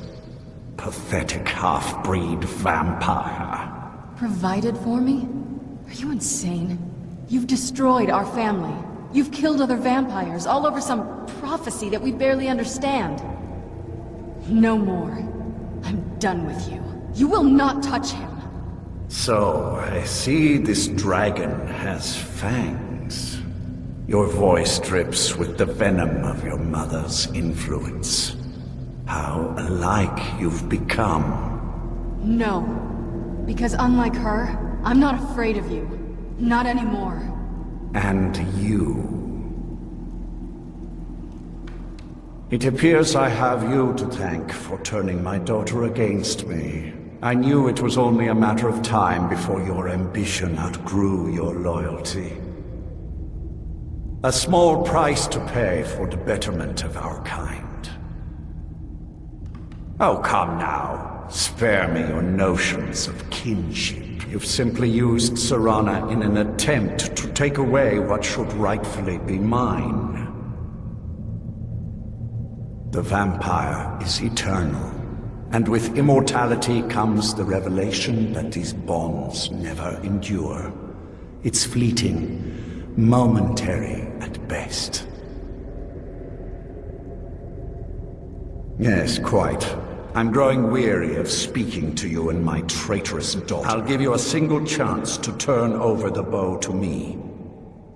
pathetic half-breed vampire. Provided for me? Are you insane? You've destroyed our family. You've killed other vampires, all over some prophecy that we barely understand. No more. I'm done with you. You will not touch him. So, I see this dragon has fangs. Your voice drips with the venom of your mother's influence. How alike you've become. No. Because unlike her, I'm not afraid of you. Not anymore. And you. It appears I have you to thank for turning my daughter against me. I knew it was only a matter of time before your ambition outgrew your loyalty. A small price to pay for the betterment of our kind. Oh, come now. Spare me your notions of kinship. You've simply used Serana in an attempt to take away what should rightfully be mine. The vampire is eternal, And with immortality comes the revelation that these bonds never endure. It's fleeting, momentary at best. Yes, quite. I'm growing weary of speaking to you and my traitorous daughter. I'll give you a single chance to turn over the bow to me.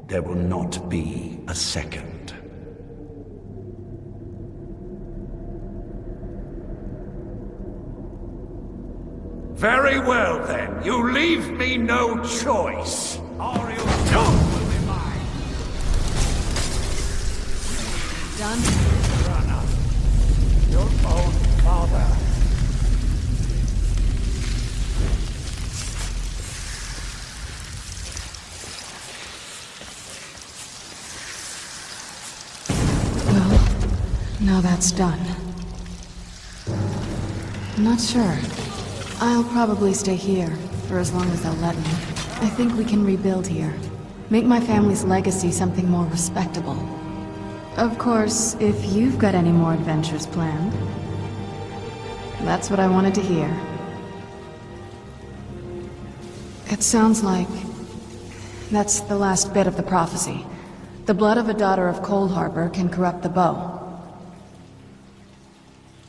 There will not be a second. Very well, then. You leave me no choice. Ariel's tongue will be mine. Done? Rana, your own father. Well, now that's done. I'm not sure. I'll probably stay here, for as long as they'll let me. I think we can rebuild here. Make my family's legacy something more respectable. Of course, if you've got any more adventures planned. That's what I wanted to hear. It sounds like... that's the last bit of the prophecy. The blood of a daughter of Cold Harbor can corrupt the bow.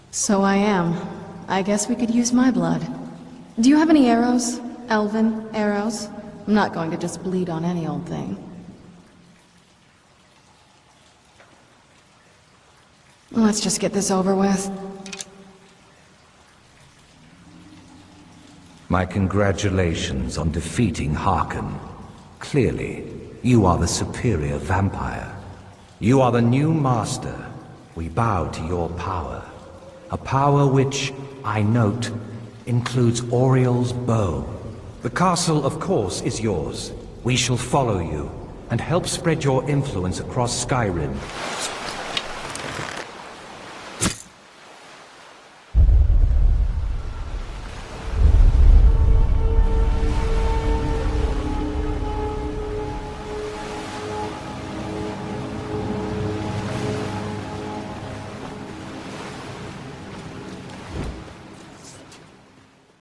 So I am. I guess we could use my blood. Do you have any arrows? Elven arrows? I'm not going to just bleed on any old thing. Let's just get this over with. My congratulations on defeating Harkon. Clearly, you are the superior vampire. You are the new master. We bow to your power. A power which, I note, includes Auriel's bow. The castle, of course, is yours. We shall follow you, and help spread your influence across Skyrim.